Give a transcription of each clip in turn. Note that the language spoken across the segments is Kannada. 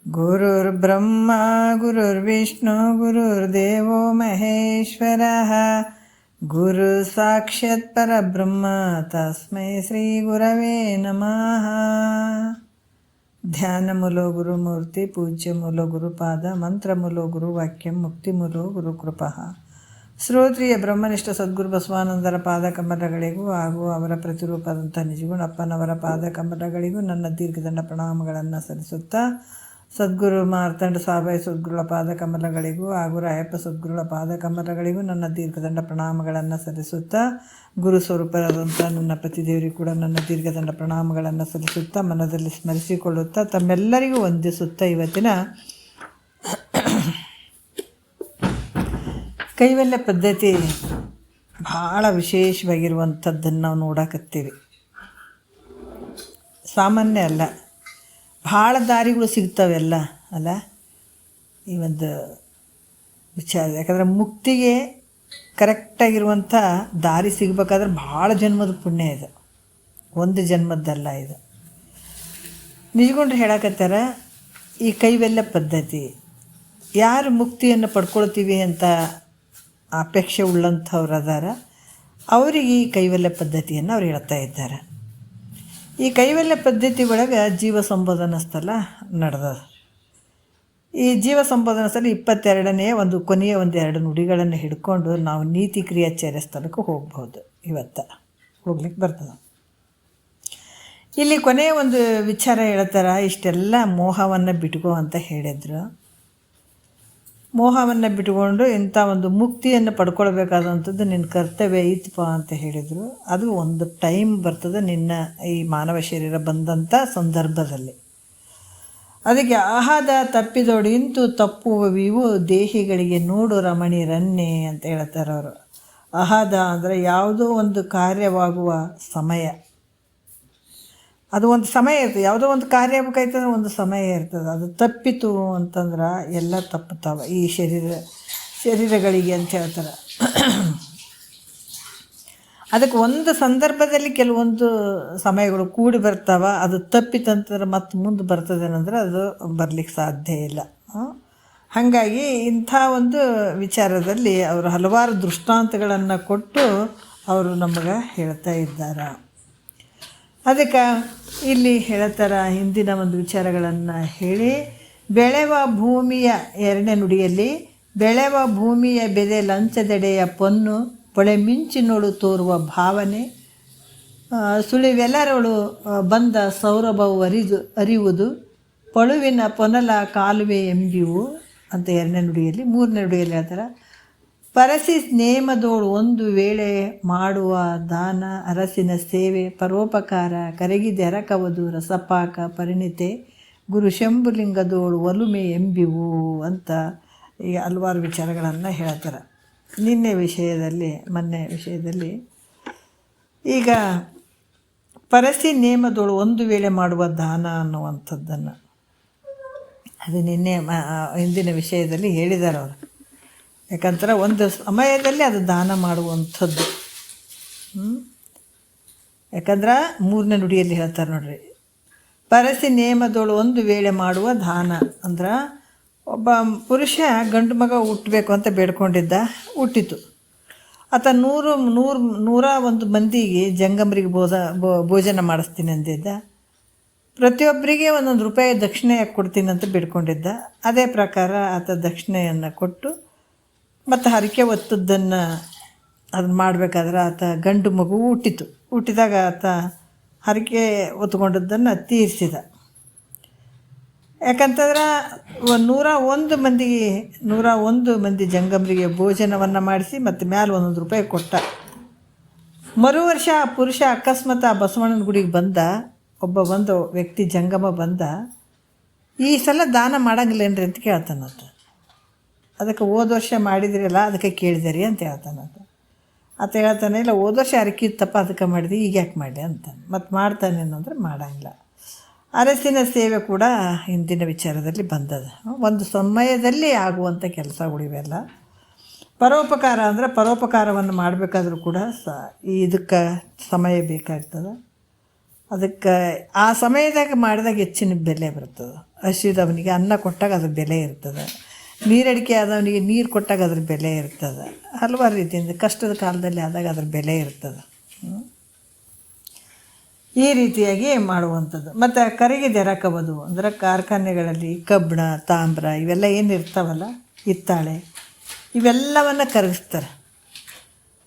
ಗುರುರ್ಬ್ರಹ್ಮ ಗುರುರ್ವಿಷ್ಣು ಗುರುರ್ದೇವೋ ಮಹೇಶ್ವರಃ ಗುರು ಸಾಕ್ಷಾತ್ ಪರಬ್ರಹ್ಮ ತಸ್ಮೈ ಶ್ರೀ ಗುರವೇ ನಮಃ. ಧ್ಯಾನ ಮೂಲೋ ಗುರುಮೂರ್ತಿ ಪೂಜ್ಯ ಮೂಲೋ ಗುರುಪಾದ ಮಂತ್ರ ಮೂಲೋ ಗುರುವಾಕ್ಯಂ ಮುಕ್ತಿ ಮೂಲೋ ಗುರುಕೃಪಃ. ಶ್ರೋತ್ರಿಯ ಬ್ರಹ್ಮನಿಷ್ಠ ಸದ್ಗುರು ಬಸವಾನಂದರ ಪಾದಕಮಲಗಳಿಗೂ ಹಾಗೂ ಅವರ ಪ್ರತಿರೂಪದಂಥ ನಿಜಗುಣಪ್ಪನವರ ಪಾದಕಮಲಗಳಿಗೂ ನನ್ನ ದೀರ್ಘದಂಡ ಪ್ರಣಾಮಗಳನ್ನು ಸಲ್ಲಿಸುತ್ತಾ, ಸದ್ಗುರು ಮಾರ್ತಾಂಡ ಸಾಬಾಯಿ ಸದ್ಗುರುಳ ಪಾದಕಮಲಗಳಿಗೂ ಹಾಗೂ ರಾಯಪ್ಪ ಸದ್ಗುರುಳ ಪಾದಕಮಲಗಳಿಗೂ ನನ್ನ ದೀರ್ಘದಂಡ ಪ್ರಣಾಮಗಳನ್ನು ಸಲ್ಲಿಸುತ್ತಾ, ಗುರು ಸ್ವರೂಪರಾದಂಥ ನನ್ನ ಪತಿದೇವರಿಗೂ ಕೂಡ ನನ್ನ ದೀರ್ಘದಂಡ ಪ್ರಣಾಮಗಳನ್ನು ಸಲ್ಲಿಸುತ್ತಾ, ಮನದಲ್ಲಿ ಸ್ಮರಿಸಿಕೊಳ್ಳುತ್ತಾ, ತಮ್ಮೆಲ್ಲರಿಗೂ ವಂದಿಸುತ್ತಾ, ಇವತ್ತಿನ ಕೈವಲ್ಯ ಪದ್ಧತಿ ಭಾಳ ವಿಶೇಷವಾಗಿರುವಂಥದ್ದನ್ನು ನಾವು ನೋಡಕತ್ತೀವಿ. ಸಾಮಾನ್ಯ ಅಲ್ಲ, ಭಾಳ ದಾರಿಗಳು ಸಿಗ್ತವೆಲ್ಲ ಅಲ್ಲ ಈ ಒಂದು ವಿಚಾರ. ಯಾಕಂದರೆ ಮುಕ್ತಿಗೆ ಕರೆಕ್ಟಾಗಿರುವಂಥ ದಾರಿ ಸಿಗಬೇಕಾದ್ರೆ ಭಾಳ ಜನ್ಮದ ಪುಣ್ಯ ಇದು, ಒಂದು ಜನ್ಮದ್ದಲ್ಲ ಇದು. ನಿಜಗೊಂಡ್ರೆ ಹೇಳಕತ್ತಾರ, ಈ ಕೈವಲ್ಯ ಪದ್ಧತಿ ಯಾರು ಮುಕ್ತಿಯನ್ನು ಪಡ್ಕೊಳ್ತೀವಿ ಅಂತ ಅಪೇಕ್ಷೆ ಉಳ್ಳಂಥವ್ರು ಅದಾರ, ಅವರಿಗೆ ಈ ಕೈವಲ್ಯ ಪದ್ಧತಿಯನ್ನು ಅವ್ರು ಹೇಳ್ತಾ ಇದ್ದಾರೆ. ಈ ಕೈವಲ್ಯ ಪದ್ಧತಿ ಒಳಗೆ ಜೀವ ಸಂಬೋಧನಾ ಸ್ಥಳ ನಡೆದ. ಈ ಜೀವ ಸಂಬೋಧನಾ ಸ್ಥಳ 22ನೇ ಒಂದು ಕೊನೆಯ 2 ನುಡಿಗಳನ್ನು ಹಿಡ್ಕೊಂಡು ನಾವು ನೀತಿ ಕ್ರಿಯಾಚಾರ್ಯ ಸ್ಥಳಕ್ಕೆ ಹೋಗ್ಬೋದು. ಇವತ್ತು ಹೋಗ್ಲಿಕ್ಕೆ ಬರ್ತದೆ. ಇಲ್ಲಿ ಕೊನೆಯ ಒಂದು ವಿಚಾರ ಹೇಳ್ತಾರೆ, ಇಷ್ಟೆಲ್ಲ ಮೋಹವನ್ನು ಬಿಟ್ಕೋ ಅಂತ ಹೇಳಿದರು. ಮೋಹವನ್ನು ಬಿಟ್ಕೊಂಡು ಇಂಥ ಒಂದು ಮುಕ್ತಿಯನ್ನು ಪಡ್ಕೊಳ್ಬೇಕಾದಂಥದ್ದು ನಿನ್ನ ಕರ್ತವ್ಯ ಐತಪ್ಪ ಅಂತ ಹೇಳಿದರು. ಅದು ಒಂದು ಟೈಮ್ ಬರ್ತದೆ ನಿನ್ನ ಈ ಮಾನವ ಶರೀರ ಬಂದಂಥ ಸಂದರ್ಭದಲ್ಲಿ. ಅದಕ್ಕೆ ಆಹಾದ ತಪ್ಪಿದೋಡು ಇಂತು ತಪ್ಪುವವಿವು ದೇಹಿಗಳಿಗೆ ನೋಡು ರಮಣೀರನ್ನೇ ಅಂತ ಹೇಳ್ತಾರೆ ಅವರು. ಆಹಾದ ಅಂದರೆ ಯಾವುದೋ ಒಂದು ಕಾರ್ಯವಾಗುವ ಸಮಯ, ಅದು ಒಂದು ಸಮಯ ಇರ್ತದೆ. ಯಾವುದೋ ಒಂದು ಕಾರ್ಯ ಬೇಕಾಯ್ತಂದ್ರೆ ಒಂದು ಸಮಯ ಇರ್ತದೆ. ಅದು ತಪ್ಪಿತು ಅಂತಂದ್ರೆ ಎಲ್ಲ ತಪ್ಪುತ್ತಾವೆ ಈ ಶರೀರಗಳಿಗೆ ಅಂತ ಹೇಳ್ತಾರೆ. ಅದಕ್ಕೆ ಒಂದು ಸಂದರ್ಭದಲ್ಲಿ ಕೆಲವೊಂದು ಸಮಯಗಳು ಕೂಡಿ ಬರ್ತಾವೆ. ಅದು ತಪ್ಪಿತಂತಂದ್ರೆ ಮತ್ತೆ ಮುಂದೆ ಬರ್ತದೇನಂದ್ರೆ ಅದು ಬರಲಿಕ್ಕೆ ಸಾಧ್ಯ ಇಲ್ಲ. ಹಾಗಾಗಿ ಇಂಥ ಒಂದು ವಿಚಾರದಲ್ಲಿ ಅವರು ಹಲವಾರು ದೃಷ್ಟಾಂತಗಳನ್ನು ಕೊಟ್ಟು ಅವರು ನಮಗೆ ಹೇಳ್ತಾ ಇದ್ದಾರೆ. ಅದಕ್ಕೆ ಇಲ್ಲಿ ಹೇಳ್ತಾರ, ಹಿಂದಿನ ಒಂದು ವಿಚಾರಗಳನ್ನು ಹೇಳಿ, ಬೆಳೆವ ಭೂಮಿಯ 2ನೇ ನುಡಿಯಲ್ಲಿ, ಬೆಳೆವ ಭೂಮಿಯ ಬೆದೆ ಲಂಚದೆಡೆಯ ಪೊನ್ನು ಪೊಳೆ ಮಿಂಚಿನೋಳು ತೋರುವ ಭಾವನೆ ಸುಳಿವೆಲ್ಲರಳು ಬಂದ ಸೌರಭವು ಅರಿಯುವುದು ಪಳುವಿನ ಪೊನಲ ಕಾಲುವೆ ಎಂಬಿವು ಅಂತ 2ನೇ ನುಡಿಯಲ್ಲಿ. 3ನೇ ನುಡಿಯಲ್ಲಿ ಹೇಳ್ತಾರೆ, ಪರಸಿ ನೇಮದೋಳು ಒಂದು ವೇಳೆ ಮಾಡುವ ದಾನ ಅರಸಿನ ಸೇವೆ ಪರೋಪಕಾರ ಕರಗಿದೆರಕವದು ರಸಪಾಕ ಪರಿಣಿತೆ ಗುರು ಶಂಭುಲಿಂಗದೋಳು ಒಲುಮೆ ಎಂಬಿವು ಅಂತ ಈ ಹಲವಾರು ವಿಚಾರಗಳನ್ನು ಹೇಳ್ತಾರೆ. ಮೊನ್ನೆ ವಿಷಯದಲ್ಲಿ ಈಗ ಪರಸಿ ನೇಮದೋಳು ಒಂದು ವೇಳೆ ಮಾಡುವ ದಾನ ಅನ್ನುವಂಥದ್ದನ್ನು ಅದು ಹಿಂದಿನ ವಿಷಯದಲ್ಲಿ ಹೇಳಿದ್ದಾರೆ ಅವರು. ಯಾಕಂದ್ರೆ ಒಂದು ಸಮಯದಲ್ಲಿ ಅದು ದಾನ ಮಾಡುವಂಥದ್ದು. ಯಾಕಂದ್ರೆ 3ನೇ ನುಡಿಯಲ್ಲಿ ಹೇಳ್ತಾರೆ ನೋಡ್ರಿ, ಪರಸಿ ನೇಮದೋಳು ಒಂದು ವೇಳೆ ಮಾಡುವ ದಾನ ಅಂದ್ರೆ ಒಬ್ಬ ಪುರುಷ ಗಂಡು ಮಗ ಹುಟ್ಟಬೇಕು ಅಂತ ಬೇಡ್ಕೊಂಡಿದ್ದ, ಹುಟ್ಟಿತು. ಆತ 101 ಮಂದಿಗೆ ಜಂಗಮರಿಗೆ ಭೋಜನ ಮಾಡಿಸ್ತೀನಿ ಅಂದಿದ್ದ. ಪ್ರತಿಯೊಬ್ಬರಿಗೆ ₹1 ದಕ್ಷಿಣೆ ಕೊಡ್ತೀನಿ ಅಂತ ಬೇಡ್ಕೊಂಡಿದ್ದ. ಅದೇ ಪ್ರಕಾರ ಆತ ದಕ್ಷಿಣೆಯನ್ನು ಕೊಟ್ಟು ಮತ್ತು ಹರಕೆ ಹೊತ್ತದ್ದನ್ನು ಅದನ್ನು ಮಾಡಬೇಕಾದ್ರೆ ಆತ ಗಂಡು ಮಗು ಹುಟ್ಟಿದಾಗ ಆತ ಹರಕೆ ಹೊತ್ಕೊಂಡದ್ದನ್ನು ತೀರಿಸಿದ. ಯಾಕಂತಂದ್ರೆ 101 ಮಂದಿ ಜಂಗಮರಿಗೆ ಭೋಜನವನ್ನು ಮಾಡಿಸಿ ಮತ್ತು ಮೇಲೆ ₹1 ಕೊಟ್ಟ. ಮರು ವರ್ಷ ಆ ಪುರುಷ ಅಕಸ್ಮಾತ್ ಆ ಬಸವಣ್ಣನ ಗುಡಿಗೆ ಬಂದ, ಒಂದು ವ್ಯಕ್ತಿ ಜಂಗಮ ಬಂದ, ಈ ಸಲ ದಾನ ಮಾಡಂಗಿಲ್ಲೇನ್ರಿ ಅಂತ ಕೇಳ್ತಾನಂತ. ಅದಕ್ಕೆ ಹೋದ ವರ್ಷ ಮಾಡಿದಿರಲ್ಲ ಅದಕ್ಕೆ ಕೇಳಿದೆ ರೀ ಅಂತ ಹೇಳ್ತಾನೆ ಆತ ಹೇಳ್ತಾನೆ, ಇಲ್ಲ ಹೋದ ವರ್ಷ ಅರಕೆ ಇತ್ತಪ್ಪ ಅದಕ್ಕೆ ಮಾಡಿದೆ, ಈಗ ಯಾಕೆ ಮಾಡಿ ಅಂತ ಮತ್ತು ಮಾಡ್ತಾನೆ ಅಂದರೆ ಮಾಡೋಂಗಿಲ್ಲ. ಅರಸಿನ ಸೇವೆ ಕೂಡ ಹಿಂದಿನ ವಿಚಾರದಲ್ಲಿ ಬಂದದ. ಒಂದು ಸಮಯದಲ್ಲಿ ಆಗುವಂಥ ಕೆಲಸಗಳಿವೆಲ್ಲ. ಪರೋಪಕಾರ ಅಂದರೆ ಪರೋಪಕಾರವನ್ನು ಮಾಡಬೇಕಾದ್ರೂ ಕೂಡ ಇದಕ್ಕೆ ಸಮಯ ಬೇಕಾಗ್ತದೆ. ಅದಕ್ಕೆ ಆ ಸಮಯದಾಗ ಮಾಡಿದಾಗ ಹೆಚ್ಚಿನ ಬೆಲೆ ಬರ್ತದೆ. ಹಸಿದವನಿಗೆ ಅನ್ನ ಕೊಟ್ಟಾಗ ಅದ್ರ ಬೆಲೆ ಇರ್ತದೆ, ನೀರಡಿಕೆ ಆದವನಿಗೆ ನೀರು ಕೊಟ್ಟಾಗ ಅದ್ರ ಬೆಲೆ ಇರ್ತದೆ. ಹಲವಾರು ರೀತಿಯಿಂದ ಕಷ್ಟದ ಕಾಲದಲ್ಲಿ ಆದಾಗ ಅದ್ರ ಬೆಲೆ ಇರ್ತದೆ. ಈ ರೀತಿಯಾಗಿ ಮಾಡುವಂಥದ್ದು. ಮತ್ತು ಕರಿಗೆ ದೆರಕಬೋದು ಅಂದರೆ ಕಾರ್ಖಾನೆಗಳಲ್ಲಿ ಕಬ್ಬಿಣ, ತಾಮ್ರ ಇವೆಲ್ಲ ಏನು ಇರ್ತಾವಲ್ಲ, ಹಿತ್ತಾಳೆ ಇವೆಲ್ಲವನ್ನು ಕರಗಿಸ್ತಾರೆ.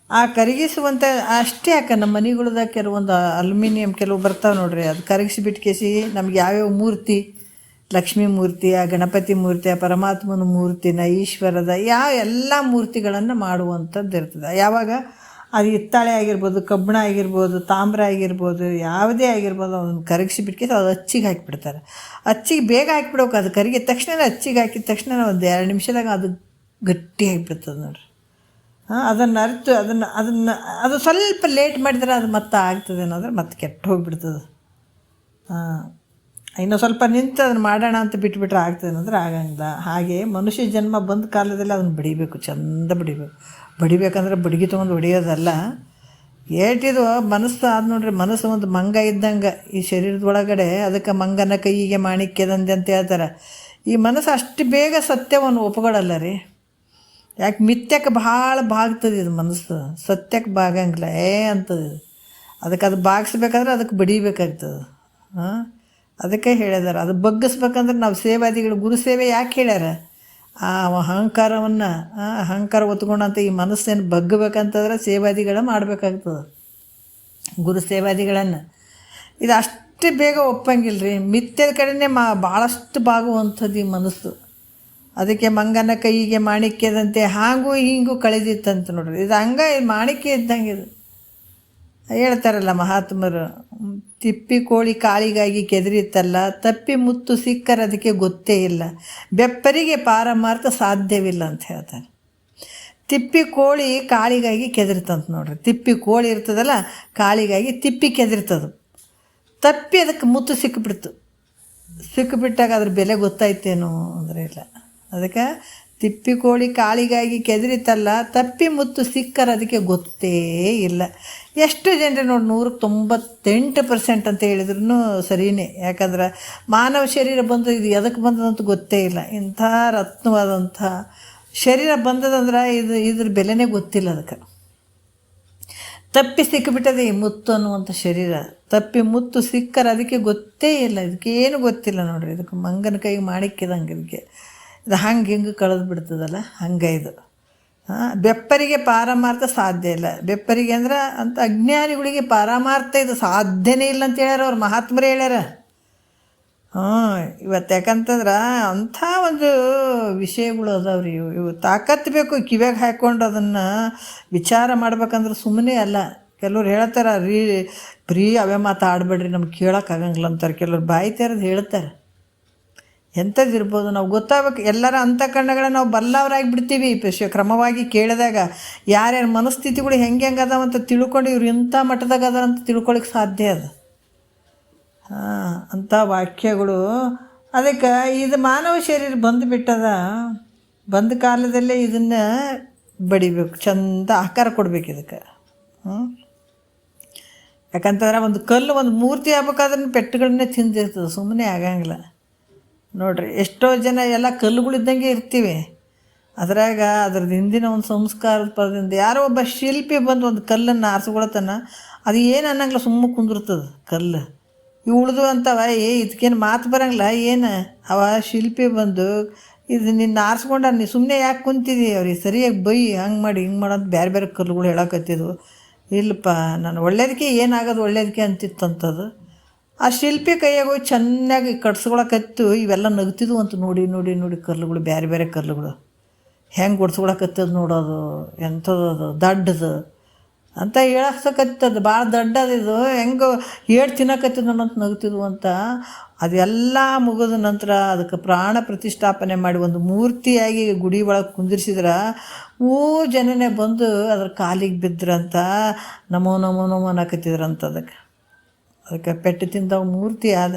ಆ ಕರಗಿಸುವಂಥ ಅಷ್ಟೇ ಯಾಕೆ ನಮ್ಮ ಮನೆಗಳ್ದಾಗ ಕೆಲವೊಂದು ಅಲ್ಯೂಮಿನಿಯಂ ಕೆಲವು ಬರ್ತಾವೆ ನೋಡ್ರಿ, ಅದು ಕರಗಿಸಿಬಿಟ್ಟು ನಮ್ಗೆ ಯಾವ್ಯಾವ ಮೂರ್ತಿ, ಲಕ್ಷ್ಮೀ ಮೂರ್ತಿ, ಆ ಗಣಪತಿ ಮೂರ್ತಿ, ಆ ಪರಮಾತ್ಮನ ಮೂರ್ತಿನ, ಈಶ್ವರದ ಎಲ್ಲ ಮೂರ್ತಿಗಳನ್ನು ಮಾಡುವಂಥದ್ದು ಇರ್ತದೆ. ಯಾವಾಗ ಅದು ಹಿತ್ತಾಳೆ ಆಗಿರ್ಬೋದು, ಕಬ್ಬಿಣ ಆಗಿರ್ಬೋದು, ತಾಮ್ರ ಆಗಿರ್ಬೋದು, ಯಾವುದೇ ಆಗಿರ್ಬೋದು, ಅದನ್ನು ಕರಗಿಸಿಬಿಟ್ಟು ಅದು ಅಚ್ಚಿಗೆ ಹಾಕಿಬಿಡ್ತಾರೆ. ಅಚ್ಚಿಗೆ ಬೇಗ ಹಾಕಿಬಿಡ್ಬೇಕು. ಅದು ಕರಗಿದ ತಕ್ಷಣ ಅಚ್ಚಿಗೆ ಹಾಕಿದ ತಕ್ಷಣ ಒಂದು 2 ನಿಮಿಷದಾಗ ಅದು ಗಟ್ಟಿ ಆಗಿಬಿಡ್ತದೆ ನೋಡ್ರಿ. ಅದನ್ನು ಅರಿತು ಅದು ಸ್ವಲ್ಪ ಲೇಟ್ ಮಾಡಿದ್ರೆ ಅದು ಮತ್ತೆ ಆಗ್ತದೆ ಅನ್ನೋದ್ರೆ ಮತ್ತೆ ಕೆಟ್ಟು ಹೋಗಿಬಿಡ್ತದೆ. ಇನ್ನೂ ಸ್ವಲ್ಪ ನಿಂತು ಅದನ್ನು ಮಾಡೋಣ ಅಂತ ಬಿಟ್ಬಿಟ್ರೆ ಆಗ್ತದೆ ಅನ್ನೋದ್ರೆ ಆಗಂಗಿಲ್ಲ. ಹಾಗೆ ಮನುಷ್ಯ ಜನ್ಮ ಬಂದ ಕಾಲದಲ್ಲಿ ಅದನ್ನು ಬಡಿಬೇಕು, ಚಂದ ಬಡಿಬೇಕಂದ್ರೆ ಬಡಿಗೆ ತೊಗೊಂಡು ಹೊಡಿಯೋದಲ್ಲ. ಏಟಿದು ಮನಸ್ಸು ಆದ ನೋಡ್ರಿ, ಮನಸ್ಸು ಒಂದು ಮಂಗ ಇದ್ದಂಗೆ ಈ ಶರೀರದೊಳಗಡೆ. ಅದಕ್ಕೆ ಮಂಗನ ಕೈಯಿಗೆ ಮಾಣಿಕ್ಯದಂದೆ ಅಂತ ಹೇಳ್ತಾರೆ. ಈ ಮನಸ್ಸು ಅಷ್ಟು ಬೇಗ ಸತ್ಯವನ್ನು ಒಪ್ಕೊಳ್ಳಲ್ಲ ರೀ. ಯಾಕೆ ಮಿಥ್ಯಕ್ಕೆ ಭಾಳ ಬಾಗ್ತದೆ ಇದು ಮನಸ್ಸು, ಸತ್ಯಕ್ಕೆ ಬಾಗಂಗಿಲ್ಲ ಅಂತದೆ. ಅದಕ್ಕೆ ಅದು ಬಾಗಿಸ್ಬೇಕಾದ್ರೆ ಅದಕ್ಕೆ ಬಡಿಬೇಕಾಗ್ತದೆ. ಅದಕ್ಕೆ ಹೇಳಿದಾರೆ, ಅದು ಬಗ್ಗಿಸ್ಬೇಕಂದ್ರೆ ನಾವು ಸೇವಾದಿಗಳು ಗುರು ಸೇವೆ ಯಾಕೆ ಹೇಳ್ಯಾರ? ಆ ಅಹಂಕಾರ ಹೊತ್ಕೊಂಡಂತ ಈ ಮನಸ್ಸೇನು ಬಗ್ಗಬೇಕಂತಂದ್ರೆ ಸೇವಾದಿಗಳ ಮಾಡಬೇಕಾಗ್ತದೆ, ಗುರು ಸೇವಾದಿಗಳನ್ನು. ಇದು ಅಷ್ಟು ಬೇಗ ಒಪ್ಪಂಗಿಲ್ಲ ರೀ. ಮಿಥ್ಯದ ಕಡೆನೇ ಭಾಳಷ್ಟು ಬಾಗುವಂಥದ್ದು ಈ ಮನಸ್ಸು. ಅದಕ್ಕೆ ಮಂಗನ ಕೈಯಿಗೆ ಮಾಣಿಕ್ಯದಂತೆ ಹಾಗೂ ಹೀಗೂ ಕಳೆದಿತ್ತಂತ ನೋಡ್ರಿ. ಇದು ಹಂಗೆ ಮಾಣಿಕ್ಯ ಇದ್ದಂಗೆ. ಇದು ಹೇಳ್ತಾರಲ್ಲ ಮಹಾತ್ಮರು, ತಿಪ್ಪಿ ಕೋಳಿ ಕಾಳಿಗಾಗಿ ಕೆದರಿತ್ತಲ್ಲ, ತಪ್ಪಿ ಮುತ್ತು ಸಿಕ್ಕರೆ ಅದಕ್ಕೆ ಗೊತ್ತೇ ಇಲ್ಲ, ಬೆಪ್ಪರಿಗೆ ಪಾರಮಾರ್ಥ ಸಾಧ್ಯವಿಲ್ಲ ಅಂತ ಹೇಳ್ತಾರೆ. ತಿಪ್ಪಿ ಕೋಳಿ ಕಾಳಿಗಾಗಿ ಕೆದರಿತಂತ ನೋಡ್ರಿ. ತಿಪ್ಪಿ ಕೋಳಿ ಇರ್ತದಲ್ಲ, ಕಾಳಿಗಾಗಿ ತಿಪ್ಪಿ ಕೆದರಿತದು. ತಪ್ಪಿ ಅದಕ್ಕೆ ಮುತ್ತು ಸಿಕ್ಕಿಬಿಟ್ಟಾಗ ಅದ್ರ ಬೆಲೆ ಗೊತ್ತಾಯ್ತೇನೋ ಅಂದರೆ ಇಲ್ಲ. ಅದಕ್ಕೆ ತಿಪ್ಪಿ ಕೋಳಿ ಕಾಳಿಗಾಗಿ ಕೆದರಿತಲ್ಲ, ತಪ್ಪಿ ಮುತ್ತು ಸಿಕ್ಕರೆ ಅದಕ್ಕೆ ಗೊತ್ತೇ ಇಲ್ಲ. ಎಷ್ಟು ಜನರು ನೋಡಿ 198% ಅಂತ ಹೇಳಿದ್ರು ಸರಿಯೇ. ಯಾಕಂದ್ರೆ ಮಾನವ ಶರೀರ ಬಂದು ಇದು ಎದಕ್ಕೆ ಬಂದದಂತ ಗೊತ್ತೇ ಇಲ್ಲ. ಇಂಥ ರತ್ನವಾದಂಥ ಶರೀರ ಬಂದದಂದ್ರೆ ಇದ್ರ ಬೆಲೆನೇ ಗೊತ್ತಿಲ್ಲ. ಅದಕ್ಕೆ ತಪ್ಪಿ ಸಿಕ್ಕಿಬಿಟ್ಟದೆ ಈ ಮುತ್ತು ಅನ್ನುವಂಥ ಶರೀರ. ತಪ್ಪಿ ಮುತ್ತು ಸಿಕ್ಕರೆ ಅದಕ್ಕೆ ಗೊತ್ತೇ ಇಲ್ಲ, ಇದಕ್ಕೇನು ಗೊತ್ತಿಲ್ಲ ನೋಡ್ರಿ. ಇದಕ್ಕೆ ಮಂಗನ ಕೈಗೆ ಮಾಡಿಕ್ಕಿದಂಗೆ ಇದಕ್ಕೆ ಇದು ಹಿಂಗೆ ಕಳೆದು ಬಿಡ್ತದಲ್ಲ, ಹಂಗೆ ಇದು. ಬೆಪ್ಪರಿಗೆ ಪಾರಮಾರ್ಥ ಸಾಧ್ಯ ಇಲ್ಲ. ಬೆಪ್ಪರಿಗೆ ಅಂದ್ರೆ ಅಂತ ಅಜ್ಞಾನಿಗಳಿಗೆ ಪಾರಮಾರ್ಥ ಇದು ಸಾಧ್ಯನೇ ಇಲ್ಲ ಅಂತ ಹೇಳ್ಯಾರ ಅವ್ರು, ಮಹಾತ್ಮರೇ ಹೇಳ್ಯಾರ. ಇವತ್ತು ಯಾಕಂತಂದ್ರೆ ಅಂಥ ಒಂದು ವಿಷಯಗಳು ಅದಾವ್ರಿ. ಇವು ತಾಕತ್ತು ಬೇಕು ಕಿವ್ಯಾಗ ಹಾಕ್ಕೊಂಡು ಅದನ್ನು ವಿಚಾರ ಮಾಡ್ಬೇಕಂದ್ರೆ ಸುಮ್ಮನೆ ಅಲ್ಲ. ಕೆಲವ್ರು ಹೇಳ್ತಾರೆ ಬರೀ ಅವೇ ಮಾತಾಡಬೇಡ್ರಿ, ನಮ್ಗೆ ಕೇಳೋಕ್ಕಾಗಂಗಿಲ್ಲ ಅಂತಾರೆ. ಕೆಲವ್ರು ಬಾಯಿ ತೆರೆದು ಹೇಳ್ತಾರೆ. ಎಂಥದ್ದು ಇರ್ಬೋದು, ನಾವು ಗೊತ್ತಾಗಬೇಕು. ಎಲ್ಲರ ಅಂತಃಕರಣಗಳನ್ನ ನಾವು ಬಲ್ಲವರಾಗಿ ಬಿಡ್ತೀವಿ. ಕ್ರಮವಾಗಿ ಕೇಳಿದಾಗ ಯಾರ್ಯಾರ ಮನಸ್ಥಿತಿಗಳು ಹೆಂಗೆ ಅದಾವಂತ ತಿಳ್ಕೊಂಡು ಇವ್ರು ಇಂಥ ಮಟ್ಟದಾಗ ಅದ ಅಂತ ತಿಳ್ಕೊಳಿಕ್ಕೆ ಸಾಧ್ಯ ಅದ. ಅಂಥ ವಾಕ್ಯಗಳು. ಅದಕ್ಕೆ ಇದು ಮಾನವ ಶರೀರ ಬಂದುಬಿಟ್ಟದ, ಬಂದ ಕಾಲದಲ್ಲೇ ಇದನ್ನು ಬಡಿಬೇಕು, ಚಂದ ಆಕಾರ ಕೊಡ್ಬೇಕು ಇದಕ್ಕೆ. ಯಾಕಂತಂದ್ರೆ ಒಂದು ಕಲ್ಲು ಒಂದು ಮೂರ್ತಿ ಆಗ್ಬೇಕಾದ್ರೆ ಪೆಟ್ಟುಗಳನ್ನೇ ತಿಂದಿರ್ತದೆ, ಸುಮ್ಮನೆ ಆಗಂಗಿಲ್ಲ ನೋಡ್ರಿ. ಎಷ್ಟೋ ಜನ ಎಲ್ಲ ಕಲ್ಲುಗಳಿದ್ದಂಗೆ ಇರ್ತೀವಿ. ಅದ್ರಾಗ ಅದ್ರದ್ದು ಹಿಂದಿನ ಒಂದು ಸಂಸ್ಕಾರದ ಪರದಿಂದ ಯಾರೋ ಒಬ್ಬ ಶಿಲ್ಪಿ ಬಂದು ಒಂದು ಕಲ್ಲನ್ನು ಆರಿಸ್ಕೊಳತನ, ಅದು ಏನು ಅನ್ನಂಗಿಲ್ಲ, ಸುಮ್ಮ ಕುಂದಿರ್ತದೆ ಕಲ್ಲು. ಇವು ಉಳಿದು ಅಂತವ ಇದಕ್ಕೇನು ಮಾತು ಬರೋಂಗಿಲ್ಲ ಏನು. ಅವ ಶಿಲ್ಪಿ ಬಂದು ಇದು ನಿನ್ನ ಆರಿಸ್ಕೊಂಡ, ನೀ ಸುಮ್ಮನೆ ಯಾಕೆ ಕುಂತಿದ್ದಿ, ಅವ್ರಿಗೆ ಸರಿಯಾಗಿ ಹಂಗೆ ಮಾಡಿ ಹಿಂಗೆ ಮಾಡೋದು ಬೇರೆ ಬೇರೆ ಕಲ್ಲುಗಳು ಹೇಳಕತ್ತಿದ್ವು. ಇಲ್ಲಪ್ಪ, ನಾನು ಒಳ್ಳೇದಕ್ಕೆ ಏನಾಗೋದು ಒಳ್ಳೇದಕ್ಕೆ ಅಂತಿತ್ತಂಥದ್ದು. ಆ ಶಿಲ್ಪಿ ಕೈಯಾಗ ಹೋಗಿ ಚೆನ್ನಾಗಿ ಕಟ್ಸ್ಕೊಳಕತ್ತು ಇವೆಲ್ಲ ನಗ್ತಿದ್ವು ಅಂತ ನೋಡಿ ನೋಡಿ ನೋಡಿ ಕಲ್ಲುಗಳು, ಬೇರೆ ಬೇರೆ ಕಲ್ಲುಗಳು ಹೆಂಗೆ ಹೊಡ್ಸ್ಕೊಳಕತ್ತದ ನೋಡೋದು. ಎಂಥದ್ದು ದಡ್ಡದು ಅಂತ ಹೇಳಕ್ಕತ್ತದ ಭಾಳ ದೊಡ್ಡದಿದು ಹೆಂಗೆ ಏಟು ತಿನ್ನಕತ್ತಿದ್ದು ಅಂತ ನಗ್ತಿದ್ವು ಅಂತ. ಅದೆಲ್ಲ ಮುಗಿದ ನಂತರ ಅದಕ್ಕೆ ಪ್ರಾಣ ಪ್ರತಿಷ್ಠಾಪನೆ ಮಾಡಿ ಒಂದು ಮೂರ್ತಿಯಾಗಿ ಗುಡಿ ಒಳಗೆ ಕುಂದಿರ್ಸಿದ್ರೆ ಜನನೇ ಬಂದು ಅದ್ರ ಕಾಲಿಗೆ ಬಿದ್ರಂತ, ನಮೋ ನಮೋ ನಮೋ ಅನ್ನಕತ್ತಿದ್ರಂತ. ಅದಕ್ಕೆ ಪೆಟ್ಟು ತಿಂದವು ಮೂರ್ತಿ ಆದ.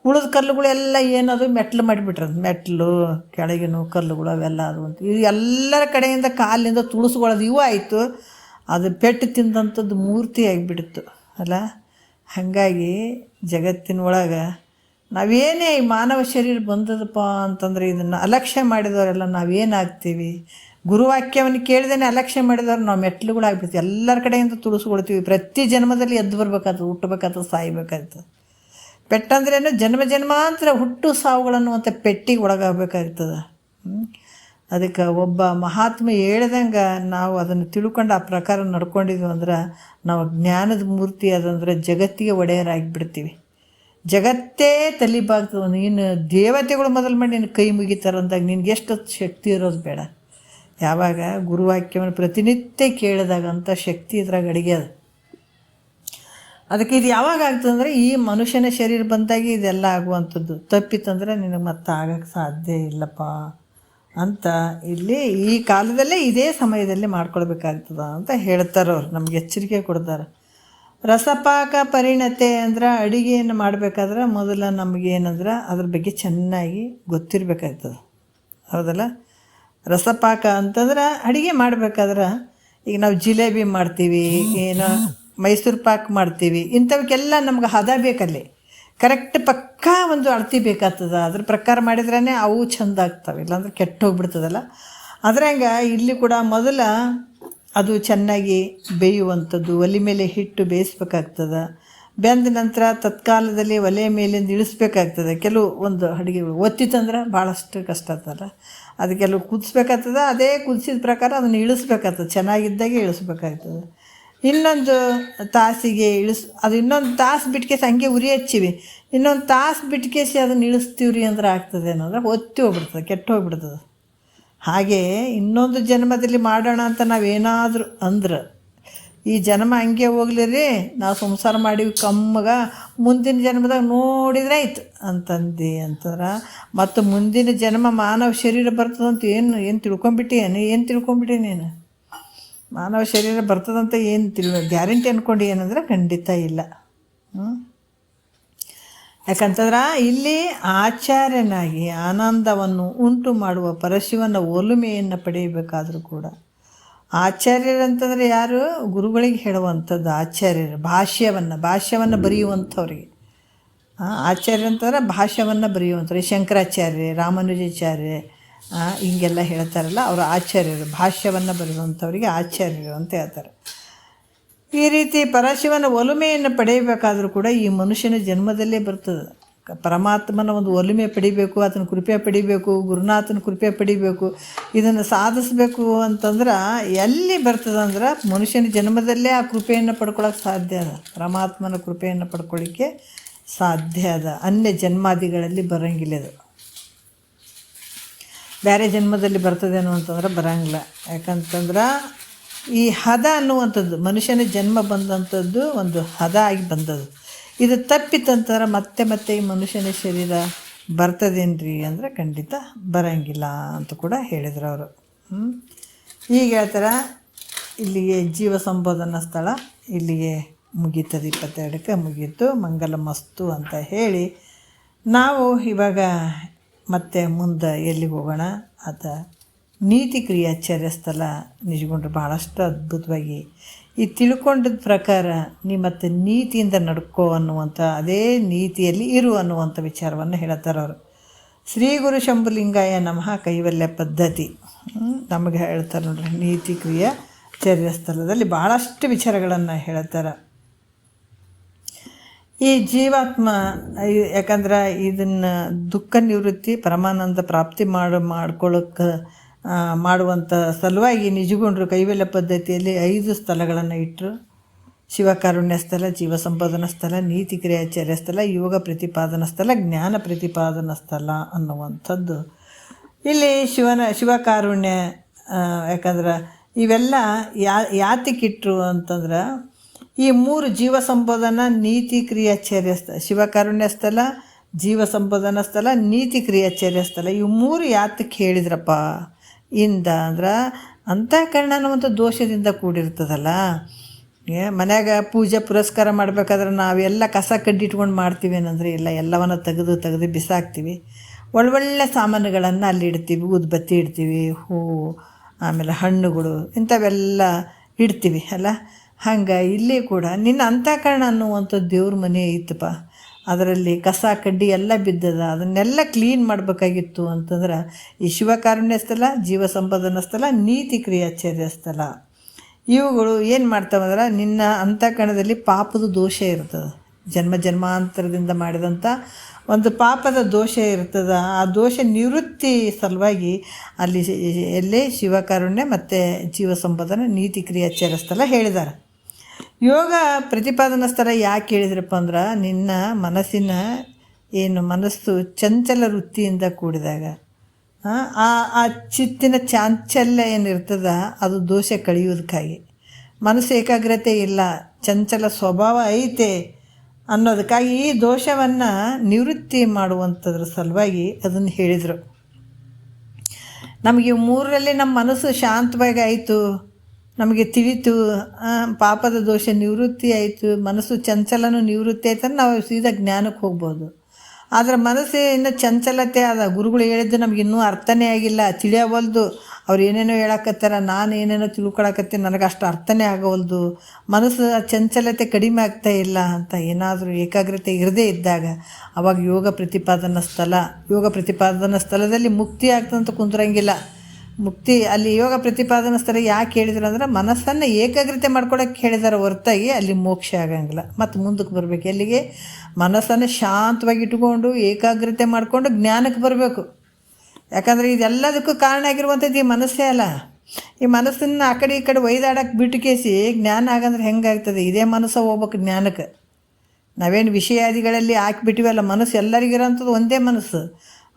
ಉಳಿದ ಕಲ್ಲುಗಳೆಲ್ಲ ಏನದು ಮೆಟ್ಲು ಮಾಡಿಬಿಟ್ರಂತ, ಮೆಟ್ಲು ಕೆಳಗಿನ ಕಲ್ಲುಗಳು ಅವೆಲ್ಲ ಅದು ಅಂತ. ಇದು ಎಲ್ಲರ ಕಡೆಯಿಂದ ಕಾಲಿನಿಂದ ತುಳಿಸ್ಕೊಳ್ಳೋದು ಇವು ಆಯಿತು. ಅದು ಪೆಟ್ಟು ತಿಂದಂಥದ್ದು ಮೂರ್ತಿ ಆಗಿಬಿಡ್ತು ಅಲ್ಲ. ಹಾಗಾಗಿ ಜಗತ್ತಿನ ಒಳಗೆ ನಾವೇನೇ ಈ ಮಾನವ ಶರೀರ ಬಂದದಪ್ಪ ಅಂತಂದರೆ ಇದನ್ನು ಅಲಕ್ಷ್ಯ ಮಾಡಿದವರೆಲ್ಲ ನಾವೇನಾಗ್ತೀವಿ? ಗುರುವಾಕ್ಯವನ್ನು ಕೇಳಿದೇನೆ ಅಲಕ್ಷ್ಯ ಮಾಡಿದವ್ರು ನಾವು ಮೆಟ್ಲುಗಳಾಗ್ಬಿಡ್ತೀವಿ. ಎಲ್ಲರ ಕಡೆಯಿಂದ ತುಳಿಸ್ಕೊಳ್ತೀವಿ. ಪ್ರತಿ ಜನ್ಮದಲ್ಲಿ ಎದ್ದು ಬರ್ಬೇಕಾಗ್ತದೆ, ಹುಟ್ಟಬೇಕಾಗ್ತದೆ, ಸಾಯ್ಬೇಕಾಗ್ತದೆ. ಪೆಟ್ಟಂದ್ರೇನು ಜನ್ಮ ಜನ್ಮಾಂತರ ಹುಟ್ಟು ಸಾವುಗಳನ್ನು ಅಂತ ಪೆಟ್ಟಿಗೆ ಒಳಗಾಗಬೇಕಾಗ್ತದೆ. ಅದಕ್ಕೆ ಒಬ್ಬ ಮಹಾತ್ಮ ಹೇಳ್ದಂಗೆ ನಾವು ಅದನ್ನು ತಿಳ್ಕೊಂಡು ಆ ಪ್ರಕಾರ ನಡ್ಕೊಂಡಿದ್ವಿ ಅಂದ್ರೆ ನಾವು ಜ್ಞಾನದ ಮೂರ್ತಿ ಅದಂದ್ರೆ ಜಗತ್ತಿಗೆ ಒಡೆಯರಾಗಿಬಿಡ್ತೀವಿ. ಜಗತ್ತೇ ತಲಿಬಾಗ್ತದೆ. ನೀನು ದೇವತೆಗಳು ಮೊದಲು ಮಾಡಿ ನಿನ್ನ ಕೈ ಮುಗಿತಾರಂದಾಗ ನಿನ್ಗೆ ಎಷ್ಟು ಶಕ್ತಿ ಇರೋದು ಬೇಡ. ಯಾವಾಗ ಗುರುವಾಕ್ಯವನ್ನು ಪ್ರತಿನಿತ್ಯ ಕೇಳಿದಾಗಂಥ ಶಕ್ತಿ ಇದ್ರಾಗ ಅಡಿಗೆ ಅದು. ಅದಕ್ಕೆ ಇದು ಯಾವಾಗ ಆಗ್ತದೆ ಅಂದರೆ ಈ ಮನುಷ್ಯನ ಶರೀರ ಬಂದಾಗಿ ಇದೆಲ್ಲ ಆಗುವಂಥದ್ದು. ತಪ್ಪಿತಂದರೆ ನಿನಗೆ ಮತ್ತೆ ಆಗಕ್ಕೆ ಸಾಧ್ಯ ಇಲ್ಲಪ್ಪ ಅಂತ ಇಲ್ಲಿ ಈ ಕಾಲದಲ್ಲೇ ಇದೇ ಸಮಯದಲ್ಲಿ ಮಾಡ್ಕೊಳ್ಬೇಕಾಗ್ತದ ಅಂತ ಹೇಳ್ತಾರೆ ಅವ್ರು, ನಮ್ಗೆ ಎಚ್ಚರಿಕೆ ಕೊಡ್ತಾರೆ. ರಸಪಾಕ ಪರಿಣತೆ ಅಂದ್ರೆ ಅಡುಗೆಯನ್ನು ಮಾಡಬೇಕಾದ್ರೆ ಮೊದಲು ನಮಗೇನಂದ್ರೆ ಅದ್ರ ಬಗ್ಗೆ ಚೆನ್ನಾಗಿ ಗೊತ್ತಿರಬೇಕಾಗ್ತದೆ, ಹೌದಲ್ಲ. ರಸಪಾಕ ಅಂತಂದ್ರೆ ಅಡುಗೆ ಮಾಡಬೇಕಾದ್ರೆ ಈಗ ನಾವು ಜಿಲೇಬಿ ಮಾಡ್ತೀವಿ, ಏನೋ ಮೈಸೂರು ಪಾಕ್ ಮಾಡ್ತೀವಿ, ಇಂಥವಕ್ಕೆಲ್ಲ ನಮ್ಗೆ ಹದ ಬೇಕಲ್ಲಿ. ಕರೆಕ್ಟ್ ಪಕ್ಕಾ ಒಂದು ಅಳತಿ ಬೇಕಾಗ್ತದೆ. ಅದ್ರ ಪ್ರಕಾರ ಮಾಡಿದ್ರೇ ಅವು ಚೆಂದ ಆಗ್ತವೆ, ಇಲ್ಲಾಂದ್ರೆ ಕೆಟ್ಟು ಹೋಗ್ಬಿಡ್ತದಲ್ಲ. ಅದ್ರಂಗೆ ಇಲ್ಲಿ ಕೂಡ ಮೊದಲ ಅದು ಚೆನ್ನಾಗಿ ಬೇಯುವಂಥದ್ದು, ಒಲೆ ಮೇಲೆ ಹಿಟ್ಟು ಬೇಯಿಸ್ಬೇಕಾಗ್ತದೆ. ಬೆಂದ ನಂತರ ತತ್ಕಾಲದಲ್ಲಿ ಒಲೆ ಮೇಲಿಂದ ಇಳಿಸ್ಬೇಕಾಗ್ತದೆ. ಕೆಲವು ಒಂದು ಅಡುಗೆಗಳು ಒತ್ತಿತ್ತಂದ್ರೆ ಭಾಳಷ್ಟು ಕಷ್ಟ ಆಗ್ತದಲ್ಲ, ಅದು ಕೆಲವು ಕುದಿಸ್ಬೇಕಾಗ್ತದೆ. ಅದೇ ಕುದಿಸಿದ ಪ್ರಕಾರ ಅದನ್ನು ಇಳಿಸ್ಬೇಕಾಗ್ತದೆ, ಚೆನ್ನಾಗಿದ್ದಾಗೆ ಇಳಿಸ್ಬೇಕಾಗ್ತದೆ. ಇನ್ನೊಂದು ತಾಸಿಗೆ ಅದು ಇನ್ನೊಂದು ತಾಸು ಬಿಟ್ಕೇಸಿ ಹಂಗೆ ಉರಿ ಹಚ್ಚಿವಿ, ಇನ್ನೊಂದು ತಾಸು ಬಿಟ್ಕೇಸಿ ಅದನ್ನು ಇಳಿಸ್ತೀವ್ರಿ ಅಂದ್ರೆ ಆಗ್ತದೆ ಅನ್ನೋದ್ರೆ ಒತ್ತಿ ಹೋಗ್ಬಿಡ್ತದೆ, ಕೆಟ್ಟು ಹೋಗ್ಬಿಡ್ತದೆ. ಹಾಗೆ ಇನ್ನೊಂದು ಜನ್ಮದಲ್ಲಿ ಮಾಡೋಣ ಅಂತ ನಾವೇನಾದರೂ ಅಂದ್ರೆ ಈ ಜನ್ಮ ಹಂಗೆ ಹೋಗ್ಲಿರಿ, ನಾವು ಸಂಸಾರ ಮಾಡೀವಿ ಕಮ್ಮಗ, ಮುಂದಿನ ಜನ್ಮದಾಗ ನೋಡಿದ್ರೆ ಆಯ್ತು ಅಂತಂದು ಅಂತಂದ್ರೆ ಮತ್ತು ಮುಂದಿನ ಜನ್ಮ ಮಾನವ ಶರೀರ ಬರ್ತದಂತ ಏನು ತಿಳ್ಕೊಂಬಿಟ್ಟಿ ನೀನು? ಮಾನವ ಶರೀರ ಬರ್ತದಂತ ಏನು ಗ್ಯಾರಂಟಿ ಅಂದ್ಕೊಂಡು ಏನಂದ್ರೆ ಖಂಡಿತ ಇಲ್ಲ. ಯಾಕಂತಂದ್ರೆ ಇಲ್ಲಿ ಆಚಾರ್ಯನಾಗಿ ಆನಂದವನ್ನು ಉಂಟು ಮಾಡುವ ಪರಶಿವನ ಒಲುಮೆಯನ್ನು ಪಡೆಯಬೇಕಾದರೂ ಕೂಡ ಆಚಾರ್ಯರಂತಂದರೆ ಯಾರು? ಗುರುಗಳಿಗೆ ಹೇಳುವಂಥದ್ದು ಆಚಾರ್ಯರು. ಭಾಷ್ಯವನ್ನು ಬರೆಯುವಂಥವ್ರಿಗೆ ಆಚಾರ್ಯ ಅಂತಂದ್ರೆ ಭಾಷ್ಯವನ್ನು ಬರೆಯುವಂಥವ್ರು. ಶಂಕರಾಚಾರ್ಯ, ರಾಮಾನುಜಾಚಾರ್ಯ ಹಿಂಗೆಲ್ಲ ಹೇಳ್ತಾರಲ್ಲ, ಅವರು ಆಚಾರ್ಯರು. ಭಾಷ್ಯವನ್ನು ಬರೆಯುವಂಥವ್ರಿಗೆ ಆಚಾರ್ಯರು ಅಂತ ಹೇಳ್ತಾರೆ. ಈ ರೀತಿ ಪರಶಿವನ ಒಲುಮೆಯನ್ನು ಪಡೆಯಬೇಕಾದರೂ ಕೂಡ ಈ ಮನುಷ್ಯನ ಜನ್ಮದಲ್ಲೇ ಬರ್ತದೆ. ಪರಮಾತ್ಮನ ಒಂದು ಒಲುಮೆ ಪಡಿಬೇಕು, ಆತನ ಕೃಪೆ ಪಡಿಬೇಕು, ಗುರುನಾಥನ ಕೃಪೆ ಪಡಿಬೇಕು. ಇದನ್ನು ಸಾಧಿಸಬೇಕು ಅಂತಂದ್ರೆ ಎಲ್ಲಿ ಬರ್ತದಂದ್ರೆ ಮನುಷ್ಯನ ಜನ್ಮದಲ್ಲೇ ಆ ಕೃಪೆಯನ್ನು ಪಡ್ಕೊಳ್ಳೋಕೆ ಸಾಧ್ಯ ಅದ. ಪರಮಾತ್ಮನ ಕೃಪೆಯನ್ನು ಪಡ್ಕೊಳ್ಳಿಕ್ಕೆ ಸಾಧ್ಯ ಅದ. ಅನ್ಯ ಜನ್ಮಾದಿಗಳಲ್ಲಿ ಬರೋಂಗಿಲ್ಲ. ಅದು ಬೇರೆ ಜನ್ಮದಲ್ಲಿ ಬರ್ತದೇನೋ ಅಂತಂದ್ರೆ ಬರೋಂಗಿಲ್ಲ. ಯಾಕಂತಂದ್ರೆ ಈ ಹದ ಅನ್ನುವಂಥದ್ದು ಮನುಷ್ಯನ ಜನ್ಮ ಬಂದಂಥದ್ದು ಒಂದು ಹದ ಆಗಿ ಬಂದದ್ದು. ಇದು ತಪ್ಪಿತಂತಂದ್ರೆ ಮತ್ತೆ ಈ ಮನುಷ್ಯನ ಶರೀರ ಬರ್ತದೇನ್ರಿ ಅಂದರೆ ಖಂಡಿತ ಬರೋಂಗಿಲ್ಲ ಅಂತ ಕೂಡ ಹೇಳಿದ್ರು ಅವರು. ಈಗ ಹೇಳ್ತಾರೆ ಇಲ್ಲಿಗೆ ಜೀವ ಸಂಬೋಧನಾ ಸ್ಥಳ ಇಲ್ಲಿಗೆ ಮುಗೀತದೆ. 22ಕ್ಕೆ ಮುಗೀತು. ಮಂಗಲ ಮಸ್ತು ಅಂತ ಹೇಳಿ ನಾವು ಇವಾಗ ಮತ್ತೆ ಮುಂದೆ ಎಲ್ಲಿಗೆ ಹೋಗೋಣ ಆತ ನೀತಿ ಕ್ರಿಯಾಚಾರ್ಯ ಸ್ಥಳ ನಿಜಗೊಂಡ್ರೆ ಭಾಳಷ್ಟು ಅದ್ಭುತವಾಗಿ ಈ ತಿಳ್ಕೊಂಡದ ಪ್ರಕಾರ ನೀ ಮತ್ತು ನೀತಿಯಿಂದ ನಡ್ಕೋ ಅನ್ನುವಂಥ ಅದೇ ನೀತಿಯಲ್ಲಿ ಇರು ಅನ್ನುವಂಥ ವಿಚಾರವನ್ನು ಹೇಳ್ತಾರೆ ಅವರು. ಶ್ರೀ ಗುರು ಶಂಭುಲಿಂಗಾಯ ನಮಃ ಕೈವಲ್ಯ ಪದ್ಧತಿ ನಮಗೆ ಹೇಳ್ತಾರೆ ನೋಡ್ರಿ. ನೀತಿ ಕ್ರಿಯಾಚಾರ್ಯ ಸ್ಥಳದಲ್ಲಿ ಭಾಳಷ್ಟು ವಿಚಾರಗಳನ್ನು ಹೇಳ್ತಾರೆ. ಈ ಜೀವಾತ್ಮ ಯಾಕಂದ್ರೆ ಇದನ್ನು ದುಃಖ ನಿವೃತ್ತಿ ಪರಮಾನಂದ ಪ್ರಾಪ್ತಿ ಮಾಡ್ಕೊಳ್ಳೋಕ್ಕೆ ಮಾಡುವಂಥ ಸಲುವಾಗಿ ನಿಜಗೊಂಡ್ರು ಕೈವಲ್ಯ ಪದ್ಧತಿಯಲ್ಲಿ 5 ಸ್ಥಳಗಳನ್ನು ಇಟ್ಟರು. ಶಿವಕಾರುಣ್ಯ ಸ್ಥಳ, ಜೀವ ಸಂಬೋಧನಾ ಸ್ಥಳ, ನೀತಿ ಕ್ರಿಯಾಚಾರ್ಯ ಸ್ಥಳ, ಯೋಗ ಪ್ರತಿಪಾದನಾ ಸ್ಥಳ, ಜ್ಞಾನ ಪ್ರತಿಪಾದನಾ ಸ್ಥಳ ಅನ್ನುವಂಥದ್ದು. ಇಲ್ಲಿ ಶಿವಕಾರುಣ್ಯ ಯಾಕಂದ್ರೆ ಇವೆಲ್ಲ ಯಾತಕ್ಕಿಟ್ರು ಅಂತಂದ್ರೆ ಈ 3 ಜೀವ ಸಂಬೋಧನ, ನೀತಿ, ಕ್ರಿಯಾಚರ್ಯ ಸ್ಥಳ, ಶಿವಕಾರುಣ್ಯ ಸ್ಥಳ, ಜೀವ ಸಂಬೋಧನ ಸ್ಥಳ, ನೀತಿ ಕ್ರಿಯಾಚರ್ಯ ಸ್ಥಳ, ಇವು 3 ಯಾತಕ್ಕೆ ಹೇಳಿದ್ರಪ್ಪ ಅಂದ್ರೆ ಅಂತಃಕರಣ ಅನ್ನುವಂಥ ದೋಷದಿಂದ ಕೂಡಿರ್ತದಲ್ಲ. ಮನ್ಯಾಗ ಪೂಜೆ ಪುರಸ್ಕಾರ ಮಾಡ್ಬೇಕಾದ್ರೆ ನಾವೆಲ್ಲ ಕಸ ಕಡ್ಡಿ ಇಟ್ಕೊಂಡು ಮಾಡ್ತೀವಿ ಏನಂದರೆ ಇಲ್ಲ, ಎಲ್ಲವನ್ನು ತೆಗೆದು ಬಿಸಾಕ್ತೀವಿ. ಒಳ್ಳೊಳ್ಳೆ ಸಾಮಾನುಗಳನ್ನು ಅಲ್ಲಿ ಇಡ್ತೀವಿ, ಊದುಬತ್ತಿ ಇಡ್ತೀವಿ, ಹೂವು, ಆಮೇಲೆ ಹಣ್ಣುಗಳು, ಇಂಥವೆಲ್ಲ ಇಡ್ತೀವಿ ಅಲ್ಲ. ಹಂಗೆ ಇಲ್ಲಿ ಕೂಡ ನಿನ್ನ ಅಂತಃಕರಣ ಅನ್ನುವಂಥ ದೇವ್ರ ಮನೆ ಐತಪ್ಪ, ಅದರಲ್ಲಿ ಕಸ ಕಡ್ಡಿ ಎಲ್ಲ ಬಿದ್ದದ, ಅದನ್ನೆಲ್ಲ ಕ್ಲೀನ್ ಮಾಡಬೇಕಾಗಿತ್ತು ಅಂತಂದ್ರೆ ಈ ಶಿವಕಾರುಣ್ಯ ಸ್ಥಳ, ಜೀವ ಸಂಪಾದನಾ ಸ್ಥಳ, ನೀತಿ ಕ್ರಿಯಾಚರ್ಯ ಸ್ಥಳ ಇವುಗಳು ಏನು ಮಾಡ್ತಾವಂದ್ರೆ ನಿನ್ನ ಅಂತಃಕರಣದಲ್ಲಿ ಪಾಪದ ದೋಷ ಇರ್ತದೆ. ಜನ್ಮಾಂತರದಿಂದ ಮಾಡಿದಂಥ ಒಂದು ಪಾಪದ ದೋಷ ಇರ್ತದೆ. ಆ ದೋಷ ನಿವೃತ್ತಿ ಸಲುವಾಗಿ ಅಲ್ಲಿ ಎಲ್ಲಿ ಶಿವಕಾರುಣ್ಯ ಮತ್ತು ಜೀವ ಸಂಪಾದನಾ, ನೀತಿ ಕ್ರಿಯಾಚರ್ಯ ಸ್ಥಳ ಹೇಳಿದ್ದಾರೆ. ಯೋಗ ಪ್ರತಿಪಾದನಾ ಸ್ಥಳ ಯಾಕೆ ಹೇಳಿದ್ರಪ್ಪ ಅಂದ್ರೆ ನಿನ್ನ ಮನಸ್ಸಿನ ಮನಸ್ಸು ಚಂಚಲ ವೃತ್ತಿಯಿಂದ ಕೂಡಿದಾಗ ಆ ಚಿತ್ತಿನ ಚಾಂಚಲ್ಯ ಏನಿರ್ತದ ಅದು ದೋಷ ಕಳೆಯೋದಕ್ಕಾಗಿ. ಮನಸ್ಸು ಏಕಾಗ್ರತೆ ಇಲ್ಲ, ಚಂಚಲ ಸ್ವಭಾವ ಐತೆ ಅನ್ನೋದಕ್ಕಾಗಿ ಈ ದೋಷವನ್ನು ನಿವೃತ್ತಿ ಮಾಡುವಂಥದ್ರ ಸಲುವಾಗಿ ಅದನ್ನು ಹೇಳಿದರು. ನಮಗೆ 3ರಲ್ಲಿ ನಮ್ಮ ಮನಸ್ಸು ಶಾಂತವಾಗಿ ಆಯಿತು, ನಮಗೆ ತಿಳಿತು, ಪಾಪದ ದೋಷ ನಿವೃತ್ತಿ ಆಯಿತು, ಮನಸ್ಸು ಚಂಚಲನೂ ನಿವೃತ್ತಿ ಆಯ್ತು, ನಾವು ಸೀದಾ ಜ್ಞಾನಕ್ಕೆ ಹೋಗ್ಬೋದು. ಆದರೆ ಮನಸ್ಸು ಇನ್ನೂ ಚಂಚಲತೆ ಅದ. ಗುರುಗಳು ಹೇಳಿದ್ದು ನಮ್ಗೆ ಇನ್ನೂ ಅರ್ಥನೇ ಆಗಿಲ್ಲ, ತಿಳಿಯವಲ್ದು. ಅವ್ರು ಏನೇನೋ ಹೇಳಕತ್ತಾರ, ನಾನು ಏನೇನೋ ತಿಳ್ಕೊಳಕತ್ತೀನಿ, ನನಗೆ ಅಷ್ಟು ಅರ್ಥನೇ ಆಗೋವಲ್ದು, ಮನಸ್ಸು ಚಂಚಲತೆ ಕಡಿಮೆ ಆಗ್ತಾ ಇಲ್ಲ ಅಂತ ಏನಾದರೂ ಏಕಾಗ್ರತೆ ಇರದೇ ಇದ್ದಾಗ ಅವಾಗ ಯೋಗ ಪ್ರತಿಪಾದನಾ ಸ್ಥಳದಲ್ಲಿ ಮುಕ್ತಿ ಆಗ್ತಂತ ಕುಂದ್ರಂಗಿಲ್ಲ. ಮುಕ್ತಿ ಅಲ್ಲಿ ಯೋಗ ಪ್ರತಿಪಾದನಾ ಸ್ಥಳ ಯಾಕೆ ಹೇಳಿದ್ರು ಅಂದ್ರೆ ಮನಸ್ಸನ್ನು ಏಕಾಗ್ರತೆ ಮಾಡ್ಕೊಳಕ್ಕೆ ಹೇಳಿದಾರೆ ಹೊರತಾಗಿ ಅಲ್ಲಿ ಮೋಕ್ಷ ಆಗಂಗಿಲ್ಲ. ಮತ್ತು ಮುಂದಕ್ಕೆ ಬರಬೇಕು ಎಲ್ಲಿಗೆ? ಮನಸ್ಸನ್ನು ಶಾಂತವಾಗಿ ಇಟ್ಕೊಂಡು ಏಕಾಗ್ರತೆ ಮಾಡಿಕೊಂಡು ಜ್ಞಾನಕ್ಕೆ ಬರಬೇಕು. ಯಾಕಂದರೆ ಇದೆಲ್ಲದಕ್ಕೂ ಕಾರಣ ಆಗಿರುವಂಥದ್ದು ಈ ಮನಸ್ಸೇ ಅಲ್ಲ. ಈ ಮನಸ್ಸನ್ನು ಆ ಕಡೆ ಈ ಕಡೆ ಒಯ್ದಾಡಕ್ಕೆ ಬಿಟ್ಟು ಕೇಸಿ ಜ್ಞಾನ ಆಗಂದ್ರೆ ಹೆಂಗಾಗ್ತದೆ? ಇದೇ ಮನಸ್ಸು ಹೋಗ್ಬೇಕು ಜ್ಞಾನಕ್ಕೆ. ನಾವೇನು ವಿಷಯಾದಿಗಳಲ್ಲಿ ಹಾಕಿಬಿಟ್ಟಿವಲ್ಲ, ಮನಸ್ಸು ಎಲ್ಲರಿಗಿರೋಂಥದ್ದು ಒಂದೇ ಮನಸ್ಸು.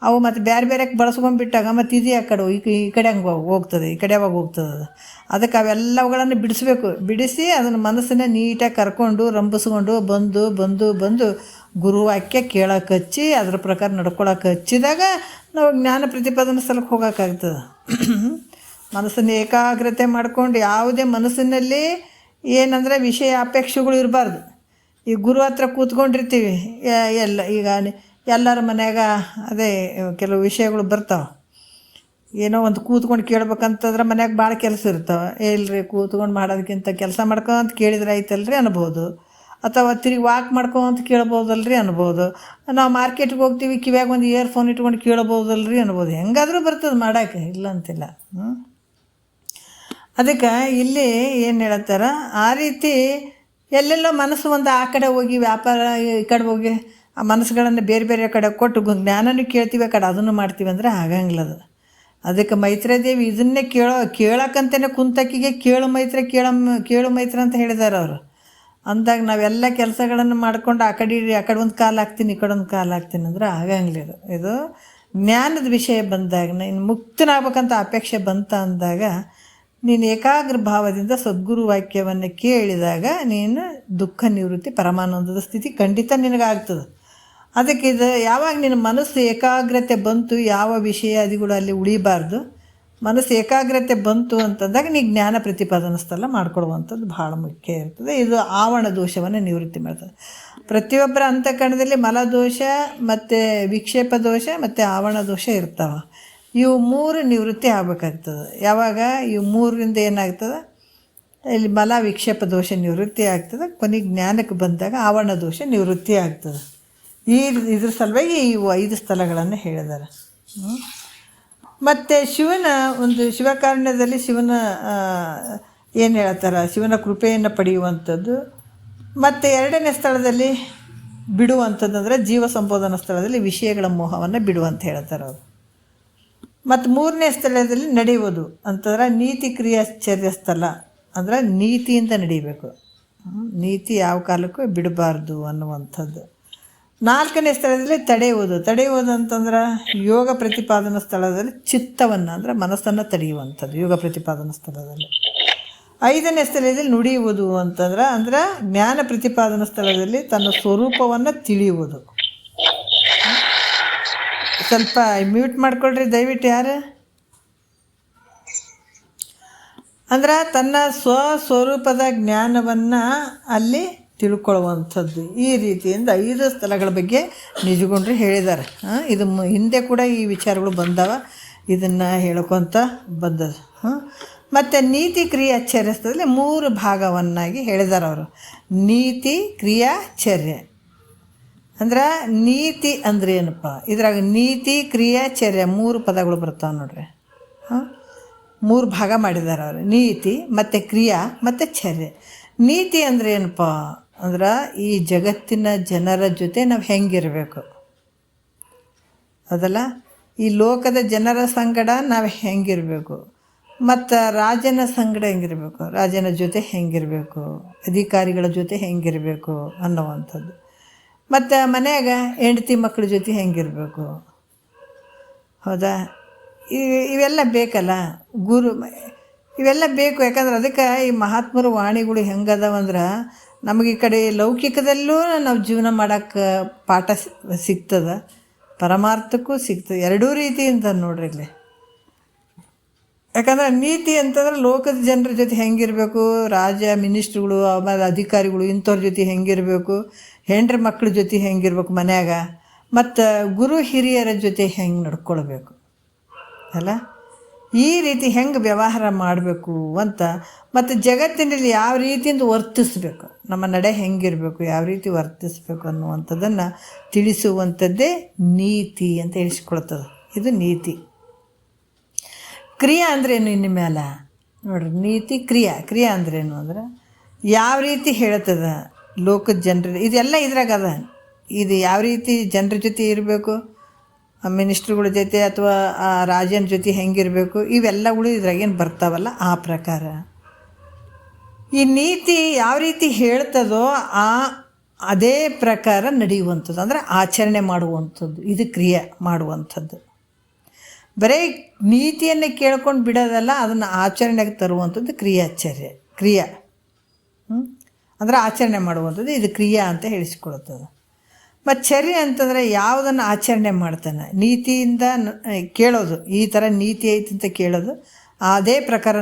ಅವು ಮತ್ತು ಬೇರೆ ಬೇರೆಗೆ ಬಳಸ್ಕೊಂಡ್ಬಿಟ್ಟಾಗ ಮತ್ತು ಇದು ಆ ಕಡೆ ಈ ಕಡೆ ಹಂಗೆ ಹೋಗ್ತದೆ, ಈ ಕಡೆ ಯಾವಾಗ ಹೋಗ್ತದೆ. ಅದಕ್ಕೆ ಅವೆಲ್ಲವುಗಳನ್ನು ಬಿಡಿಸಿ ಅದನ್ನು ಮನಸ್ಸನ್ನ ನೀಟಾಗಿ ಕರ್ಕೊಂಡು ರಂಭಿಸ್ಕೊಂಡು ಬಂದು ಗುರುವಾಕ್ಯ ಕೇಳೋಕೆ ಹಚ್ಚಿ ಅದ್ರ ಪ್ರಕಾರ ನಡ್ಕೊಳಕ್ಕೆ ಹಚ್ಚಿದಾಗ ನಾವು ಜ್ಞಾನ ಪ್ರತಿಪಾದನಾ ಸ್ಥಳಕ್ಕೆ ಹೋಗೋಕ್ಕಾಗ್ತದೆ. ಮನಸ್ಸನ್ನು ಏಕಾಗ್ರತೆ ಮಾಡ್ಕೊಂಡು ಯಾವುದೇ ಮನಸ್ಸಿನಲ್ಲಿ ಏನಂದರೆ ವಿಷಯ ಅಪೇಕ್ಷೆಗಳು ಇರಬಾರ್ದು. ಈ ಗುರು ಹತ್ರ ಕೂತ್ಕೊಂಡಿರ್ತೀವಿ, ಈಗ ಎಲ್ಲರ ಮನ್ಯಾಗ ಅದೇ ಕೆಲವು ವಿಷಯಗಳು ಬರ್ತಾವೆ. ಏನೋ ಒಂದು ಕೂತ್ಕೊಂಡು ಕೇಳ್ಬೇಕಂತಂದ್ರೆ ಮನ್ಯಾಗ ಭಾಳ ಕೆಲಸ ಇರ್ತಾವೆ. ಇಲ್ರಿ ಕೂತ್ಕೊಂಡು ಮಾಡೋದಕ್ಕಿಂತ ಕೆಲಸ ಮಾಡ್ಕೊಂತ ಕೇಳಿದ್ರೆ ಆಯ್ತಲ್ರಿ ಅನ್ಬೋದು, ಅಥವಾ ತಿರುಗಿ ವಾಕ್ ಮಾಡ್ಕೊಂತ ಕೇಳ್ಬೋದಲ್ರಿ ಅನ್ಬೋದು. ನಾವು ಮಾರ್ಕೆಟ್ಗೆ ಹೋಗ್ತೀವಿ, ಕಿವ್ಯಾಗ ಒಂದು ಇಯರ್ಫೋನ್ ಇಟ್ಕೊಂಡು ಕೇಳ್ಬೋದಲ್ರಿ ಅನ್ಬೋದು. ಹೆಂಗಾದರೂ ಬರ್ತದೆ ಮಾಡೋಕ್ಕೆ, ಇಲ್ಲ ಅಂತಿಲ್ಲ. ಅದಕ್ಕೆ ಇಲ್ಲಿ ಏನು ಹೇಳ್ತಾರ, ಆ ರೀತಿ ಎಲ್ಲೆಲ್ಲೋ ಮನಸ್ಸು ಒಂದು ಆ ಕಡೆ ಹೋಗಿ ವ್ಯಾಪಾರ, ಈ ಕಡೆ ಹೋಗಿ ಆ ಮನಸ್ಸುಗಳನ್ನು ಬೇರೆ ಬೇರೆ ಕಡೆ ಕೊಟ್ಟು ಜ್ಞಾನನೂ ಕೇಳ್ತೀವಿ, ಆ ಕಡೆ ಅದನ್ನು ಮಾಡ್ತೀವಿ ಅಂದರೆ ಆಗಂಗಿಲ್ಲ ಅದು. ಅದಕ್ಕೆ ಮೈತ್ರೇದೇವಿ ಇದನ್ನೇ ಕೇಳಕ್ಕಂತಲೇ ಕುಂತಕ್ಕಿಗೆ ಕೇಳು ಮೈತ್ರ ಅಂತ ಹೇಳಿದ್ದಾರೆ ಅವರು. ಅಂದಾಗ ನಾವೆಲ್ಲ ಕೆಲಸಗಳನ್ನು ಮಾಡ್ಕೊಂಡು ಆ ಕಡೆ ಒಂದು ಕಾಲು ಹಾಕ್ತೀನಿ, ಈ ಕಡೆ ಒಂದು ಕಾಲು ಹಾಕ್ತೀನಿ ಅಂದರೆ ಆಗಂಗಿಲ್ಲ. ಇದು ಜ್ಞಾನದ ವಿಷಯ ಬಂದಾಗ, ನೀನು ಮುಕ್ತನಾಗಬೇಕಂತ ಅಪೇಕ್ಷೆ ಬಂತ ಅಂದಾಗ ನೀನು ಏಕಾಗ್ರ ಭಾವದಿಂದ ಸದ್ಗುರು ವಾಕ್ಯವನ್ನು ಕೇಳಿದಾಗ ನೀನು ದುಃಖ ನಿವೃತ್ತಿ ಪರಮಾನಂದದ ಸ್ಥಿತಿ ಖಂಡಿತ ನಿನಗಾಗ್ತದೆ. ಅದಕ್ಕೆ ಇದು ಯಾವಾಗ ನಿನ್ನ ಮನಸ್ಸು ಏಕಾಗ್ರತೆ ಬಂತು, ಯಾವ ವಿಷಯಾದಿಗಳು ಅಲ್ಲಿ ಉಳಿಬಾರ್ದು, ಮನಸ್ಸು ಏಕಾಗ್ರತೆ ಬಂತು ಅಂತಂದಾಗ ನೀ ಜ್ಞಾನ ಪ್ರತಿಪಾದನಾ ಸ್ಥಳ ಮಾಡ್ಕೊಡುವಂಥದ್ದು ಭಾಳ ಮುಖ್ಯ ಇರ್ತದೆ. ಇದು ಆವರಣ ದೋಷವನ್ನು ನಿವೃತ್ತಿ ಮಾಡ್ತದೆ. ಪ್ರತಿಯೊಬ್ಬರ ಅಂತಃಕರಣದಲ್ಲಿ ಮಲದೋಷ ಮತ್ತು ವಿಕ್ಷೇಪ ದೋಷ ಮತ್ತು ಆವರಣ ದೋಷ ಇರ್ತಾವೆ. ಇವು 3 ನಿವೃತ್ತಿ ಆಗಬೇಕಾಗ್ತದೆ. ಯಾವಾಗ ಇವು 3ರಿಂದ ಏನಾಗ್ತದೆ, ಇಲ್ಲಿ ಮಲ ವಿಕ್ಷೇಪ ದೋಷ ನಿವೃತ್ತಿ ಆಗ್ತದೆ. ಕೊನೆಗೆ ಜ್ಞಾನಕ್ಕೆ ಬಂದಾಗ ಆವರಣ ದೋಷ ನಿವೃತ್ತಿ ಆಗ್ತದೆ. ಇದ್ರ ಸಲುವಾಗಿ ಇವು 5 ಸ್ಥಳಗಳನ್ನು ಹೇಳಿದ್ದಾರೆ. ಮತ್ತು ಶಿವನ ಒಂದು ಶಿವಕಾರುಣ್ಯದಲ್ಲಿ ಶಿವನ ಏನು ಹೇಳ್ತಾರೆ, ಶಿವನ ಕೃಪೆಯನ್ನು ಪಡೆಯುವಂಥದ್ದು. ಮತ್ತು 2ನೇ ಸ್ಥಳದಲ್ಲಿ ಬಿಡುವಂಥದ್ದು ಅಂದರೆ ಜೀವ ಸಂಬೋಧನಾ ಸ್ಥಳದಲ್ಲಿ ವಿಷಯಗಳ ಮೋಹವನ್ನು ಬಿಡುವಂತ ಹೇಳ್ತಾರೆ ಅವರು. ಮತ್ತು 3ನೇ ಸ್ಥಳದಲ್ಲಿ ನಡೆಯುವುದು ಅಂತಂದ್ರೆ ನೀತಿ ಕ್ರಿಯಾಚರ್ಯ ಸ್ಥಳ, ಅಂದರೆ ನೀತಿಯಿಂದ ನಡೀಬೇಕು. ನೀತಿ ಯಾವ ಕಾಲಕ್ಕೂ ಬಿಡಬಾರ್ದು ಅನ್ನುವಂಥದ್ದು. 4ನೇ ಸ್ಥಳದಲ್ಲಿ ತಡೆಯುವುದು ಅಂತಂದ್ರೆ ಯೋಗ ಪ್ರತಿಪಾದನಾ ಸ್ಥಳದಲ್ಲಿ ಚಿತ್ತವನ್ನು ಅಂದರೆ ಮನಸ್ಸನ್ನು ತಡೆಯುವಂಥದ್ದು ಯೋಗ ಪ್ರತಿಪಾದನಾ ಸ್ಥಳದಲ್ಲಿ. 5ನೇ ಸ್ಥಳದಲ್ಲಿ ನುಡಿಯುವುದು ಅಂದ್ರೆ ಜ್ಞಾನ ಪ್ರತಿಪಾದನಾ ಸ್ಥಳದಲ್ಲಿ ತನ್ನ ಸ್ವರೂಪವನ್ನು ತಿಳಿಯುವುದು. ಸ್ವಲ್ಪ ಮ್ಯೂಟ್ ಮಾಡ್ಕೊಳ್ರಿ ದಯವಿಟ್ಟು ಯಾರು. ಅಂದ್ರೆ ತನ್ನ ಸ್ವಸ್ವರೂಪದ ಜ್ಞಾನವನ್ನು ಅಲ್ಲಿ ತಿಳ್ಕೊಳ್ಳುವಂಥದ್ದು. ಈ ರೀತಿಯಿಂದ 5 ಸ್ಥಳಗಳ ಬಗ್ಗೆ ನಿಜಗುಂಡ್ರು ಹೇಳಿದ್ದಾರೆ. ಇದು ಹಿಂದೆ ಕೂಡ ಈ ವಿಚಾರಗಳು ಬಂದವ, ಇದನ್ನು ಹೇಳ್ಕೊತ ಬಂದದ್ದು. ಮತ್ತು ನೀತಿ ಕ್ರಿಯಾ ಚರ್ಯದಲ್ಲಿ 3 ಭಾಗವನ್ನಾಗಿ ಹೇಳಿದ್ದಾರೆ ಅವರು. ನೀತಿ ಕ್ರಿಯಾ ಚರ್ಯ ಅಂದ್ರೆ ನೀತಿ ಅಂದ್ರೆ ಏನಪ್ಪ, ಇದ್ರಾಗ ನೀತಿ ಕ್ರಿಯಾ ಚರ್ಯ 3 ಪದಗಳು ಬರ್ತಾವೆ ನೋಡ್ರಿ. 3 ಭಾಗ ಮಾಡಿದ್ದಾರೆ ಅವರು, ನೀತಿ ಮತ್ತು ಕ್ರಿಯಾ ಮತ್ತು ಚರ್ಯ. ನೀತಿ ಅಂದರೆ ಏನಪ್ಪ ಅಂದ್ರೆ ಈ ಜಗತ್ತಿನ ಜನರ ಜೊತೆ ನಾವು ಹೆಂಗಿರಬೇಕು, ಅದಲ್ಲ, ಈ ಲೋಕದ ಜನರ ಸಂಗಡ ನಾವು ಹೆಂಗಿರಬೇಕು, ಮತ್ತು ರಾಜನ ಸಂಗಡ ಹೆಂಗಿರಬೇಕು, ರಾಜನ ಜೊತೆ ಹೆಂಗಿರಬೇಕು, ಅಧಿಕಾರಿಗಳ ಜೊತೆ ಹೆಂಗಿರಬೇಕು ಅನ್ನುವಂಥದ್ದು. ಮತ್ತು ಮನ್ಯಾಗ ಹೆಂಡತಿ ಮಕ್ಕಳ ಜೊತೆ ಹೆಂಗಿರಬೇಕು, ಹೌದಾ, ಇವೆಲ್ಲ ಬೇಕಲ್ಲ. ಇವೆಲ್ಲ ಬೇಕು. ಯಾಕಂದ್ರೆ ಅದಕ್ಕೆ ಈ ಮಹಾತ್ಮರ ವಾಣಿಗಳು ಹೆಂಗದವಂದ್ರೆ ನಮಗೆ ಈ ಕಡೆ ಲೌಕಿಕದಲ್ಲೂ ನಾವು ಜೀವನ ಮಾಡೋಕ್ಕೆ ಪಾಠ ಸಿಗ್ತದೆ, ಪರಮಾರ್ಥಕ್ಕೂ ಸಿಗ್ತದೆ, ಎರಡೂ ರೀತಿಯಿಂದ ನೋಡ್ರಿ ಇಲ್ಲಿ. ಯಾಕಂದ್ರೆ ನೀತಿ ಅಂತಂದ್ರೆ ಲೋಕದ ಜನರ ಜೊತೆ ಹೆಂಗಿರಬೇಕು, ರಾಜ ಮಿನಿಸ್ಟ್ರುಗಳು ಆಮೇಲೆ ಅಧಿಕಾರಿಗಳು ಇಂಥವ್ರ ಜೊತೆ ಹೆಂಗಿರಬೇಕು, ಹೆಂಡ್ರ ಮಕ್ಕಳ ಜೊತೆ ಹೆಂಗಿರ್ಬೇಕು ಮನ್ಯಾಗ, ಮತ್ತು ಗುರು ಹಿರಿಯರ ಜೊತೆ ಹೆಂಗೆ ನಡ್ಕೊಳ್ಬೇಕು ಅಲ್ಲ, ಈ ರೀತಿ ಹೆಂಗೆ ವ್ಯವಹಾರ ಮಾಡಬೇಕು ಅಂತ, ಮತ್ತು ಜಗತ್ತಿನಲ್ಲಿ ಯಾವ ರೀತಿಯಿಂದ ವರ್ತಿಸ್ಬೇಕು, ನಮ್ಮ ನಡೆ ಹೆಂಗಿರಬೇಕು, ಯಾವ ರೀತಿ ವರ್ತಿಸ್ಬೇಕು ಅನ್ನುವಂಥದ್ದನ್ನು ತಿಳಿಸುವಂಥದ್ದೇ ನೀತಿ ಅಂತ ಹೇಳಿಸ್ಕೊಳ್ತದೆ. ಇದು ನೀತಿ. ಕ್ರಿಯಾ ಅಂದ್ರೇನು ಇನ್ನು ಮೇಲೆ ನೋಡ್ರಿ. ನೀತಿ ಕ್ರಿಯಾ ಅಂದ್ರೇನು ಅಂದ್ರೆ ಯಾವ ರೀತಿ ಹೇಳ್ತದೆ ಲೋಕದ ಜನರು, ಇದೆಲ್ಲ ಇದ್ರಾಗ ಅದ. ಇದು ಯಾವ ರೀತಿ ಜನರ ಜೊತೆ ಇರಬೇಕು, ಮಿನಿಸ್ಟ್ರುಗಳ ಜೊತೆ ಅಥವಾ ರಾಜನ ಜೊತೆ ಹೆಂಗಿರಬೇಕು, ಇವೆಲ್ಲಗಳು ಇದ್ರಾಗೇನು ಬರ್ತಾವಲ್ಲ ಆ ಪ್ರಕಾರ. ಈ ನೀತಿ ಯಾವ ರೀತಿ ಹೇಳ್ತದೋ ಅದೇ ಪ್ರಕಾರ ನಡೆಯುವಂಥದ್ದು, ಅಂದರೆ ಆಚರಣೆ ಮಾಡುವಂಥದ್ದು, ಇದು ಕ್ರಿಯೆ ಮಾಡುವಂಥದ್ದು. ಬರೀ ನೀತಿಯನ್ನು ಕೇಳ್ಕೊಂಡು ಬಿಡೋದಲ್ಲ, ಅದನ್ನು ಆಚರಣೆಗೆ ತರುವಂಥದ್ದು ಕ್ರಿಯಾ ಅಂದರೆ ಆಚರಣೆ ಮಾಡುವಂಥದ್ದು, ಇದು ಕ್ರಿಯಾ ಅಂತ ಹೇಳಿಸ್ಕೊಳ್ತದೆ. ಮತ್ತು ಚರ್ಯ ಅಂತಂದರೆ ಯಾವುದನ್ನು ಆಚರಣೆ ಮಾಡ್ತಾನೆ, ನೀತಿಯಿಂದ ಕೇಳೋದು, ಈ ಥರ ನೀತಿ ಐತಿ ಅಂತ ಕೇಳೋದು, ಅದೇ ಪ್ರಕಾರ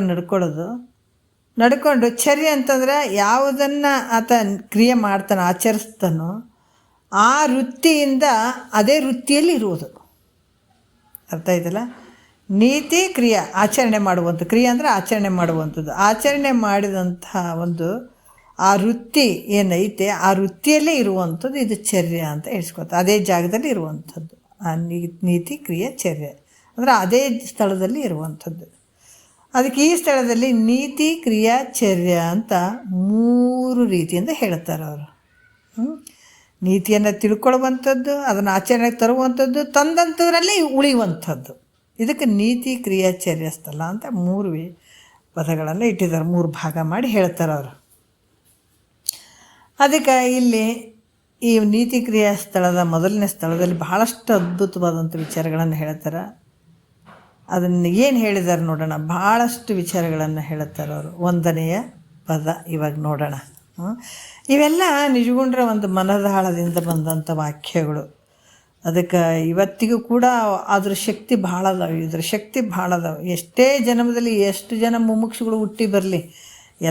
ನಡ್ಕೊಂಡು ಚರ್ಯ ಅಂತಂದರೆ ಯಾವುದನ್ನು ಆತ ಕ್ರಿಯೆ ಮಾಡ್ತಾನೆ, ಆಚರಿಸ್ತಾನೋ ಆ ವೃತ್ತಿಯಿಂದ ಅದೇ ವೃತ್ತಿಯಲ್ಲಿ ಇರುವುದು. ಅರ್ಥ ಆಯ್ತಲ್ಲ. ನೀತಿ ಕ್ರಿಯಾ ಆಚರಣೆ ಮಾಡುವಂಥ, ಕ್ರಿಯೆ ಅಂದರೆ ಆಚರಣೆ ಮಾಡುವಂಥದ್ದು. ಆಚರಣೆ ಮಾಡಿದಂತಹ ಒಂದು ಆ ವೃತ್ತಿ ಏನೈತೆ ಆ ವೃತ್ತಿಯಲ್ಲೇ ಇರುವಂಥದ್ದು ಇದು ಚರ್ಯ ಅಂತ ಹೇಳ್ಸ್ಕೊತ, ಅದೇ ಜಾಗದಲ್ಲಿ ಇರುವಂಥದ್ದು. ಆ ನೀತಿ ಕ್ರಿಯೆ ಚರ್ಯ ಅಂದರೆ ಅದೇ ಸ್ಥಳದಲ್ಲಿ ಇರುವಂಥದ್ದು. ಅದಕ್ಕೆ ಈ ಸ್ಥಳದಲ್ಲಿ ನೀತಿ ಕ್ರಿಯಾ ಚರ್ಯ ಅಂತ 3 ರೀತಿಯಿಂದ ಹೇಳ್ತಾರೆ ಅವರು. ನೀತಿಯನ್ನು ತಿಳ್ಕೊಳ್ಳುವಂಥದ್ದು, ಅದನ್ನು ಆಚರಣೆಗೆ ತರುವಂಥದ್ದು, ತಂದಂಥದ್ರಲ್ಲಿ ಉಳಿಯುವಂಥದ್ದು. ಇದಕ್ಕೆ ನೀತಿ ಕ್ರಿಯಾ ಚರ್ಯ ಸ್ಥಳ ಅಂತ 3 ಪದಗಳನ್ನು ಇಟ್ಟಿದ್ದಾರೆ, 3 ಭಾಗ ಮಾಡಿ ಹೇಳ್ತಾರೆ ಅವರು. ಅದಕ್ಕೆ ಇಲ್ಲಿ ಈ ನೀತಿ ಕ್ರಿಯಾ ಸ್ಥಳದ ಮೊದಲನೇ ಸ್ಥಳದಲ್ಲಿ ಬಹಳಷ್ಟು ಅದ್ಭುತವಾದಂಥ ವಿಚಾರಗಳನ್ನು ಹೇಳ್ತಾರೆ. ಅದನ್ನು ಏನು ಹೇಳಿದ್ದಾರೆ ನೋಡೋಣ. ಭಾಳಷ್ಟು ವಿಚಾರಗಳನ್ನು ಹೇಳ್ತಾರೆ ಅವರು. 1ನೆಯ ಪದ ಇವಾಗ ನೋಡೋಣ. ಇವೆಲ್ಲ ನಿಜಗುಂಡ್ರ ಒಂದು ಮನದಾಳದಿಂದ ಬಂದಂಥ ವಾಕ್ಯಗಳು. ಅದಕ್ಕೆ ಇವತ್ತಿಗೂ ಕೂಡ ಅದ್ರ ಶಕ್ತಿ ಭಾಳ ಅದಾವೆ, ಇದ್ರ ಶಕ್ತಿ ಭಾಳ ಅದಾವೆ. ಎಷ್ಟೇ ಜನ್ಮದಲ್ಲಿ ಎಷ್ಟು ಜನ ಮುಮುಕ್ಷುಗಳು ಹುಟ್ಟಿ ಬರಲಿ,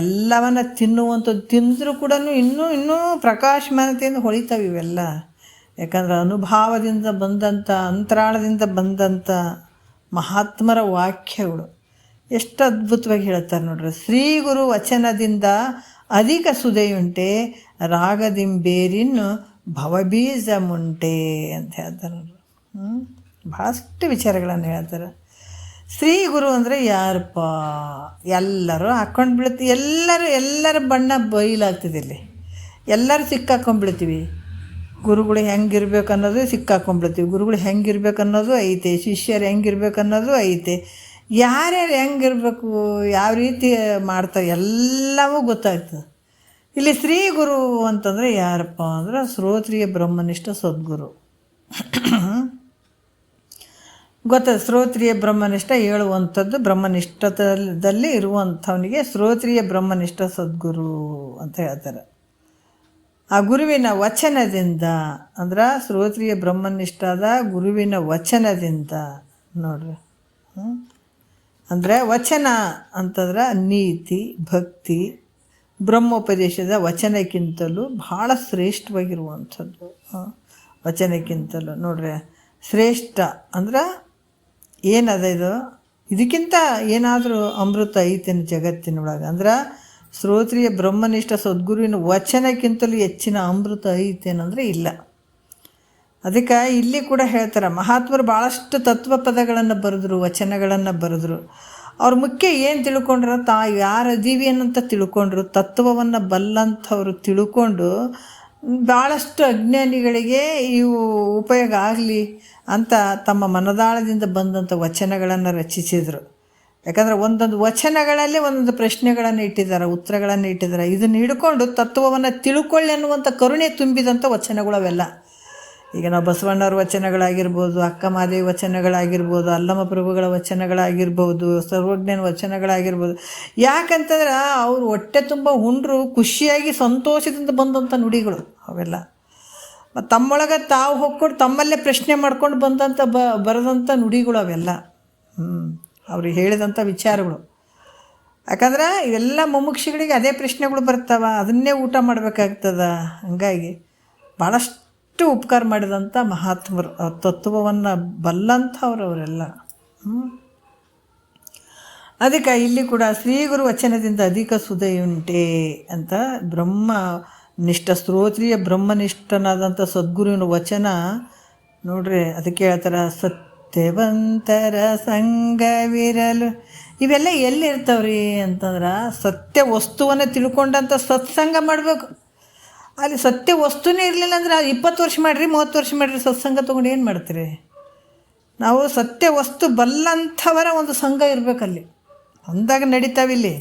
ಎಲ್ಲವನ್ನ ತಿನ್ನುವಂಥದ್ದು ತಿಂದರೂ ಕೂಡ ಇನ್ನೂ ಪ್ರಕಾಶಮಾನತೆಯಿಂದ ಹೊಳಿತಾವೆ ಇವೆಲ್ಲ. ಯಾಕಂದ್ರೆ ಅನುಭವದಿಂದ ಬಂದಂಥ, ಅಂತರಾಳದಿಂದ ಬಂದಂಥ ಮಹಾತ್ಮರ ವಾಕ್ಯಗಳು ಎಷ್ಟು ಅದ್ಭುತವಾಗಿ ಹೇಳ್ತಾರೆ ನೋಡ್ರಿ. ಶ್ರೀ ಗುರು ವಚನದಿಂದ ಅಧಿಕ ಸುದೆಯುಂಟೆ, ರಾಗದಿಂಬೇರಿನ್ನು ಭವಬೀಜ ಮುಂಟೆ ಅಂತ ಹೇಳ್ತಾರೆ ನೋಡ್ರಿ. ಭಾಳಷ್ಟು ವಿಚಾರಗಳನ್ನು ಹೇಳ್ತಾರೆ. ಶ್ರೀ ಗುರು ಅಂದರೆ ಯಾರಪ್ಪ, ಎಲ್ಲರೂ ಹಾಕ್ಕೊಂಡು ಬೀಳ್ತೀವಿ, ಎಲ್ಲರ ಬಣ್ಣ ಬಯಲಾಗ್ತದೆ ಇಲ್ಲಿ. ಎಲ್ಲರೂ ಸಿಕ್ಕಾಕೊಂಡ್ಬಿಡ್ತೀವಿ. ಗುರುಗಳು ಹೆಂಗಿರ್ಬೇಕು ಅನ್ನೋದು ಸಿಕ್ಕಾಕೊಂಡ್ಬಿಡ್ತೀವಿ. ಗುರುಗಳು ಹೆಂಗಿರ್ಬೇಕು ಅನ್ನೋದು ಐತೆ, ಶಿಷ್ಯರು ಹೆಂಗಿರ್ಬೇಕು ಅನ್ನೋದು ಐತೆ, ಯಾರ್ಯಾರು ಹೆಂಗಿರ್ಬೇಕು, ಯಾವ ರೀತಿ ಮಾಡ್ತಾರೆ ಎಲ್ಲವೂ ಗೊತ್ತಾಗ್ತದೆ. ಇಲ್ಲಿ ಶ್ರೀ ಗುರು ಅಂತಂದರೆ ಯಾರಪ್ಪ ಅಂದ್ರೆ ಶ್ರೋತ್ರಿಯ ಬ್ರಹ್ಮನಿಷ್ಠ ಸದ್ಗುರು. ಗೊತ್ತದ, ಶ್ರೋತ್ರಿಯ ಬ್ರಹ್ಮನಿಷ್ಠ ಹೇಳುವಂಥದ್ದು, ಬ್ರಹ್ಮನಿಷ್ಠದಲ್ಲಿ ಇರುವಂಥವನಿಗೆ ಶ್ರೋತ್ರಿಯ ಬ್ರಹ್ಮನಿಷ್ಠ ಸದ್ಗುರು ಅಂತ ಹೇಳ್ತಾರೆ. ಆ ಗುರುವಿನ ವಚನದಿಂದ ಅಂದ್ರೆ ಶ್ರೋತ್ರಿಯ ಬ್ರಹ್ಮನಿಷ್ಠದ ಗುರುವಿನ ವಚನದಿಂದ ನೋಡ್ರಿ. ಅಂದರೆ ವಚನ ಅಂತಂದ್ರೆ ನೀತಿ, ಭಕ್ತಿ, ಬ್ರಹ್ಮೋಪದೇಶದ ವಚನಕ್ಕಿಂತಲೂ ಭಾಳ ಶ್ರೇಷ್ಠವಾಗಿರುವಂಥದ್ದು. ವಚನಕ್ಕಿಂತಲೂ ನೋಡ್ರಿ ಶ್ರೇಷ್ಠ ಅಂದ್ರೆ ಏನದ ಇದು, ಇದಕ್ಕಿಂತ ಏನಾದರೂ ಅಮೃತ ಐತೇನು ಜಗತ್ತಿನೊಳಗೆ ಅಂದ್ರೆ ಶ್ರೋತ್ರಿಯ ಬ್ರಹ್ಮನಿಷ್ಠ ಸದ್ಗುರುವಿನ ವಚನಕ್ಕಿಂತಲೂ ಹೆಚ್ಚಿನ ಅಮೃತ ಐತೇನಂದರೆ ಇಲ್ಲ. ಅದಕ್ಕೆ ಇಲ್ಲಿ ಕೂಡ ಹೇಳ್ತಾರೆ, ಮಹಾತ್ಮರು ಭಾಳಷ್ಟು ತತ್ವ ಪದಗಳನ್ನು ಬರೆದ್ರು, ವಚನಗಳನ್ನು ಬರೆದ್ರು. ಅವ್ರು ಮುಖ್ಯ ಏನು ತಿಳ್ಕೊಂಡ್ರ, ಯಾರು ಅದೀವಿ ಅನ್ನಂತ ತಿಳ್ಕೊಂಡ್ರು, ತತ್ವವನ್ನು ಬಲ್ಲಂಥವ್ರು ತಿಳ್ಕೊಂಡು ಭಾಳಷ್ಟು ಅಜ್ಞಾನಿಗಳಿಗೆ ಇವು ಉಪಯೋಗ ಆಗಲಿ ಅಂತ ತಮ್ಮ ಮನದಾಳದಿಂದ ಬಂದಂಥ ವಚನಗಳನ್ನು ರಚಿಸಿದರು. ಯಾಕಂದರೆ ಒಂದೊಂದು ವಚನಗಳಲ್ಲಿ ಒಂದೊಂದು ಪ್ರಶ್ನೆಗಳನ್ನು ಇಟ್ಟಿದ್ದಾರೆ, ಉತ್ತರಗಳನ್ನು ಇಟ್ಟಿದ್ದಾರೆ. ಇದನ್ನು ಹಿಡ್ಕೊಂಡು ತತ್ವವನ್ನು ತಿಳ್ಕೊಳ್ಳಿ ಅನ್ನುವಂಥ ಕರುಣೆ ತುಂಬಿದಂಥ ವಚನಗಳು ಅವೆಲ್ಲ. ಈಗ ನಾವು ಬಸವಣ್ಣವ್ರ ವಚನಗಳಾಗಿರ್ಬೋದು, ಅಕ್ಕ ಮಾದೇವಿ ವಚನಗಳಾಗಿರ್ಬೋದು, ಅಲ್ಲಮ ಪ್ರಭುಗಳ ವಚನಗಳಾಗಿರ್ಬೋದು, ಸರ್ವಜ್ಞನ ವಚನಗಳಾಗಿರ್ಬೋದು. ಯಾಕಂತಂದ್ರೆ ಅವರು ಹೊಟ್ಟೆ ತುಂಬ ಉಂಡ್ರು ಖುಷಿಯಾಗಿ ಸಂತೋಷದಿಂದ ಬಂದಂಥ ನುಡಿಗಳು ಅವೆಲ್ಲ. ಮತ್ತು ತಮ್ಮೊಳಗೆ ತಾವು ಹೊಕ್ಕೊಂಡು ತಮ್ಮಲ್ಲೇ ಪ್ರಶ್ನೆ ಮಾಡ್ಕೊಂಡು ಬಂದಂಥ ಬರೆದಂಥ ನುಡಿಗಳು ಅವೆಲ್ಲ. ಅವ್ರಿಗೆ ಹೇಳಿದಂಥ ವಿಚಾರಗಳು. ಯಾಕಂದ್ರೆ ಇವೆಲ್ಲ ಮುಮುಕ್ಷಿಗಳಿಗೆ ಅದೇ ಪ್ರಶ್ನೆಗಳು ಬರ್ತಾವ, ಅದನ್ನೇ ಊಟ ಮಾಡಬೇಕಾಗ್ತದ. ಹಂಗಾಗಿ ಭಾಳಷ್ಟು ಉಪಕಾರ ಮಾಡಿದಂಥ ಮಹಾತ್ಮರು, ತತ್ವವನ್ನು ಬಲ್ಲಂಥವ್ರು ಅವರೆಲ್ಲ. ಅದಕ್ಕೆ ಇಲ್ಲಿ ಕೂಡ ಶ್ರೀಗುರು ವಚನದಿಂದ ಅಧಿಕ ಸುದೆಯುಂಟೆ ಅಂತ ಬ್ರಹ್ಮನಿಷ್ಠ ಶ್ರೋತ್ರಿಯ ಬ್ರಹ್ಮನಿಷ್ಠನಾದಂಥ ಸದ್ಗುರುವಿನ ವಚನ ನೋಡ್ರಿ. ಅದಕ್ಕೆ ಹೇಳ್ತಾರೆ, ಸತ್ಯವಂತರ ಸಂಘವಿರಲು. ಇವೆಲ್ಲ ಎಲ್ಲಿರ್ತಾವ್ರಿ ಅಂತಂದ್ರೆ ಸತ್ಯ ವಸ್ತುವನ್ನು ತಿಳ್ಕೊಂಡಂಥ ಸತ್ಸಂಗ ಮಾಡಬೇಕು. ಅಲ್ಲಿ ಸತ್ಯ ವಸ್ತುನೇ ಇರಲಿಲ್ಲ ಅಂದ್ರೆ 20 ವರ್ಷ ಮಾಡಿರಿ, 30 ವರ್ಷ ಮಾಡಿರಿ, ಸತ್ಸಂಗ ತೊಗೊಂಡು ಏನು ಮಾಡ್ತೀರಿ? ನಾವು ಸತ್ಯ ವಸ್ತು ಬಲ್ಲಂಥವರ ಒಂದು ಸಂಘ ಇರಬೇಕಲ್ಲಿ, ಅಂದಾಗ ನಡೀತಾವಿಲ್ಲಿ.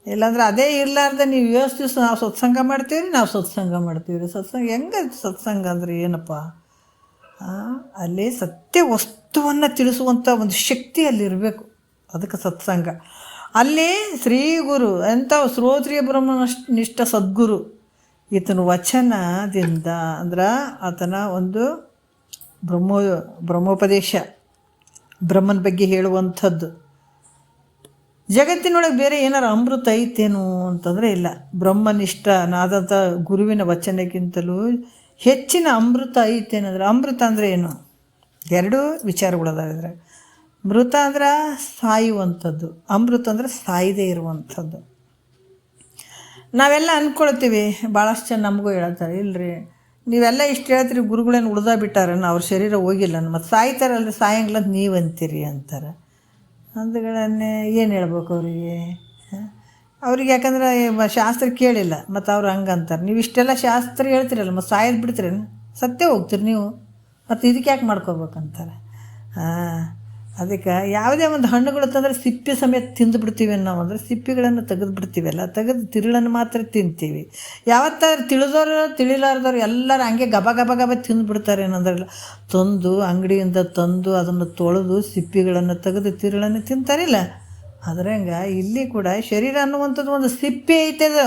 ಇಲ್ಲಾಂದ್ರೆ ಅದೇ ಇರಲಾರ್ದೆ ನೀವು ಯೋಚಿಸ್ ನಾವು ಸತ್ಸಂಗ ಮಾಡ್ತೀವಿ ರೀ, ನಾವು ಸತ್ಸಂಗ ಮಾಡ್ತೀವಿ ರೀ. ಸತ್ಸಂಗ ಹೆಂಗೆ ಸತ್ಸಂಗ ಅಂದ್ರೆ ಏನಪ್ಪ? ಅಲ್ಲಿ ಸತ್ಯ ವಸ್ತುವನ್ನು ತಿಳಿಸುವಂಥ ಒಂದು ಶಕ್ತಿ ಅಲ್ಲಿರಬೇಕು, ಅದಕ್ಕೆ ಸತ್ಸಂಗ. ಅಲ್ಲಿ ಶ್ರೀ ಗುರು ಎಂಥ ಶ್ರೋತ್ರಿಯ ಬ್ರಹ್ಮನಿಷ್ಠ ಸದ್ಗುರು ಈತನ ವಚನದಿಂದ ಅಂದ್ರೆ ಆತನ ಒಂದು ಬ್ರಹ್ಮೋಪದೇಶ, ಬ್ರಹ್ಮನ ಬಗ್ಗೆ ಹೇಳುವಂಥದ್ದು. ಜಗತ್ತಿನೊಳಗೆ ಬೇರೆ ಏನಾರು ಅಮೃತ ಐತೇನು ಅಂತಂದರೆ ಇಲ್ಲ. ಬ್ರಹ್ಮನಿಷ್ಠನಾದಂಥ ಗುರುವಿನ ವಚನಕ್ಕಿಂತಲೂ ಹೆಚ್ಚಿನ ಅಮೃತ ಐತೇನಂದ್ರೆ, ಅಮೃತ ಅಂದರೆ ಏನು? ಎರಡೂ ವಿಚಾರಗಳದಾದ್ರೆ. ಮೃತ ಅಂದ್ರೆ ಸಾಯುವಂಥದ್ದು, ಅಮೃತ ಅಂದರೆ ಸಾಯದೇ ಇರುವಂಥದ್ದು. ನಾವೆಲ್ಲ ಅಂದ್ಕೊಳ್ತೀವಿ, ಭಾಳಷ್ಟು ಜನ ನಮಗೂ ಹೇಳ್ತಾರೆ, ಇಲ್ಲರಿ ನೀವೆಲ್ಲ ಇಷ್ಟು ಹೇಳ್ತೀರಿ, ಗುರುಗಳೇನು ಉಳ್ದ ಬಿಟ್ಟಾರ, ಅವ್ರ ಶರೀರ ಹೋಗಿಲ್ಲ, ಮತ್ತು ಸಾಯ್ತಾರಲ್ರಿ, ಸಾಯಂಗಿಲ್ಲ ಅಂತ ನೀವು ಅಂತೀರಿ ಅಂತಾರೆ. ಅಂದುಗಳನ್ನೇ ಏನು ಹೇಳ್ಬೇಕು ಅವರಿಗೆ? ಅವ್ರಿಗೆ ಯಾಕಂದ್ರೆ ಶಾಸ್ತ್ರ ಕೇಳಿಲ್ಲ, ಮತ್ತು ಅವ್ರು ಹಂಗೆ ಅಂತಾರೆ. ನೀವು ಇಷ್ಟೆಲ್ಲ ಶಾಸ್ತ್ರ ಹೇಳ್ತೀರಲ್ಲ, ಮತ್ತು ಸಾಯೋದು ಬಿಡ್ತೀರೇನು? ಸತ್ಯ ಹೋಗ್ತೀರಿ ನೀವು, ಮತ್ತು ಇದಕ್ಕೆ ಯಾಕೆ ಮಾಡ್ಕೋಬೇಕಂತಾರೆ. ಅದಕ್ಕೆ ಯಾವುದೇ ಒಂದು ಹಣ್ಣುಗಳು ತಂದರೆ ಸಿಪ್ಪೆ ಸಮೇತ ತಿಂದುಬಿಡ್ತೀವಿ ನಾವು. ಅಂದರೆ ಸಿಪ್ಪಿಗಳನ್ನು ತೆಗೆದು ಬಿಡ್ತೀವಲ್ಲ, ತೆಗೆದು ತಿರುಳನ್ನು ಮಾತ್ರ ತಿಂತೀವಿ. ಯಾವತ್ತಾರು ತಿಳಿದವರು ತಿಳಿಲಾರ್ದವ್ರು ಎಲ್ಲರೂ ಹಂಗೆ ಗಬ ಗಬ ಗಬ ತಿಂದುಬಿಡ್ತಾರೆ. ಏನಂದ್ರಲ್ಲ, ತಂದು ಅಂಗಡಿಯಿಂದ ತಂದು ಅದನ್ನು ತೊಳೆದು ಸಿಪ್ಪಿಗಳನ್ನು ತೆಗೆದು ತಿರುಳನ್ನು ತಿಂತಾರಿಲ್ಲ. ಅದ್ರಂಗೆ ಇಲ್ಲಿ ಕೂಡ ಶರೀರ ಅನ್ನುವಂಥದ್ದು ಒಂದು ಸಿಪ್ಪೆ ಐತದ.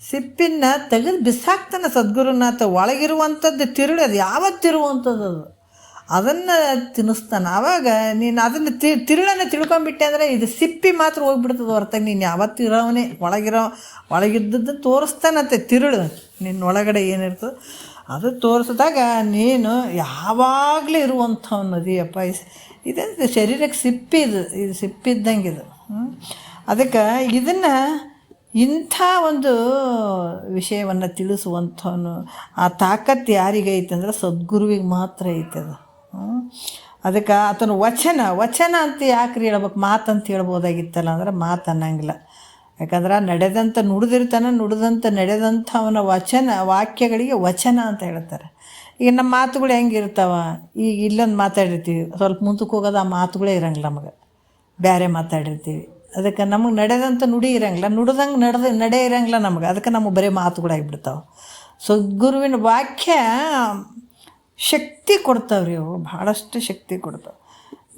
ಸಿಪ್ಪಿನ ತೆಗೆದು ಬಿಸಾಕ್ತಾನೆ ಸದ್ಗುರುನಾಥ. ಒಳಗಿರುವಂಥದ್ದು ತಿರುಳು, ಅದು ಯಾವತ್ತಿರುವಂಥದ್ದು ಅದು, ಅದನ್ನು ತಿನ್ನಿಸ್ತಾನೆ. ಆವಾಗ ನೀನು ಅದನ್ನು ತಿರುಳನ್ನು ತಿಳ್ಕೊಂಬಿಟ್ಟೆ ಅಂದರೆ ಇದು ಸಿಪ್ಪಿ ಮಾತ್ರ ಹೋಗ್ಬಿಡ್ತದೆ ಹೊರತಾಗಿ ನೀನು ಯಾವತ್ತು ಇರೋವನೇ ಒಳಗಿದ್ದದ್ದು ತೋರಿಸ್ತಾನಂತೆ. ತಿರುಳು ನಿನ್ನೊಳಗಡೆ ಏನಿರ್ತದೆ ಅದು ತೋರಿಸಿದಾಗ ನೀನು ಯಾವಾಗಲೂ ಇರುವಂಥವನ್ನದಿಯಪ್ಪ. ಇದು ಶರೀರಕ್ಕೆ ಸಿಪ್ಪಿ, ಇದು ಸಿಪ್ಪಿದ್ದಂಗೆ ಇದು. ಅದಕ್ಕೆ ಇದನ್ನು ಇಂಥ ಒಂದು ವಿಷಯವನ್ನು ತಿಳಿಸುವಂಥವನು ಆ ತಾಕತ್ತು ಯಾರಿಗೈತೆ ಅಂದ್ರೆ ಸದ್ಗುರುವಿಗೆ ಮಾತ್ರ ಐತದ. ಅದಕ್ಕೆ ಆತನ ವಚನ ಅಂತ ಯಾಕ್ರಿ ಹೇಳ್ಬೇಕು? ಮಾತಂತ ಹೇಳ್ಬೋದಾಗಿತ್ತಲ್ಲ ಅಂದ್ರೆ ಮಾತು ಅನ್ನಂಗಿಲ್ಲ. ಯಾಕಂದ್ರೆ ನಡೆದಂಥ ನಡೆದಂಥ ಅವನ ವಾಕ್ಯಗಳಿಗೆ ವಚನ ಅಂತ ಹೇಳ್ತಾರೆ. ಈಗ ನಮ್ಮ ಮಾತುಗಳು ಹೆಂಗಿರ್ತಾವ, ಈಗ ಇಲ್ಲೊಂದು ಮಾತಾಡಿರ್ತೀವಿ, ಸ್ವಲ್ಪ ಮುಂದಕ್ಕೆ ಹೋಗೋದು ಆ ಮಾತುಗಳೇ ಇರಂಗಿಲ್ಲ ನಮಗೆ, ಬೇರೆ ಮಾತಾಡಿರ್ತೀವಿ. ಅದಕ್ಕೆ ನಮಗೆ ನಡೆದಂಥ ನುಡಿ ಇರಂಗಿಲ್ಲ, ನುಡ್ದಂಗೆ ನಡೆ ಇರಂಗಿಲ್ಲ ನಮಗೆ. ಅದಕ್ಕೆ ನಮಗೆ ಬರೀ ಮಾತುಗಳಾಗಿಬಿಡ್ತಾವೆ. ಸದ್ಗುರುವಿನ ವಾಕ್ಯ ಶಕ್ತಿ ಕೊಡ್ತಾವ್ರಿ, ಅವು ಭಾಳಷ್ಟು ಶಕ್ತಿ ಕೊಡ್ತಾವೆ.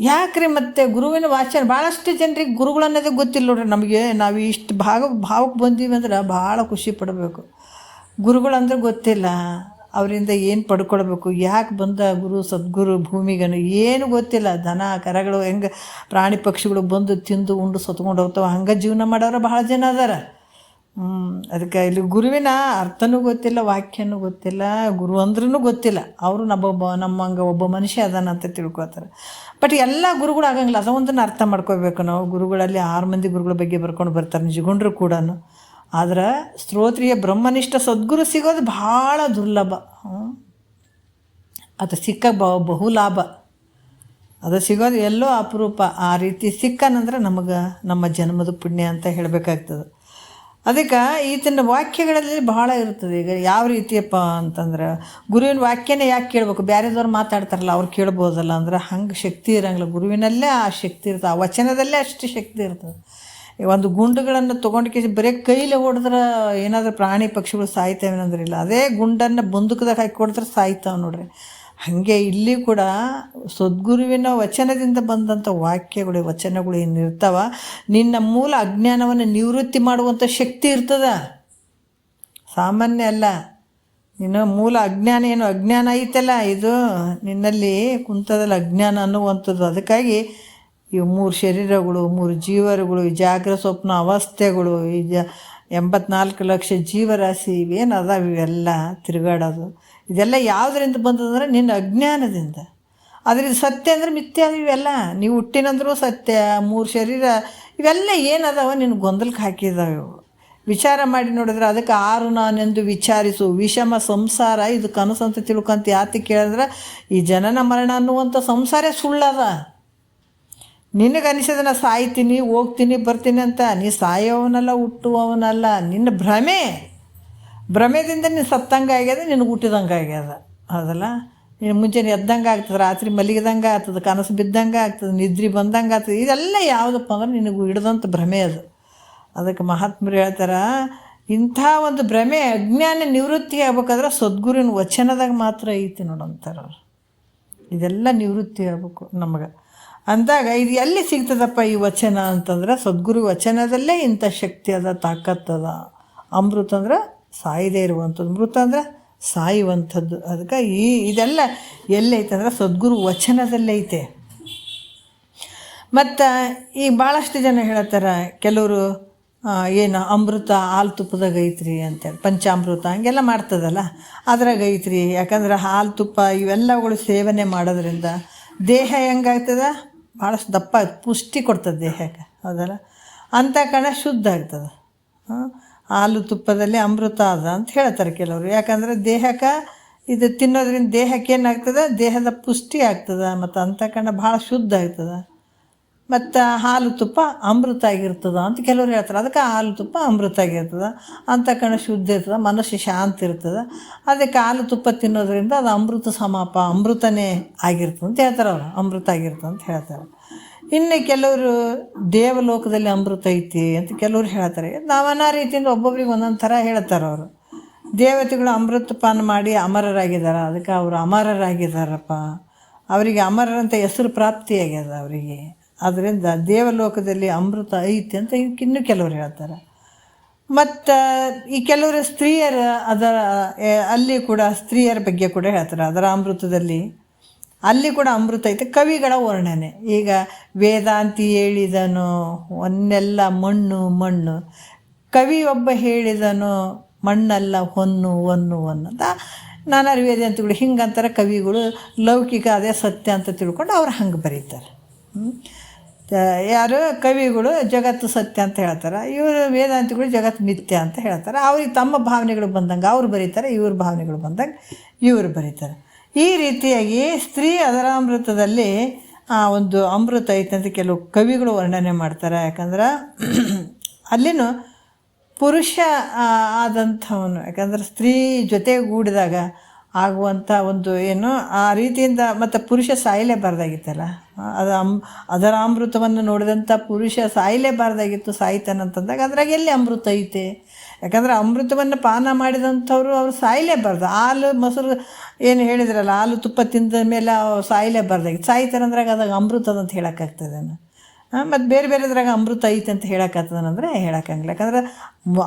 ಯಾಕ್ರಿ ಮತ್ತು ಗುರುವಿನ ವಾಚನ ಭಾಳಷ್ಟು ಜನರಿಗೆ ಗುರುಗಳು ಅನ್ನೋದೇ ಗೊತ್ತಿಲ್ಲ ನೋಡ್ರಿ. ನಮಗೆ ನಾವು ಇಷ್ಟು ಭಾವಕ್ಕೆ ಬಂದೀವಿ ಅಂದ್ರೆ ಭಾಳ ಖುಷಿ ಪಡಬೇಕು. ಗುರುಗಳಂದ್ರೆ ಗೊತ್ತಿಲ್ಲ, ಅವರಿಂದ ಏನು ಪಡ್ಕೊಳ್ಬೇಕು, ಯಾಕೆ ಬಂದ ಗುರು ಸದ್ಗುರು ಭೂಮಿಗನು ಏನು ಗೊತ್ತಿಲ್ಲ. ದನ ಕರಗಳು ಹೆಂಗೆ ಪ್ರಾಣಿ ಪಕ್ಷಿಗಳು ಬಂದು ತಿಂದು ಉಂಡು ಸತ್ಕೊಂಡು ಹೋಗ್ತಾವೆ, ಹಂಗೆ ಜೀವನ ಮಾಡೋರು ಭಾಳ ಜನ ಅದಾರ. ಅದಕ್ಕೆ ಇಲ್ಲಿ ಗುರುವಿನ ಅರ್ಥನೂ ಗೊತ್ತಿಲ್ಲ, ವಾಕ್ಯನೂ ಗೊತ್ತಿಲ್ಲ, ಗುರು ಅಂದ್ರೂ ಗೊತ್ತಿಲ್ಲ. ಅವರು ನಮ್ಮಂಗೆ ಒಬ್ಬ ಮನುಷ್ಯ ಅದಾನ ಅಂತ ತಿಳ್ಕೊತಾರೆ. ಬಟ್ ಎಲ್ಲ ಗುರುಗಳು ಆಗಂಗಿಲ್ಲ, ಅದೊಂದನ್ನು ಅರ್ಥ ಮಾಡ್ಕೋಬೇಕು ನಾವು. ಗುರುಗಳಲ್ಲಿ 6 ಮಂದಿ ಗುರುಗಳ ಬಗ್ಗೆ ಬರ್ಕೊಂಡು ಬರ್ತಾರೆ ನಿಜಗೊಂಡ್ರು ಕೂಡ. ಆದ್ರೆ ಶ್ರೋತ್ರಿಯ ಬ್ರಹ್ಮನಿಷ್ಠ ಸದ್ಗುರು ಸಿಗೋದು ಭಾಳ ದುರ್ಲಭ. ಅದು ಸಿಕ್ಕ ಬಹು ಲಾಭ. ಅದು ಸಿಗೋದು ಎಲ್ಲೋ ಅಪರೂಪ. ಆ ರೀತಿ ಸಿಕ್ಕನಂದ್ರೆ ನಮಗೆ ನಮ್ಮ ಜನ್ಮದ ಪುಣ್ಯ ಅಂತ ಹೇಳಬೇಕಾಗ್ತದೆ. ಅದಕ್ಕೆ ಈತನ ವಾಕ್ಯಗಳಲ್ಲಿ ಬಹಳ ಇರ್ತದೆ. ಈಗ ಯಾವ ರೀತಿಯಪ್ಪ ಅಂತಂದ್ರೆ, ಗುರುವಿನ ವಾಕ್ಯನೇ ಯಾಕೆ ಕೇಳಬೇಕು, ಬೇರೆದವ್ರು ಮಾತಾಡ್ತಾರಲ್ಲ ಅವ್ರು ಕೇಳ್ಬೋದಲ್ಲ ಅಂದ್ರೆ ಹಂಗೆ ಶಕ್ತಿ ಇರೋಂಗಿಲ್ಲ. ಗುರುವಿನಲ್ಲೇ ಆ ಶಕ್ತಿ ಇರ್ತದೆ, ಆ ವಚನದಲ್ಲೇ ಅಷ್ಟು ಶಕ್ತಿ ಇರ್ತದೆ. ಒಂದು ಗುಂಡುಗಳನ್ನು ತೊಗೊಂಡು ಬರೀ ಕೈಲಿ ಹೊಡೆದ್ರೆ ಏನಾದರೂ ಪ್ರಾಣಿ ಪಕ್ಷಿಗಳು ಸಾಯ್ತಾವೇನಂದ್ರೆ ಇಲ್ಲ, ಅದೇ ಗುಂಡನ್ನು ಬಂದೂಕದಾಗ ಹಾಕಿ ಕೊಡಿದ್ರೆ ಸಾಯ್ತಾವೆ ನೋಡ್ರಿ. ಹಾಗೆ ಇಲ್ಲಿ ಕೂಡ ಸದ್ಗುರುವಿನ ವಚನದಿಂದ ಬಂದಂಥ ವಾಕ್ಯಗಳು ವಚನಗಳು ಏನಿರ್ತಾವ, ನಿನ್ನ ಮೂಲ ಅಜ್ಞಾನವನ್ನು ನಿವೃತ್ತಿ ಮಾಡುವಂಥ ಶಕ್ತಿ ಇರ್ತದೆ, ಸಾಮಾನ್ಯ ಅಲ್ಲ. ನಿನ್ನ ಮೂಲ ಅಜ್ಞಾನ ಏನು ಅಜ್ಞಾನ ಐತಲ್ಲ, ಇದು ನಿನ್ನಲ್ಲಿ ಕುಂತದಲ್ಲಿ ಅಜ್ಞಾನ ಅನ್ನುವಂಥದ್ದು. ಅದಕ್ಕಾಗಿ ಇವು 3 ಶರೀರಗಳು, 3 ಜೀವರುಗಳು, ಈ ಜಾಗ್ರ ಸ್ವಪ್ನ ಅವಸ್ಥೆಗಳು, ಈ 84 ಲಕ್ಷ ಜೀವರಾಶಿ ಇವೇನು ಅದಾವ, ಇವೆಲ್ಲ ತಿರುಗಾಡೋದು ಇದೆಲ್ಲ ಯಾವುದರಿಂದ ಬಂದದಂದ್ರೆ ನಿನ್ನ ಅಜ್ಞಾನದಿಂದ. ಅದರಿಂದ ಸತ್ಯ ಅಂದರೆ ಮಿಥ್ಯ ಇವೆಲ್ಲ. ನೀವು ಹುಟ್ಟಿನಂದ್ರೂ ಸತ್ಯ, 3 ಶರೀರ ಇವೆಲ್ಲ ಏನದಾವ ನಿನ್ನ ಗೊಂದಲಕ್ಕೆ ಹಾಕಿದಾವೆ ಇವು. ವಿಚಾರ ಮಾಡಿ ನೋಡಿದ್ರೆ ಅದಕ್ಕೆ 6 ನಾನೆಂದು ವಿಚಾರಿಸು ವಿಷಮ ಸಂಸಾರ ಇದು ಕನಸು ಅಂತ ತಿಳ್ಕೊಂತ. ಯಾತಿ ಕೇಳಿದ್ರೆ ಈ ಜನನ ಮರಣ ಅನ್ನುವಂಥ ಸಂಸಾರ ಸುಳ್ಳದ. ನಿನಗೆ ಅನಿಸೋದನ್ನ ಸಾಯ್ತೀನಿ ಹೋಗ್ತೀನಿ ಬರ್ತೀನಿ ಅಂತ, ನೀ ಸಾಯೋವನಲ್ಲ ಹುಟ್ಟುವವನಲ್ಲ. ನಿನ್ನ ಭ್ರಮೆದಿಂದ ನೀನು ಸತ್ತಂಗೆ ಆಗ್ಯದ, ನಿನಗೆ ಹುಟ್ಟಿದಂಗೆ ಆಗ್ಯದ. ಹೌದಲ್ಲ, ನೀನು ಮುಂಚೆನೇ ಎದ್ದಂಗೆ ಆಗ್ತದೆ, ರಾತ್ರಿ ಮಲಗಿದಂಗೆ ಆಗ್ತದೆ, ಕನಸು ಬಿದ್ದಂಗೆ ಆಗ್ತದೆ, ನಿದ್ರೆ ಬಂದಂಗೆ ಆಗ್ತದೆ. ಇದೆಲ್ಲ ಯಾವುದಪ್ಪ ಅಂದ್ರೆ ನಿನಗೆ ಹಿಡ್ದಂಥ ಭ್ರಮೆ ಅದು. ಅದಕ್ಕೆ ಮಹಾತ್ಮರು ಹೇಳ್ತಾರೆ, ಇಂಥ ಒಂದು ಭ್ರಮೆ ಅಜ್ಞಾನ ನಿವೃತ್ತಿ ಆಗ್ಬೇಕಾದ್ರೆ ಸದ್ಗುರುವಿನ ವಚನದಾಗ ಮಾತ್ರ ಐತಿ ನೋಡಂತಾರೆ ಅವ್ರು. ಇದೆಲ್ಲ ನಿವೃತ್ತಿ ಆಗ್ಬೇಕು ನಮಗೆ ಅಂದಾಗ. ಇದು ಎಲ್ಲಿ ಸಿಗ್ತದಪ್ಪ ಈ ವಚನ ಅಂತಂದ್ರೆ ಸದ್ಗುರು ವಚನದಲ್ಲೇ ಇಂಥ ಶಕ್ತಿ ಅದ, ತಾಕತ್ತದ. ಅಮೃತ ಅಂದ್ರೆ ಸಾಯದೇ ಇರುವಂಥದ್ದು, ಮೃತ ಅಂದ್ರೆ ಸಾಯುವಂಥದ್ದು. ಅದಕ್ಕೆ ಇದೆಲ್ಲ ಎಲ್ಲೈತೆ ಅಂದ್ರೆ ಸದ್ಗುರು ವಚನದಲ್ಲೇ ಐತೆ. ಮತ್ತು ಈಗ ಭಾಳಷ್ಟು ಜನ ಹೇಳ್ತಾರೆ, ಕೆಲವರು ಏನು ಅಮೃತ ಹಾಲು ತುಪ್ಪದಾಗ ಐತ್ರಿ ಅಂತೇಳಿ, ಪಂಚಾಮೃತ ಹಂಗೆಲ್ಲ ಮಾಡ್ತದಲ್ಲ, ಅದ್ರಾಗ ಐತ್ರಿ. ಯಾಕಂದ್ರೆ ಹಾಲು ತುಪ್ಪ ಇವೆಲ್ಲಗಳು ಸೇವನೆ ಮಾಡೋದ್ರಿಂದ ದೇಹ ಹೆಂಗಾಗ್ತದೆ, ಭಾಳಷ್ಟು ದಪ್ಪ ಪುಷ್ಟಿ ಕೊಡ್ತದೆ ದೇಹಕ್ಕೆ. ಹೌದಲ್ಲ, ಅಂಥ ಕಣ ಶುದ್ಧ ಆಗ್ತದೆ. ಹಾಲು ತುಪ್ಪದಲ್ಲಿ ಅಮೃತ ಅದ ಅಂತ ಹೇಳ್ತಾರೆ ಕೆಲವರು. ಯಾಕಂದರೆ ದೇಹಕ್ಕೆ ಇದು ತಿನ್ನೋದ್ರಿಂದ ದೇಹಕ್ಕೆ ಏನಾಗ್ತದೆ, ದೇಹದ ಪುಷ್ಟಿ ಆಗ್ತದೆ, ಮತ್ತು ಅಂಥ ಕಣ ಭಾಳ ಶುದ್ಧ ಆಗ್ತದೆ. ಮತ್ತು ಹಾಲು ತುಪ್ಪ ಅಮೃತ ಆಗಿರ್ತದೆ ಅಂತ ಕೆಲವ್ರು ಹೇಳ್ತಾರೆ. ಅದಕ್ಕೆ ಹಾಲು ತುಪ್ಪ ಅಮೃತ ಆಗಿರ್ತದೆ, ಅಂಥ ಕಣ ಶುದ್ಧ ಇರ್ತದೆ, ಮನಸ್ಸು ಶಾಂತಿ ಇರ್ತದೆ. ಅದಕ್ಕೆ ಹಾಲು ತುಪ್ಪ ತಿನ್ನೋದ್ರಿಂದ ಅದು ಅಮೃತ ಸಮಾಪ, ಅಮೃತನೇ ಆಗಿರ್ತದೆ ಅಂತ ಹೇಳ್ತಾರೆ ಅವರು. ಅಮೃತ ಆಗಿರ್ತದೆ ಅಂತ ಹೇಳ್ತಾರೆ. ಇನ್ನು ಕೆಲವರು ದೇವಲೋಕದಲ್ಲಿ ಅಮೃತ ಐತಿ ಅಂತ ಕೆಲವ್ರು ಹೇಳ್ತಾರೆ. ನಾನಾ ರೀತಿಯಿಂದ ಒಬ್ಬೊಬ್ರಿಗೆ ಒಂದೊಂದು ಥರ ಹೇಳ್ತಾರೆ ಅವರು. ದೇವತೆಗಳು ಅಮೃತ ಪಾನ ಮಾಡಿ ಅಮರರಾಗಿದ್ದಾರೆ, ಅದಕ್ಕೆ ಅವರು ಅಮರರಾಗಿದ್ದಾರಪ್ಪ, ಅವರಿಗೆ ಅಮರರಂತ ಹೆಸರು ಪ್ರಾಪ್ತಿಯಾಗ್ಯದ ಅವರಿಗೆ. ಆದ್ದರಿಂದ ದೇವಲೋಕದಲ್ಲಿ ಅಮೃತ ಐತಿ ಅಂತ ಇನ್ನೂ ಕೆಲವರು ಹೇಳ್ತಾರೆ. ಮತ್ತು ಈ ಕೆಲವರು ಸ್ತ್ರೀಯರ ಅಲ್ಲಿ ಕೂಡ ಸ್ತ್ರೀಯರ ಬಗ್ಗೆ ಕೂಡ ಹೇಳ್ತಾರೆ. ಅದರ ಅಮೃತದಲ್ಲಿ ಅಲ್ಲಿ ಕೂಡ ಅಮೃತ ಐತೆ. ಕವಿಗಳ ವರ್ಣನೆ, ಈಗ ವೇದಾಂತಿ ಹೇಳಿದನು ಒಂದೆಲ್ಲ ಮಣ್ಣು, ಕವಿ ಒಬ್ಬ ಹೇಳಿದನು ಮಣ್ಣಲ್ಲ ಹೊನ್ನು ಅಂತ ನಾನಾ ವೇದಾಂತಿಗಳು ಹಿಂಗಂತಾರೆ. ಕವಿಗಳು ಲೌಕಿಕ ಅದೇ ಸತ್ಯ ಅಂತ ತಿಳ್ಕೊಂಡು ಅವ್ರು ಹಂಗೆ ಬರೀತಾರೆ. ಯಾರು ಕವಿಗಳು ಜಗತ್ತು ಸತ್ಯ ಅಂತ ಹೇಳ್ತಾರೆ, ಇವರು ವೇದಾಂತಿಗಳು ಜಗತ್ತು ಮಿಥ್ಯ ಅಂತ ಹೇಳ್ತಾರೆ. ಅವ್ರಿಗೆ ತಮ್ಮ ಭಾವನೆಗಳು ಬಂದಂಗೆ ಅವ್ರು ಬರೀತಾರೆ, ಇವ್ರ ಭಾವನೆಗಳು ಬಂದಂಗೆ ಇವರು ಬರೀತಾರೆ. ಈ ರೀತಿಯಾಗಿ ಸ್ತ್ರೀ ಅದರ ಅಮೃತದಲ್ಲಿ ಒಂದು ಅಮೃತ ಐತೆ ಅಂತ ಕೆಲವು ಕವಿಗಳು ವರ್ಣನೆ ಮಾಡ್ತಾರೆ. ಯಾಕಂದ್ರೆ ಅಲ್ಲಿನೂ ಪುರುಷ ಆದಂಥವನು, ಯಾಕಂದ್ರೆ ಸ್ತ್ರೀ ಜೊತೆಗೂಡಿದಾಗ ಆಗುವಂಥ ಒಂದು ಏನು ಆ ರೀತಿಯಿಂದ ಮತ್ತು ಪುರುಷ ಸಾಯಲೇಬಾರ್ದಾಗಿತ್ತಲ್ಲ. ಅದು ಅದರ ಅಮೃತವನ್ನು ನೋಡಿದಂಥ ಪುರುಷ ಸಾಯಲೇಬಾರ್ದಾಗಿತ್ತು. ಸಾಯ್ತಾನಂತಂದಾಗ ಅದ್ರಾಗ ಎಲ್ಲಿ ಅಮೃತ ಐತೆ? ಯಾಕಂದರೆ ಅಮೃತವನ್ನು ಪಾನ ಮಾಡಿದಂಥವ್ರು ಅವ್ರು ಸಾಯಲೇಬಾರ್ದು. ಹಾಲು ಮೊಸರು ಏನು ಹೇಳಿದ್ರಲ್ಲ, ಹಾಲು ತುಪ್ಪ ತಿಂದ ಮೇಲೆ ಸಾಯಲೇಬಾರ್ದಾಗಿತ್ತು. ಸಾಯ್ತಾನಂದ್ರಾಗ ಅದಾಗ ಅಮೃತ ಅಂತ ಹೇಳೋಕ್ಕಾಗ್ತದೇನು? ಮತ್ತು ಬೇರೆ ಬೇರೆದ್ರಾಗ ಅಮೃತ ಐತೆ ಅಂತ ಹೇಳೋಕ್ಕಾಗ್ತದನಂದರೆ ಹೇಳೋಕ್ಕಂಗಿಲ್ಲ. ಯಾಕಂದ್ರೆ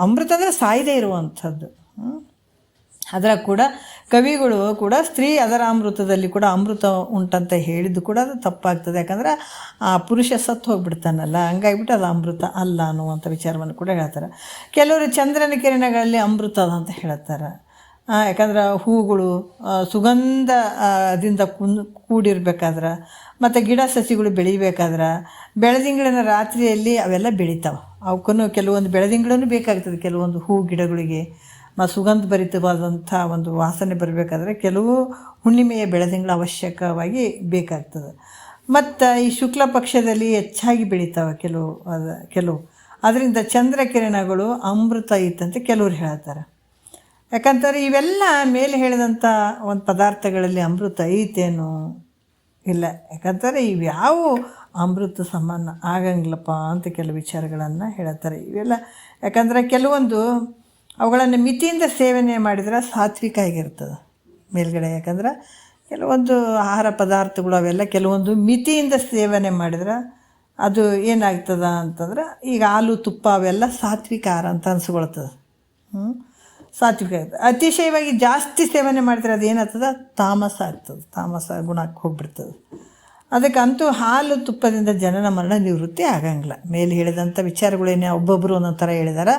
ಅಮೃತ ಅಂದರೆ ಸಾಯದೇ ಇರುವಂಥದ್ದು. ಅದರ ಕೂಡ ಕವಿಗಳು ಕೂಡ ಸ್ತ್ರೀ ಅದರ ಅಮೃತದಲ್ಲಿ ಕೂಡ ಅಮೃತ ಉಂಟಂತ ಹೇಳಿದ್ದು ಕೂಡ ಅದು ತಪ್ಪಾಗ್ತದೆ. ಯಾಕಂದ್ರೆ ಆ ಪುರುಷ ಸತ್ತು ಹೋಗ್ಬಿಡ್ತಾನಲ್ಲ, ಹಂಗಾಗಿಬಿಟ್ಟು ಅದು ಅಮೃತ ಅಲ್ಲ ಅನ್ನುವಂಥ ವಿಚಾರವನ್ನು ಕೂಡ ಹೇಳ್ತಾರೆ. ಕೆಲವರು ಚಂದ್ರನ ಕಿರಣಗಳಲ್ಲಿ ಅಮೃತ ಅದ ಅಂತ ಹೇಳ್ತಾರೆ. ಯಾಕಂದ್ರೆ ಹೂಗಳು ಸುಗಂಧದಿಂದ ಕೂಡಿರ್ಬೇಕಾದ್ರೆ ಮತ್ತು ಗಿಡ ಸಸಿಗಳು ಬೆಳಿಬೇಕಾದ್ರೆ ಬೆಳದಿಂಗಳಿನ ರಾತ್ರಿಯಲ್ಲಿ ಅವೆಲ್ಲ ಬೆಳಿತಾವೆ. ಅವಕ್ಕೂ ಕೆಲವೊಂದು ಬೆಳದಿಂಗಳೂ ಬೇಕಾಗ್ತದೆ. ಕೆಲವೊಂದು ಹೂ ಗಿಡಗಳಿಗೆ ಸುಗಂಧ ಭರಿತವಾದಂಥ ಒಂದು ವಾಸನೆ ಬರಬೇಕಾದ್ರೆ ಕೆಲವು ಹುಣ್ಣಿಮೆಯ ಬೆಳದಿಂಗಳು ಅವಶ್ಯಕವಾಗಿ ಬೇಕಾಗ್ತದೆ. ಮತ್ತು ಈ ಶುಕ್ಲ ಪಕ್ಷದಲ್ಲಿ ಹೆಚ್ಚಾಗಿ ಬೆಳಿತಾವೆ ಕೆಲವು. ಅದರಿಂದ ಚಂದ್ರಕಿರಣಗಳು ಅಮೃತ ಇತ್ತಂತೆ ಕೆಲವ್ರು ಹೇಳ್ತಾರೆ. ಯಾಕಂತಾರೆ ಇವೆಲ್ಲ ಮೇಲೆ ಹೇಳಿದಂಥ ಒಂದು ಪದಾರ್ಥಗಳಲ್ಲಿ ಅಮೃತ ಐತೇನು? ಇಲ್ಲ. ಯಾಕಂತಾರೆ ಇವ್ಯಾವ ಅಮೃತ ಸಮಾನ ಆಗಂಗಿಲ್ಲಪ್ಪ ಅಂತ ಕೆಲವು ವಿಚಾರಗಳನ್ನು ಹೇಳ್ತಾರೆ. ಇವೆಲ್ಲ ಯಾಕಂದರೆ ಕೆಲವೊಂದು ಅವುಗಳನ್ನು ಮಿತಿಯಿಂದ ಸೇವನೆ ಮಾಡಿದ್ರೆ ಸಾತ್ವಿಕ ಆಗಿರ್ತದೆ ಮೇಲ್ಗಡೆ. ಯಾಕಂದ್ರೆ ಕೆಲವೊಂದು ಆಹಾರ ಪದಾರ್ಥಗಳು ಅವೆಲ್ಲ ಕೆಲವೊಂದು ಮಿತಿಯಿಂದ ಸೇವನೆ ಮಾಡಿದ್ರೆ ಅದು ಏನಾಗ್ತದೆ ಅಂತಂದ್ರೆ, ಈಗ ಹಾಲು ತುಪ್ಪ ಅವೆಲ್ಲ ಸಾತ್ವಿಕ ಆಹಾರ ಅಂತ ಅನ್ಸ್ಕೊಳ್ತದೆ. ಸಾತ್ವಿಕ ಆಗ್ತದೆ. ಅತಿಶಯವಾಗಿ ಜಾಸ್ತಿ ಸೇವನೆ ಮಾಡಿದ್ರೆ ಅದು ಏನಾಗ್ತದೆ? ತಾಮಸ ಆಗ್ತದೆ. ತಾಮಸ ಗುಣಕ್ಕೆ ಹೋಗ್ಬಿಡ್ತದೆ. ಅದಕ್ಕಂತೂ ಹಾಲು ತುಪ್ಪದಿಂದ ಜನನ ಮರಣ ನಿವೃತ್ತಿ ಆಗಂಗಿಲ್ಲ. ಮೇಲೆ ಹೇಳಿದಂಥ ವಿಚಾರಗಳೇನೇ ಒಬ್ಬೊಬ್ಬರು ಒಂದೊಂದು ಥರ ಹೇಳಿದಾರೆ.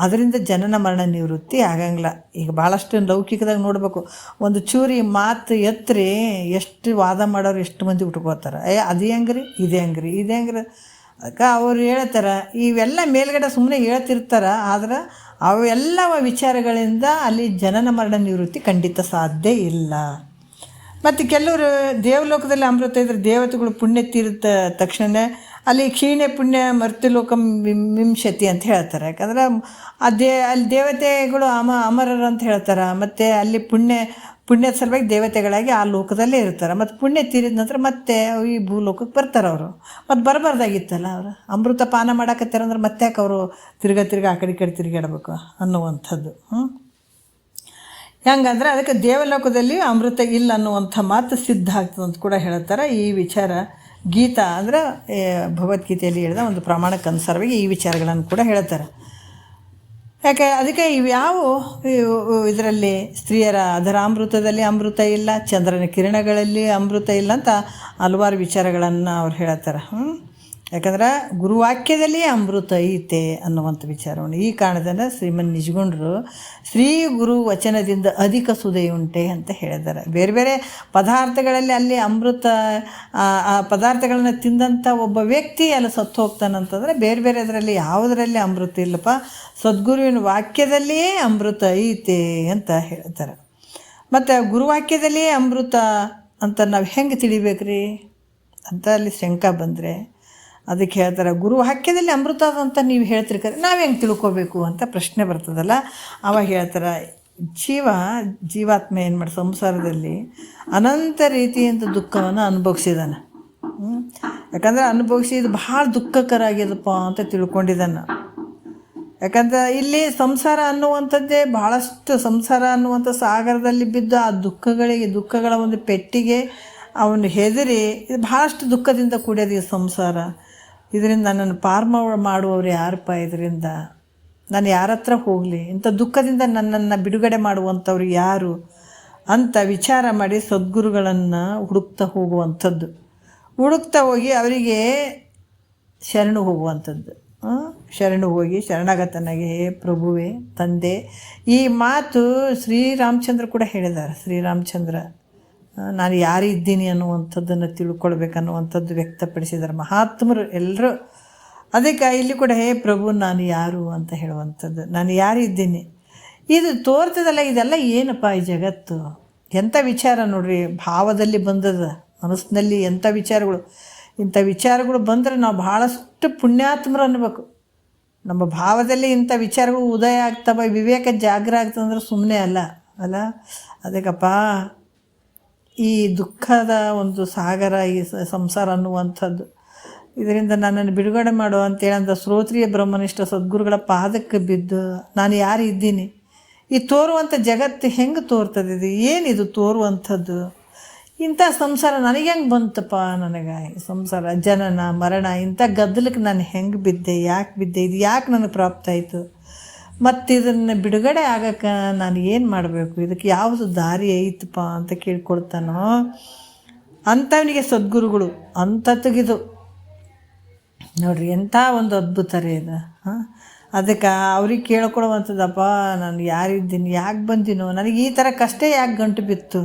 ಅದರಿಂದ ಜನನ ಮರಣ ನಿವೃತ್ತಿ ಆಗಂಗಿಲ್ಲ. ಈಗ ಭಾಳಷ್ಟು ಲೌಕಿಕದಾಗ ನೋಡಬೇಕು, ಒಂದು ಚೂರಿ ಮಾತು ಎತ್ತರಿ ಎಷ್ಟು ವಾದ ಮಾಡೋರು ಎಷ್ಟು ಮಂದಿ ಉಟ್ಕೋತಾರೆ. ಅದು ಹೆಂಗ್ರಿ, ಇದೇ ಹೆಂಗ್ರಿ, ಇದೇ ಹೆಂಗ್ರಿ. ಅದಕ್ಕೆ ಅವ್ರು ಹೇಳ್ತಾರೆ ಇವೆಲ್ಲ ಮೇಲ್ಗಡೆ ಸುಮ್ಮನೆ ಹೇಳ್ತಿರ್ತಾರೆ. ಆದ್ರೆ ಅವೆಲ್ಲ ವಿಚಾರಗಳಿಂದ ಅಲ್ಲಿ ಜನನ ಮರಣ ನಿವೃತ್ತಿ ಖಂಡಿತ ಸಾಧ್ಯ ಇಲ್ಲ. ಮತ್ತು ಕೆಲವರು ದೇವಲೋಕದಲ್ಲಿ ಅಮೃತ ಇದ್ದರೆ ದೇವತೆಗಳು ಪುಣ್ಯ ತೀರಿದ ತಕ್ಷಣ ಅಲ್ಲಿ ಕ್ಷೀಣೆ ಪುಣ್ಯ ಮರ್ತ್ಯಲೋಕಂ ವಿಂಶತಿ ಅಂತ ಹೇಳ್ತಾರೆ. ಯಾಕಂದ್ರೆ ಅಲ್ಲಿ ದೇವತೆಗಳು ಅಮರರು ಅಂತ ಹೇಳ್ತಾರೆ. ಮತ್ತು ಅಲ್ಲಿ ಪುಣ್ಯದ ಸಲುವಾಗಿ ದೇವತೆಗಳಾಗಿ ಆ ಲೋಕದಲ್ಲೇ ಇರ್ತಾರೆ. ಮತ್ತು ಪುಣ್ಯ ತೀರಿದ ನಂತರ ಮತ್ತೆ ಈ ಭೂಲೋಕಕ್ಕೆ ಬರ್ತಾರೆ ಅವರು. ಮತ್ತು ಬರಬಾರ್ದಾಗಿತ್ತಲ್ಲ ಅವರು. ಅಮೃತ ಪಾನ ಮಾಡಾಕತ್ತಾರಂದ್ರೆ ಮತ್ತೆ ಯಾಕೆ ಅವರು ತಿರ್ಗಾ ಆ ಕಡೆ ತಿರುಗಾಡಬೇಕು ಅನ್ನುವಂಥದ್ದು. ಹೆಂಗಂದ್ರೆ ಅದಕ್ಕೆ ದೇವಲೋಕದಲ್ಲಿ ಅಮೃತ ಇಲ್ಲ ಅನ್ನುವಂಥ ಮಾತು ಸಿದ್ಧ ಆಗ್ತದೆ ಅಂತ ಕೂಡ ಹೇಳ್ತಾರೆ. ಈ ವಿಚಾರ ಗೀತಾ ಅಂದರೆ ಭಗವದ್ಗೀತೆಯಲ್ಲಿ ಹೇಳಿದ ಒಂದು ಪ್ರಮಾಣಕ್ಕೆ ಅನುಸಾರವಾಗಿ ಈ ವಿಚಾರಗಳನ್ನು ಕೂಡ ಹೇಳ್ತಾರೆ. ಯಾಕೆ ಅದಕ್ಕೆ ಇವ್ಯಾವ ಇದರಲ್ಲಿ ಸ್ತ್ರೀಯರ ಅದರ ಅಮೃತದಲ್ಲಿ ಅಮೃತ ಇಲ್ಲ, ಚಂದ್ರನ ಕಿರಣಗಳಲ್ಲಿ ಅಮೃತ ಇಲ್ಲ ಅಂತ ಹಲವಾರು ವಿಚಾರಗಳನ್ನು ಅವ್ರು ಹೇಳ್ತಾರೆ. ಯಾಕಂದ್ರೆ ಗುರುವಾಕ್ಯದಲ್ಲಿ ಅಮೃತ ಐತೆ ಅನ್ನುವಂಥ ವಿಚಾರವನ್ನು ಈ ಕಾರಣದಿಂದ ಶ್ರೀಮನ್ ನಿಜಗುಂಡರು ಶ್ರೀ ಗುರು ವಚನದಿಂದ ಅಧಿಕ ಸುದೆಯುಂಟೆ ಅಂತ ಹೇಳಿದ್ದಾರೆ. ಬೇರೆ ಬೇರೆ ಪದಾರ್ಥಗಳಲ್ಲಿ ಅಲ್ಲಿ ಅಮೃತ ಆ ಪದಾರ್ಥಗಳನ್ನು ತಿಂದಂಥ ಒಬ್ಬ ವ್ಯಕ್ತಿ ಅಲ್ಲಿ ಸತ್ತು ಹೋಗ್ತಾನಂತಂದರೆ ಬೇರೆ ಬೇರೆ ಅದರಲ್ಲಿ ಯಾವುದರಲ್ಲಿ ಅಮೃತ ಇಲ್ಲಪ್ಪ, ಸದ್ಗುರುವಿನ ವಾಕ್ಯದಲ್ಲಿಯೇ ಅಮೃತ ಐತೆ ಅಂತ ಹೇಳ್ತಾರೆ. ಮತ್ತು ಗುರುವಾಕ್ಯದಲ್ಲಿಯೇ ಅಮೃತ ಅಂತ ನಾವು ಹೆಂಗೆ ತಿಳಿಬೇಕ್ರಿ ಅಂತ ಅಲ್ಲಿ ಶಂಕ ಬಂದರೆ ಅದಕ್ಕೆ ಹೇಳ್ತಾರೆ, ಗುರು ವಾಕ್ಯದಲ್ಲಿ ಅಮೃತ ಅಂತ ನೀವು ಹೇಳ್ತಿರಿ, ನಾವು ಹೆಂಗೆ ತಿಳ್ಕೊಬೇಕು ಅಂತ ಪ್ರಶ್ನೆ ಬರ್ತದಲ್ಲ. ಅವಾಗ ಹೇಳ್ತಾರೆ, ಜೀವಾತ್ಮ ಏನು ಮಾಡಿ ಸಂಸಾರದಲ್ಲಿ ಅನಂತ ರೀತಿಯಿಂದ ದುಃಖವನ್ನು ಅನುಭವಿಸಿದಾನೆ. ಯಾಕಂದರೆ ಅನುಭವಿಸಿ ಇದು ಭಾಳ ದುಃಖಕರ ಆಗ್ಯದಪ್ಪ ಅಂತ ತಿಳ್ಕೊಂಡಿದ್ದಾನೆ. ಯಾಕಂದ್ರೆ ಇಲ್ಲಿ ಸಂಸಾರ ಅನ್ನುವಂಥದ್ದೇ ಭಾಳಷ್ಟು, ಸಂಸಾರ ಅನ್ನುವಂಥ ಸಾಗರದಲ್ಲಿ ಬಿದ್ದು ಆ ದುಃಖಗಳ ಒಂದು ಪೆಟ್ಟಿಗೆ ಅವನು ಹೆದರಿ ಇದು ಭಾಳಷ್ಟು ದುಃಖದಿಂದ ಕೂಡ್ಯದ ಈ ಸಂಸಾರ. ಇದರಿಂದ ನನ್ನನ್ನು ಪಾರು ಮಾಡುವವರು ಯಾರಪ್ಪ? ಇದರಿಂದ ನಾನು ಯಾರ ಹತ್ರ ಹೋಗಲಿ? ಇಂಥ ದುಃಖದಿಂದ ನನ್ನನ್ನು ಬಿಡುಗಡೆ ಮಾಡುವಂಥವ್ರು ಯಾರು ಅಂತ ವಿಚಾರ ಮಾಡಿ ಸದ್ಗುರುಗಳನ್ನು ಹುಡುಕ್ತಾ ಹೋಗುವಂಥದ್ದು. ಹುಡುಕ್ತಾ ಹೋಗಿ ಅವರಿಗೆ ಶರಣು ಹೋಗುವಂಥದ್ದು. ಶರಣು ಹೋಗಿ ಶರಣಾಗತನಾಗಿ, ಹೇ ಪ್ರಭುವೇ, ತಂದೆ, ಈ ಮಾತು ಶ್ರೀರಾಮಚಂದ್ರ ಕೂಡ ಹೇಳಿದ್ದಾರೆ. ಶ್ರೀರಾಮಚಂದ್ರ ನಾನು ಯಾರಿದ್ದೀನಿ ಅನ್ನುವಂಥದ್ದನ್ನು ತಿಳ್ಕೊಳ್ಬೇಕನ್ನುವಂಥದ್ದು ವ್ಯಕ್ತಪಡಿಸಿದ್ದಾರೆ ಮಹಾತ್ಮರು ಎಲ್ಲರೂ. ಅದಕ್ಕೆ ಇಲ್ಲಿ ಕೂಡ ಹೇ ಪ್ರಭು ನಾನು ಯಾರು ಅಂತ ಹೇಳುವಂಥದ್ದು, ನಾನು ಯಾರಿದ್ದೀನಿ. ಇದು ತೋರ್ತದಲ್ಲ, ಇದೆಲ್ಲ ಏನಪ್ಪ ಈ ಜಗತ್ತು? ಎಂಥ ವಿಚಾರ ನೋಡ್ರಿ, ಭಾವದಲ್ಲಿ ಬಂದದ ಮನಸ್ಸಿನಲ್ಲಿ ಎಂಥ ವಿಚಾರಗಳು. ಇಂಥ ವಿಚಾರಗಳು ಬಂದರೆ ನಾವು ಭಾಳಷ್ಟು ಪುಣ್ಯಾತ್ಮರು ಅನ್ನಬೇಕು. ನಮ್ಮ ಭಾವದಲ್ಲಿ ಇಂಥ ವಿಚಾರಗಳು ಉದಯ ಆಗ್ತವೆ, ವಿವೇಕ ಜಾಗ್ರ ಆಗ್ತದಂದ್ರೆ ಸುಮ್ಮನೆ ಅಲ್ಲ. ಅಲ್ಲ. ಅದಕ್ಕಪ್ಪ ಈ ದುಃಖದ ಒಂದು ಸಾಗರ ಈ ಸಂಸಾರ ಅನ್ನುವಂಥದ್ದು, ಇದರಿಂದ ನನ್ನನ್ನು ಬಿಡುಗಡೆ ಮಾಡು ಅಂತೇಳಂದ ಶ್ರೋತ್ರಿಯ ಬ್ರಹ್ಮನಿಷ್ಠ ಸದ್ಗುರುಗಳ ಪಾದಕ್ಕೆ ಬಿದ್ದು ನಾನು ಯಾರು ಇದ್ದೀನಿ, ಈ ತೋರುವಂಥ ಜಗತ್ತು ಹೆಂಗೆ ತೋರ್ತದೆ, ಇದು ಏನಿದು ತೋರುವಂಥದ್ದು, ಇಂಥ ಸಂಸಾರ ನನಗೆ ಹೆಂಗೆ ಬಂತಪ್ಪ, ನನಗೆ ಸಂಸಾರ ಜನನ ಮರಣ ಇಂಥ ಗದ್ದಲಕ್ಕೆ ನಾನು ಹೆಂಗೆ ಬಿದ್ದೆ, ಯಾಕೆ ಬಿದ್ದೆ, ಇದು ಯಾಕೆ ನನಗೆ ಪ್ರಾಪ್ತ ಆಯಿತು, ಮತ್ತು ಇದನ್ನು ಬಿಡುಗಡೆ ಆಗೋಕ್ಕೆ ನಾನು ಏನು ಮಾಡಬೇಕು, ಇದಕ್ಕೆ ಯಾವುದು ದಾರಿ ಐತಪ್ಪ ಅಂತ ಕೇಳ್ಕೊಳ್ತಾನೋ ಅಂಥವನಿಗೆ ಸದ್ಗುರುಗಳು ಅಂತ ತೆಗೆದು ನೋಡ್ರಿ ಎಂಥ ಒಂದು ಅದ್ಭುತ ರೀ ಇದು. ಅದಕ್ಕೆ ಅವ್ರಿಗೆ ಕೇಳ್ಕೊಡುವಂಥದ್ದಪ್ಪ, ನಾನು ಯಾರಿದ್ದೀನಿ, ಯಾಕೆ ಬಂದಿನೋ, ನನಗೆ ಈ ಥರ ಕಷ್ಟ ಯಾಕೆ ಗಂಟು ಬಿತ್ತು,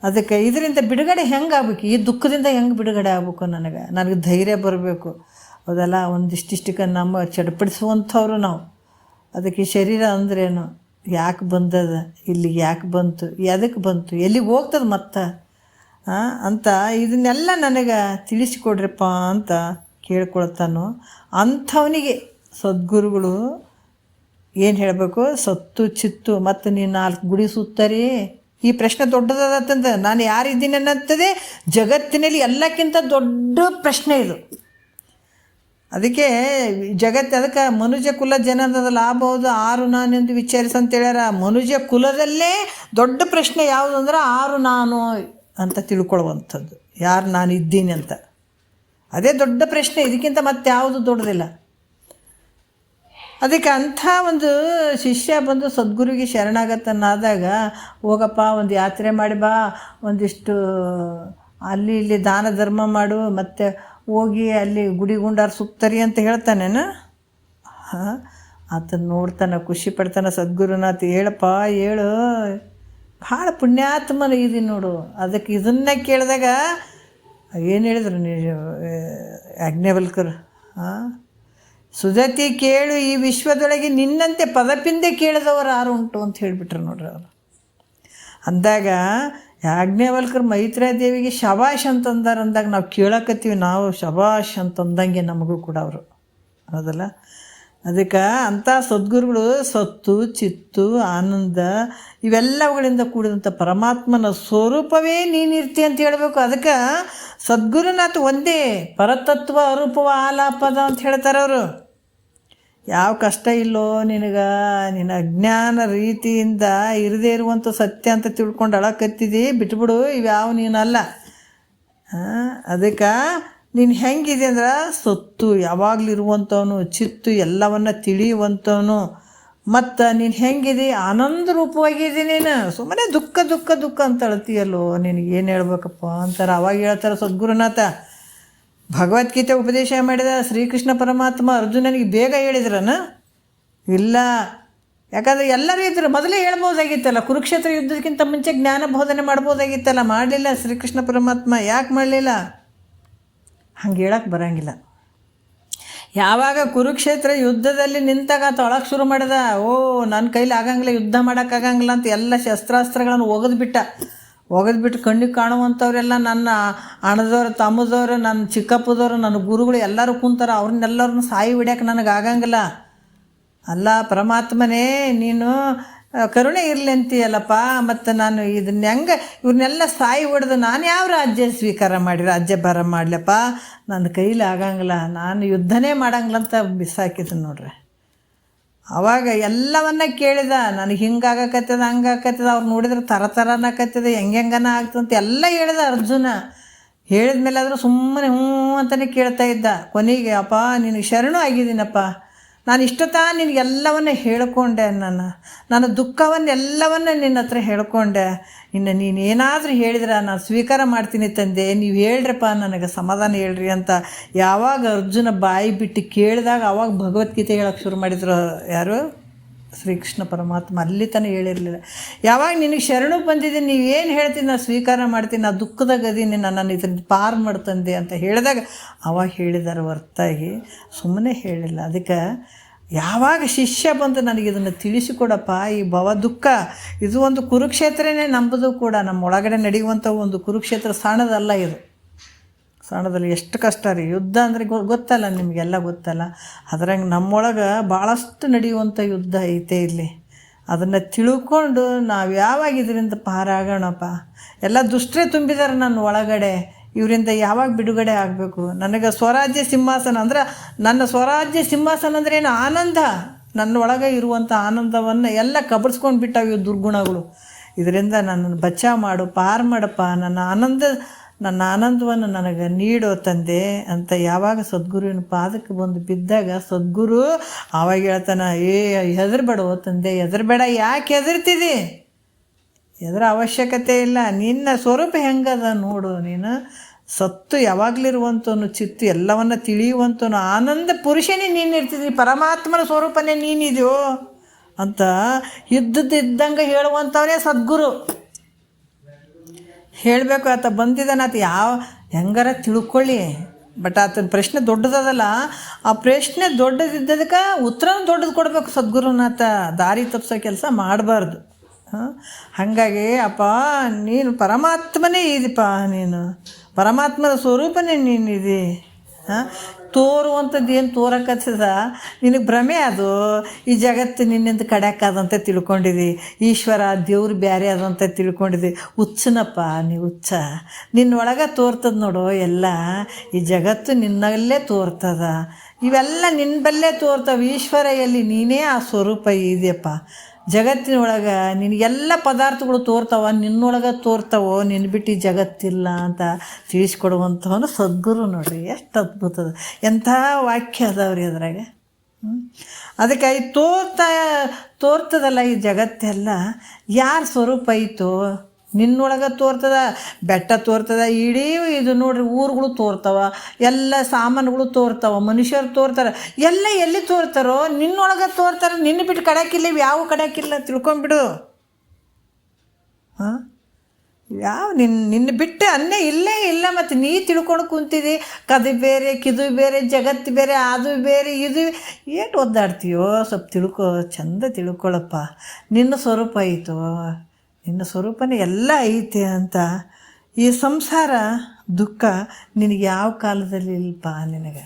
ಅದಕ್ಕೆ ಇದರಿಂದ ಬಿಡುಗಡೆ ಹೆಂಗೆ ಆಗ್ಬೇಕು, ಈ ದುಃಖದಿಂದ ಹೆಂಗೆ ಬಿಡುಗಡೆ ಆಗ್ಬೇಕು, ನನಗೆ ಧೈರ್ಯ ಬರಬೇಕು. ಹೌದಲ್ಲ, ಒಂದಿಷ್ಟಿಷ್ಟಕ್ಕೆ ನಮ್ಮ ಚಡ್ಪಡಿಸುವಂಥವ್ರು ನಾವು. ಅದಕ್ಕೆ ಶರೀರ ಅಂದ್ರೇನು, ಯಾಕೆ ಬಂದದ, ಇಲ್ಲಿಗೆ ಯಾಕೆ ಬಂತು, ಎದಕ್ಕೆ ಬಂತು, ಎಲ್ಲಿಗೆ ಹೋಗ್ತದೆ ಮತ್ತೆ ಅಂತ ಇದನ್ನೆಲ್ಲ ನನಗೆ ತಿಳಿಸಿಕೊಡ್ರಪ್ಪ ಅಂತ ಕೇಳ್ಕೊಳ್ತಾನೋ ಅಂಥವನಿಗೆ ಸದ್ಗುರುಗಳು ಏನು ಹೇಳಬೇಕು, ಸತ್ತು ಚಿತ್ತು ಮತ್ತು ನೀನು 4 ಗುಡಿ ಸುತ್ತರಿ. ಈ ಪ್ರಶ್ನೆ ದೊಡ್ಡದಾದಂತ, ನಾನು ಯಾರಿದ್ದೀನಿ ಅನ್ನೋಂಥದ್ದೇ ಜಗತ್ತಿನಲ್ಲಿ ಎಲ್ಲಕ್ಕಿಂತ ದೊಡ್ಡ ಪ್ರಶ್ನೆ ಇದು. ಅದಕ್ಕೆ ಅದಕ್ಕೆ ಮನುಜ ಕುಲ ಜನದ ಲಾಭ ಹೌದು 6 ನಾನೆಂದು ವಿಚಾರಿಸಂತ ಹೇಳ್ಯಾರ. ಮನುಜ ಕುಲದಲ್ಲೇ ದೊಡ್ಡ ಪ್ರಶ್ನೆ ಯಾವುದು ಅಂದ್ರೆ 6 ನಾನು ಅಂತ ತಿಳ್ಕೊಳ್ಳುವಂಥದ್ದು, ಯಾರು ನಾನು ಇದ್ದೀನಿ ಅಂತ, ಅದೇ ದೊಡ್ಡ ಪ್ರಶ್ನೆ. ಇದಕ್ಕಿಂತ ಮತ್ತೆ ಯಾವುದು ದೊಡ್ಡದಿಲ್ಲ. ಅದಕ್ಕೆ ಅಂಥ ಒಂದು ಶಿಷ್ಯ ಬಂದು ಸದ್ಗುರುಗೆ ಶರಣಾಗತನಾದಾಗ, ಹೋಗಪ್ಪ ಒಂದು ಯಾತ್ರೆ ಮಾಡಿ ಬಾ, ಒಂದಿಷ್ಟು ಅಲ್ಲಿ ಇಲ್ಲಿ ದಾನ ಧರ್ಮ ಮಾಡು, ಮತ್ತು ಹೋಗಿ ಅಲ್ಲಿ ಗುಡಿ ಗುಂಡಾರು ಸುತ್ತರಿ ಅಂತ ಹೇಳ್ತಾನೇನು. ಆತನ ನೋಡ್ತಾನೆ, ಖುಷಿ ಪಡ್ತಾನೆ ಸದ್ಗುರುನಾಥ. ಹೇಳಪ್ಪ ಹೇಳು, ಭಾಳ ಪುಣ್ಯಾತ್ಮನ ಇದೀನಿ ನೋಡು. ಅದಕ್ಕೆ ಇದನ್ನು ಕೇಳಿದಾಗ ಏನು ಹೇಳಿದ್ರು ಯಾಜ್ಞವಲ್ಕರ್, ಸುಧತಿ ಕೇಳು, ಈ ವಿಶ್ವದೊಳಗೆ ನಿನ್ನಂತೆ ಪದಪಿಂದೆ ಕೇಳಿದವರು ಯಾರು ಉಂಟು ಅಂತ ಹೇಳಿಬಿಟ್ರು ನೋಡ್ರಿ ಅವರು. ಅಂದಾಗ ಯಾಜ್ಞವಲ್ಕರ್ ಮೈತ್ರಾದೇವಿಗೆ ಶಬಾಷ್ ಅಂತಂದಾರ. ಅಂದಾಗ ನಾವು ಕೇಳಕತ್ತೀವಿ, ನಾವು ಶಬಾಷ್ ಅಂತಂದಂಗೆ ನಮಗೂ ಕೂಡ ಅವರು, ಹೌದಲ್ಲ. ಅದಕ್ಕೆ ಅಂಥ ಸದ್ಗುರುಗಳು ಸತ್ತು ಚಿತ್ತು ಆನಂದ ಇವೆಲ್ಲವುಗಳಿಂದ ಕೂಡಿದಂಥ ಪರಮಾತ್ಮನ ಸ್ವರೂಪವೇ ನೀನಿರ್ತಿ ಅಂತ ಹೇಳಬೇಕು. ಅದಕ್ಕೆ ಸದ್ಗುರುನಾಥ ಒಂದೇ ಪರತತ್ವ ಅರೂಪವ ಆಲಾಪದ ಅಂತ ಹೇಳ್ತಾರೆ ಅವರು. ಯಾವ ಕಷ್ಟ ಇಲ್ಲೋ ನಿನಗೆ, ನಿನ್ನ ಅಜ್ಞಾನ ರೀತಿಯಿಂದ ಇರದೇ ಇರುವಂಥ ಸತ್ಯ ಅಂತ ತಿಳ್ಕೊಂಡು ಅಳಕತ್ತಿದಿ, ಬಿಟ್ಬಿಡು, ಇವ್ಯಾವ ನೀನಲ್ಲ. ಅದಕ್ಕೆ ನೀನು ಹೆಂಗಿದೆ ಅಂದ್ರೆ ಸತ್ತು ಯಾವಾಗಲೂ ಇರುವಂಥವನು, ಚಿತ್ತು ಎಲ್ಲವನ್ನ ತಿಳಿಯುವಂಥವನು, ಮತ್ತು ನೀನು ಹೆಂಗಿದೆ ಆನಂದ ರೂಪವಾಗಿದೆ. ನೀನು ಸುಮ್ಮನೆ ದುಃಖ ದುಃಖ ದುಃಖ ಅಂತ ಅಳ್ತೀಯಲ್ಲೋ, ನಿನಗೇನು ಹೇಳ್ಬೇಕಪ್ಪ ಅಂತಾರೆ. ಅವಾಗ ಹೇಳ್ತಾರೆ ಸದ್ಗುರುನಾಥ. ಭಗವದ್ಗೀತೆ ಉಪದೇಶ ಮಾಡಿದ ಶ್ರೀಕೃಷ್ಣ ಪರಮಾತ್ಮ ಅರ್ಜುನನಿಗೆ ಬೇಗ ಹೇಳಿದ್ರನ? ಇಲ್ಲ, ಯಾಕಂದರೆ ಎಲ್ಲರೂ ಇದ್ರು, ಮೊದಲೇ ಹೇಳ್ಬೋದಾಗಿತ್ತಲ್ಲ. ಕುರುಕ್ಷೇತ್ರ ಯುದ್ಧಕ್ಕಿಂತ ಮುಂಚೆ ಜ್ಞಾನ ಬೋಧನೆ ಮಾಡ್ಬೋದಾಗಿತ್ತಲ್ಲ, ಮಾಡಲಿಲ್ಲ ಶ್ರೀಕೃಷ್ಣ ಪರಮಾತ್ಮ. ಯಾಕೆ ಮಾಡಲಿಲ್ಲ? ಹಂಗೆ ಹೇಳಕ್ಕೆ ಬರೋಂಗಿಲ್ಲ. ಯಾವಾಗ ಕುರುಕ್ಷೇತ್ರ ಯುದ್ಧದಲ್ಲಿ ನಿಂತಾಗ ತೊಳಕ್ಕೆ ಶುರು ಮಾಡಿದ, ನನ್ನ ಕೈಲಿ ಆಗಂಗಿಲ್ಲ, ಯುದ್ಧ ಮಾಡೋಕ್ಕಾಗಂಗಿಲ್ಲ ಅಂತ ಎಲ್ಲ ಶಸ್ತ್ರಾಸ್ತ್ರಗಳನ್ನು ಒಗೆದ್ಬಿಟ್ಟು ಕಣ್ಣಿಗೆ ಕಾಣುವಂಥವರೆಲ್ಲ ನನ್ನ ಅಣ್ಣದವ್ರು, ತಮ್ಮದವ್ರು, ನನ್ನ ಚಿಕ್ಕಪ್ಪದವರು, ನನ್ನ ಗುರುಗಳು ಎಲ್ಲರೂ ಕುಂತಾರೆ. ಅವ್ರನ್ನೆಲ್ಲರನ್ನು ಸಾಯಿ ಹಿಡಿಯೋಕೆ ನನಗೆ ಆಗಂಗಿಲ್ಲ. ಅಲ್ಲ ಪರಮಾತ್ಮನೇ, ನೀನು ಕರುಣೆ ಇರಲಿ ಅಂತೀಯಲ್ಲಪ್ಪ, ಮತ್ತು ನಾನು ಇದನ್ನ ಹೆಂಗೆ ಇವ್ರನ್ನೆಲ್ಲ ಸಾಯಿ ಹೊಡೆದು ನಾನು ಯಾವ ರಾಜ್ಯ ಸ್ವೀಕಾರ ಮಾಡಿ ರಾಜ್ಯ ಭಾರ ಮಾಡಲಪ್ಪ, ನನ್ನ ಕೈಲಿ ಆಗಂಗಿಲ್ಲ, ನಾನು ಯುದ್ಧನೇ ಮಾಡಂಗಿಲ್ಲ ಅಂತ ಬಿಸಾಕಿದ್ದು ನೋಡ್ರಿ. ಆವಾಗ ಎಲ್ಲವನ್ನ ಕೇಳಿದ, ನನಗೆ ಹಿಂಗಾಗಕತ್ತದ ಹಂಗಾಕತ್ತದ, ಅವ್ರು ನೋಡಿದ್ರೆ ಥರನಕತ್ತದ, ಹೆಂಗನ ಆಗ್ತದಂತ ಎಲ್ಲ ಹೇಳಿದ ಅರ್ಜುನ. ಹೇಳಿದ ಮೇಲೆ ಆದರೂ ಸುಮ್ಮನೆ ಹ್ಞೂ ಅಂತಲೇ ಕೇಳ್ತಾ ಇದ್ದ. ಕೊನೆಗೆ ಅಪ್ಪ ನಿನಗೆ ಶರಣು ಆಗಿದ್ದೀನಪ್ಪ, ನಾನು ಇಷ್ಟೊತ್ತ ನಿನಗೆಲ್ಲವನ್ನ ಹೇಳ್ಕೊಂಡೆ, ನನ್ನ ದುಃಖವನ್ನೆಲ್ಲವನ್ನ ನಿನ್ನ ಹತ್ರ ಹೇಳ್ಕೊಂಡೆ. ಇನ್ನು ನೀನೇನಾದರೂ ಹೇಳಿದ್ರೆ ನಾನು ಸ್ವೀಕಾರ ಮಾಡ್ತೀನಿ ತಂದೆ, ನೀವು ಹೇಳ್ರಪ್ಪ, ನನಗೆ ಸಮಾಧಾನ ಹೇಳ್ರಿ ಅಂತ ಯಾವಾಗ ಅರ್ಜುನ ಬಾಯಿ ಬಿಟ್ಟು ಕೇಳಿದಾಗ ಅವಾಗ ಭಗವದ್ಗೀತೆ ಹೇಳೋಕ್ಕೆ ಶುರು ಮಾಡಿದ್ರು. ಯಾರು? ಶ್ರೀಕೃಷ್ಣ ಪರಮಾತ್ಮ. ಅಲ್ಲಿ ತನಕ ಹೇಳಿರಲಿಲ್ಲ. ಯಾವಾಗ ನಿನಗೆ ಶರಣು ಬಂದಿದ್ದೀನಿ, ನೀವೇನು ಹೇಳ್ತೀನಿ ನಾನು ಸ್ವೀಕಾರ ಮಾಡ್ತೀನಿ, ನಾನು ದುಃಖದಾಗ ಅದೀನಿ, ನಾನು ಇದನ್ನು ಪಾರು ಮಾಡ್ತಂದೆ ಅಂತ ಹೇಳಿದಾಗ ಅವಾಗ ಹೇಳಿದಾರೆ ಹೊರ್ತಾಗಿ ಸುಮ್ಮನೆ ಹೇಳಿಲ್ಲ. ಅದಕ್ಕೆ ಯಾವಾಗ ಶಿಷ್ಯ ಬಂದು ನನಗೆ ಇದನ್ನು ತಿಳಿಸಿಕೊಡಪ್ಪ, ಈ ಭವ ದುಃಖ ಇದು ಒಂದು ಕುರುಕ್ಷೇತ್ರನೇ ನಂಬುದು ಕೂಡ, ನಮ್ಮ ಒಳಗಡೆ ನಡೆಯುವಂಥ ಒಂದು ಕುರುಕ್ಷೇತ್ರ ಸಣ್ಣದಲ್ಲ ಇದು. ಸಣ್ಣದಲ್ಲಿ ಎಷ್ಟು ಕಷ್ಟ ರೀ ಯುದ್ಧ ಅಂದರೆ ಗೊತ್ತಲ್ಲ ನಿಮಗೆಲ್ಲ ಗೊತ್ತಲ್ಲ. ಅದ್ರಂಗೆ ನಮ್ಮೊಳಗೆ ಭಾಳಷ್ಟು ನಡೆಯುವಂಥ ಯುದ್ಧ ಐತೆ ಇಲ್ಲಿ. ಅದನ್ನು ತಿಳ್ಕೊಂಡು ನಾವು ಯಾವಾಗ ಇದರಿಂದ ಪಾರಾಗೋಣಪ್ಪ. ಎಲ್ಲ ದುಷ್ಟರೇ ತುಂಬಿದ್ದಾರೆ ನನ್ನ ಒಳಗಡೆ, ಇವರಿಂದ ಯಾವಾಗ ಬಿಡುಗಡೆ ಆಗಬೇಕು. ನನಗೆ ಸ್ವರಾಜ್ಯ ಸಿಂಹಾಸನ ಅಂದ್ರೆ, ನನ್ನ ಸ್ವರಾಜ್ಯ ಸಿಂಹಾಸನ ಅಂದ್ರೆ ಏನು? ಆನಂದ. ನನ್ನ ಒಳಗೆ ಇರುವಂಥ ಆನಂದವನ್ನು ಎಲ್ಲ ಕಬಳಿಸ್ಕೊಂಡು ಬಿಟ್ಟಾವ ಇವು ದುರ್ಗುಣಗಳು. ಇದರಿಂದ ನನ್ನನ್ನು ಬಚಾವ್ ಮಾಡು, ಪಾರು ಮಾಡಪ್ಪ, ನನ್ನ ಆನಂದವನ್ನು ನನಗೆ ನೀಡೋ ತಂದೆ ಅಂತ ಯಾವಾಗ ಸದ್ಗುರುವಿನ ಪಾದಕ್ಕೆ ಬಂದು ಬಿದ್ದಾಗ ಸದ್ಗುರು ಆವಾಗ ಹೇಳ್ತಾನೆ, ಹೆದರ್ಬೇಡೋ ತಂದೆ, ಹೆದರ್ಬೇಡ. ಯಾಕೆ ಹೆದರ್ತಿದಿ? ಹೆದರ ಅವಶ್ಯಕತೆ ಇಲ್ಲ. ನಿನ್ನ ಸ್ವರೂಪ ಹೆಂಗದ ನೋಡು. ನೀನು ಸತ್ತು ಯಾವಾಗಲಿರುವಂಥವನು, ಚಿತ್ತು ಎಲ್ಲವನ್ನ ತಿಳಿಯುವಂಥವನು, ಆನಂದ ಪುರುಷನೇ ನೀನು ಇರ್ತಿದ್ದಿ, ಪರಮಾತ್ಮನ ಸ್ವರೂಪನೇ ನೀನಿದೆಯೋ ಅಂತ ಇದ್ದಂಗೆ ಹೇಳುವಂಥವನೇ ಸದ್ಗುರು. ಹೇಳಬೇಕು, ಆತ ಬಂದಿದ್ದಾನೆ, ಆತ ಹೆಂಗಾರ ತಿಳ್ಕೊಳ್ಳಿ. ಬಟ್ ಆತನ ಪ್ರಶ್ನೆ ದೊಡ್ಡದಲ್ಲ, ಆ ಪ್ರಶ್ನೆ ದೊಡ್ಡದಿದ್ದದಕ್ಕೆ ಉತ್ತರನೂ ದೊಡ್ಡದು ಕೊಡಬೇಕು ಸದ್ಗುರುನಾಥ. ದಾರಿ ತಪ್ಪಿಸೋ ಕೆಲಸ ಮಾಡಬಾರ್ದು. ಹಾಗಾಗಿ ಅಪ್ಪ ನೀನು ಪರಮಾತ್ಮನೇ ಇದೀಪ, ನೀನು ಪರಮಾತ್ಮನ ಸ್ವರೂಪನೇ ನೀನಿದೆ. ತೋರುವಂಥದ್ದು ಏನು ತೋರಕತ್ತದ? ನಿನಗೆ ಭ್ರಮೆ ಅದು. ಈ ಜಗತ್ತು ನಿನ್ನಿಂದ ಕಡ್ಯಾಕಾದಂತ ತಿಳ್ಕೊಂಡಿದ್ದಿ, ಈಶ್ವರ ದೇವ್ರು ಬೇರೆ ಅದಂತ ತಿಳ್ಕೊಂಡಿದ್ದಿ. ಹುಚ್ಚನಪ್ಪ ನೀವು, ಹುಚ್ಚ. ನಿನ್ನೊಳಗೆ ತೋರ್ತದ ನೋಡು ಎಲ್ಲ. ಈ ಜಗತ್ತು ನಿನ್ನಲ್ಲೇ ತೋರ್ತದ, ಇವೆಲ್ಲ ನಿನ್ನ ಬಲ್ಲೇ ತೋರ್ತವೆ. ಈಶ್ವರ ಎಲ್ಲಿ? ನೀನೇ ಆ ಸ್ವರೂಪ ಇದೆಯಪ್ಪ. ಜಗತ್ತಿನೊಳಗೆ ನಿನಗೆಲ್ಲ ಪದಾರ್ಥಗಳು ತೋರ್ತಾವ, ನಿನ್ನೊಳಗೆ ತೋರ್ತಾವೋ, ನಿನ್ನ ಬಿಟ್ಟು ಜಗತ್ತಿಲ್ಲ ಅಂತ ತಿಳಿಸ್ಕೊಡುವಂಥವನು ಸದ್ಗುರು. ನೋಡ್ರಿ ಎಷ್ಟು ಅದ್ಭುತದ, ಎಂಥ ವಾಕ್ಯ ಅದಾವ್ರಿ ಅದ್ರಾಗ. ಅದಕ್ಕೆ ಈ ತೋರ್ತದಲ್ಲ ಈ ಜಗತ್ತೆಲ್ಲ, ಯಾರ ಸ್ವರೂಪ ಐತೋ ನಿನ್ನೊಳಗೆ ತೋರ್ತದ. ಬೆಟ್ಟ ತೋರ್ತದ, ಇಡೀ ಇದು ನೋಡ್ರಿ ಊರುಗಳು ತೋರ್ತಾವ, ಎಲ್ಲ ಸಾಮಾನುಗಳು ತೋರ್ತಾವ, ಮನುಷ್ಯರು ತೋರ್ತಾರೆ. ಎಲ್ಲ ಎಲ್ಲಿ ತೋರ್ತಾರೋ ನಿನ್ನೊಳಗೆ ತೋರ್ತಾರೆ. ನಿನ್ನ ಬಿಟ್ಟು ಕಡಾಕಿಲ್ಲ, ಯಾವ ಕಡಾಕಿಲ್ಲ, ತಿಳ್ಕೊಂಬಿಡು. ಯಾವ ನಿನ್ನ ಬಿಟ್ಟು ಅನ್ನೇ ಇಲ್ಲೇ ಇಲ್ಲ. ಮತ್ತು ನೀ ತಿಳ್ಕೊಂಡು ಕುಂತಿದ್ದಿ, ಕದು ಬೇರೆ, ಕಿದು ಬೇರೆ, ಜಗತ್ತು ಬೇರೆ, ಅದು ಬೇರೆ, ಇದು ಏಟು ಒದ್ದಾಡ್ತೀಯೋ? ಸ್ವಲ್ಪ ಚಂದ ತಿಳ್ಕೊಳಪ್ಪ. ನಿನ್ನ ಸ್ವರೂಪ ಐತೋ, ನಿನ್ನ ಸ್ವರೂಪನೇ ಎಲ್ಲ ಐತೆ ಅಂತ. ಈ ಸಂಸಾರ ದುಃಖ ನಿನಗೆ ಯಾವ ಕಾಲದಲ್ಲಿ ಇಲ್ಲಪ್ಪ. ನಿನಗೆ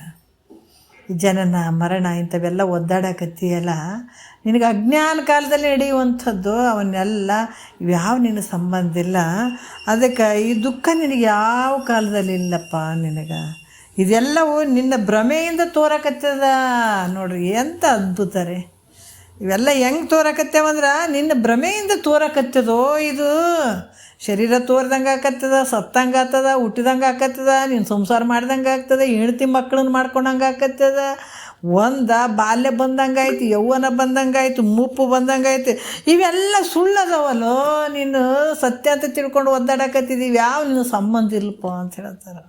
ಜನನ ಮರಣ ಇಂಥವೆಲ್ಲ ಒದ್ದಾಡಕತ್ತೀಯಲ್ಲ, ನಿನಗೆ ಅಜ್ಞಾನ ಕಾಲದಲ್ಲಿ ನಡೆಯುವಂಥದ್ದು. ಅವನ್ನೆಲ್ಲ ಇವ್ಯಾವ ನಿನಗೆ ಸಂಬಂಧ ಇಲ್ಲ. ಅದಕ್ಕೆ ಈ ದುಃಖ ನಿನಗೆ ಯಾವ ಕಾಲದಲ್ಲಿ ಇಲ್ಲಪ್ಪ. ನಿನಗೆ ಇದೆಲ್ಲವೂ ನಿನ್ನ ಭ್ರಮೆಯಿಂದ ತೋರಕತ್ತದ. ನೋಡ್ರಿ ಎಂಥ ಅದ್ಭುತ ರೀ. ಇವೆಲ್ಲ ಹೆಂಗೆ ತೋರಕತ್ತೇವಂದ್ರೆ ನಿನ್ನ ಭ್ರಮೆಯಿಂದ ತೋರಕತ್ತದೋ. ಇದು ಶರೀರ ತೋರ್ದಂಗೆ ಆಕತ್ತದ, ಸತ್ತಂಗೆ ಆಗ್ತದ, ಹುಟ್ಟಿದಂಗೆ ಆಕತ್ತದ, ನೀನು ಸಂಸಾರ ಮಾಡ್ದಂಗೆ ಆಗ್ತದೆ, ಹೆಂಡ್ತಿ ಮಕ್ಕಳನ್ನ ಮಾಡ್ಕೊಂಡಂಗೆ ಆಕತ್ತದ. ಬಾಲ್ಯ ಬಂದಂಗೆ ಆಯ್ತು, ಯೌವನ ಬಂದಂಗೆ ಆಯಿತು, ಮುಪ್ಪು ಬಂದಂಗೆ ಆಯ್ತು. ಇವೆಲ್ಲ ಸುಳ್ಳದವಲ್ಲೋ. ನೀನು ಸತ್ಯ ಅಂತ ತಿಳ್ಕೊಂಡು ಒದ್ದಾಡಕತ್ತಿದ್ದೀವಿ, ಯಾವ ನಿನ್ನ ಸಂಬಂಧ ಇಲ್ಲಪ್ಪ ಅಂತ ಹೇಳ್ತಾರೆ.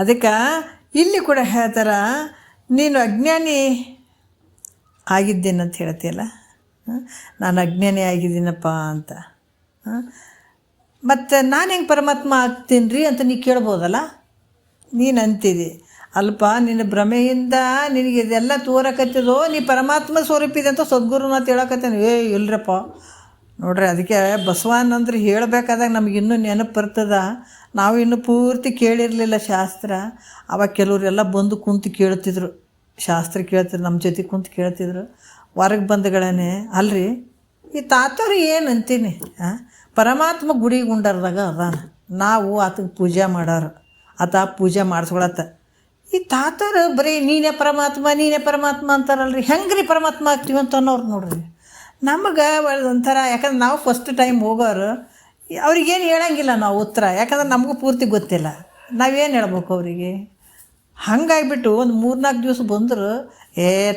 ಅದಕ್ಕೆ ಇಲ್ಲಿ ಕೂಡ ಹೇಳ್ತಾರೆ, ನೀನು ಅಜ್ಞಾನಿ ಆಗಿದ್ದೇನಂತ ಹೇಳ್ತೀಯಲ್ಲ, ನಾನು ಅಜ್ಞಾನಿ ಆಗಿದ್ದೀನಪ್ಪ ಅಂತ. ಮತ್ತು ನಾನು ಹೆಂಗೆ ಪರಮಾತ್ಮ ಆಗ್ತೀನಿ ರೀ ಅಂತ ನೀ ಕೇಳ್ಬೋದಲ್ಲ. ನೀನು ಅಂತಿದ್ದಿ ಅಲ್ಪ, ನಿನ್ನ ಭ್ರಮೆಯಿಂದ ನಿನಗೆ ಇದೆಲ್ಲ ತೋರಕತ್ತದೋ, ನೀ ಪರಮಾತ್ಮ ಸ್ವರೂಪಿದೆ ಅಂತ ಸದ್ಗುರುನಾಥ ಹೇಳಕತ್ತೇನೆ. ಇಲ್ರಪ್ಪ ನೋಡ್ರಿ. ಅದಕ್ಕೆ ಬಸವಣ್ಣ ಅಂದ್ರೆ ಹೇಳಬೇಕಾದಾಗ ನಮಗಿನ್ನೂ ನೆನಪು ಬರ್ತದ. ನಾವು ಇನ್ನೂ ಪೂರ್ತಿ ಕೇಳಿರಲಿಲ್ಲ ಶಾಸ್ತ್ರ. ಅವಾಗ ಕೆಲವರೆಲ್ಲ ಬಂದು ಕುಂತು ಕೇಳ್ತಿದ್ರು, ಶಾಸ್ತ್ರ ಕೇಳ್ತಿದ್ರು, ನಮ್ಮ ಜೊತೆ ಕುಂತು ಕೇಳ್ತಿದ್ರು. ಹೊರಗೆ ಬಂದಗಳೇ ಅಲ್ರಿ, ಈ ತಾತವ್ರು ಏನು ಅಂತೀನಿ, ಪರಮಾತ್ಮ ಗುಡಿ ಗುಂಡರ್ದಾಗ ಅದಾನ, ನಾವು ಆತಗೆ ಪೂಜೆ ಮಾಡೋರು, ಆತ ಪೂಜೆ ಮಾಡಿಸ್ಕೊಳತ್ತ. ಈ ತಾತವ್ರು ಬರೀ ನೀನೇ ಪರಮಾತ್ಮ ಅಂತಾರಲ್ರಿ. ಹೆಂಗೆ ರೀ ಪರಮಾತ್ಮ ಆಗ್ತೀವಿ ಅಂತ ಅನ್ನೋರು ನೋಡ್ರಿ. ನಮಗೆ ಒಂಥರ, ಯಾಕಂದ್ರೆ ನಾವು ಫಸ್ಟ್ ಟೈಮ್ ಹೋಗೋರು, ಅವ್ರಿಗೇನು ಹೇಳಂಗಿಲ್ಲ ನಾವು ಉತ್ತರ. ಯಾಕಂದ್ರೆ ನಮಗೂ ಪೂರ್ತಿ ಗೊತ್ತಿಲ್ಲ, ನಾವೇನು ಹೇಳ್ಬೇಕು ಅವರಿಗೆ. ಹಂಗಾಗಿಬಿಟ್ಟು ಒಂದು 3-4 ದಿವಸ ಬಂದರು,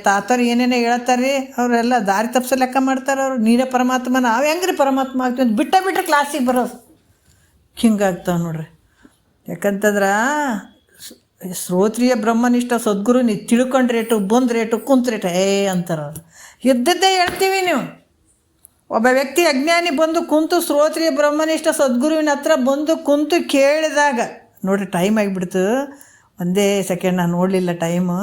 ತಾತವ್ರು ಏನೇನೋ ಹೇಳ್ತಾರೆ, ಅವರೆಲ್ಲ ದಾರಿ ತಪ್ಪಿಸೋ ಲೆಕ್ಕ ಮಾಡ್ತಾರೆ. ಅವರು ನೀನೇ ಪರಮಾತ್ಮ, ನಾವು ಹೆಂಗ್ರಿ ಪರಮಾತ್ಮ ಆಗ್ತೀವಿ ಅಂತ ಬಿಟ್ಟರೆ ಕ್ಲಾಸಿಗೆ ಬರೋದು. ಹಿಂಗಾಗ್ತಾವೆ ನೋಡ್ರಿ. ಯಾಕಂತಂದ್ರೆ ಶ್ರೋತ್ರಿಯ ಬ್ರಹ್ಮನಿಷ್ಠ ಸದ್ಗುರು ನೀವು ತಿಳ್ಕೊಂಡ್ರೇಟು, ಬಂದ್ರೇಟು, ಕುಂತ್ರೇಟು ಅಂತಾರೆ ಅವ್ರು. ಇದ್ದದ್ದೇ ಹೇಳ್ತೀವಿ. ನೀವು ಒಬ್ಬ ವ್ಯಕ್ತಿ ಅಜ್ಞಾನಿ ಬಂದು ಕುಂತು ಶ್ರೋತ್ರಿಯ ಬ್ರಹ್ಮನಿಷ್ಠ ಸದ್ಗುರುವಿನ ಹತ್ರ ಬಂದು ಕುಂತು ಕೇಳಿದಾಗ ನೋಡ್ರಿ, ಟೈಮ್ ಆಗಿಬಿಡ್ತು, ಒಂದೇ ಸೆಕೆಂಡ್ ನಾನು ನೋಡಲಿಲ್ಲ ಟೈಮು.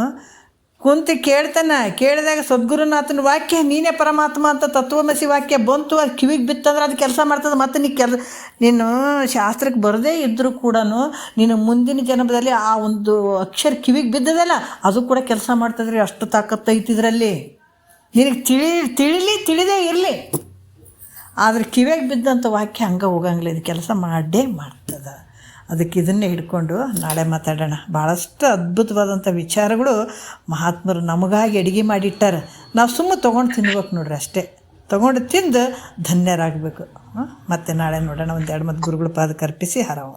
ಕುಂತು ಕೇಳಿದಾಗ ಸದ್ಗುರುನಾಥನ ವಾಕ್ಯ ನೀನೇ ಪರಮಾತ್ಮ ಅಂತ ತತ್ವಮಸಿ ವಾಕ್ಯ ಬಂತು. ಅದು ಕಿವಿಗೆ ಬಿತ್ತಂದ್ರೆ ಅದು ಕೆಲಸ ಮಾಡ್ತದೆ. ಮತ್ತು ನೀನು ಶಾಸ್ತ್ರಕ್ಕೆ ಬರದೇ ಇದ್ದರೂ ಕೂಡ ನೀನು ಮುಂದಿನ ಜನ್ಮದಲ್ಲಿ ಆ ಒಂದು ಅಕ್ಷರ ಕಿವಿಗೆ ಬಿದ್ದದಲ್ಲ, ಅದು ಕೂಡ ಕೆಲಸ ಮಾಡ್ತದ್ರಿ. ಅಷ್ಟು ತಾಕತ್ತು ಐತಿದ್ರಲ್ಲಿ. ನಿನಗೆ ತಿಳಿದೇ ಇರಲಿ, ಆದ್ರೆ ಕಿವಿಯಾಗಿ ಬಿದ್ದಂಥ ವಾಕ್ಯ ಹಂಗೆ ಹೋಗಂಗಿಲ್ಲ, ಇದು ಕೆಲಸ ಮಾಡೇ ಮಾಡ್ತದೆ. ಅದಕ್ಕೆ ಇದನ್ನೇ ಹಿಡ್ಕೊಂಡು ನಾಳೆ ಮಾತಾಡೋಣ. ಭಾಳಷ್ಟು ಅದ್ಭುತವಾದಂಥ ವಿಚಾರಗಳು ಮಹಾತ್ಮರು ನಮಗಾಗಿ ಅಡುಗೆ ಮಾಡಿಟ್ಟಾರೆ. ನಾವು ಸುಮ್ಮನೆ ತೊಗೊಂಡು ತಿನ್ಬೇಕು ನೋಡ್ರಿ, ಅಷ್ಟೇ. ತೊಗೊಂಡು ತಿಂದು ಧನ್ಯರಾಗಬೇಕು. ಮತ್ತು ನಾಳೆ ನೋಡೋಣ. ಒಂದು 2 ಗುರುಗಳ ಪಾದಕ್ಕೆ ಅರ್ಪಿಸಿ ಹರವ.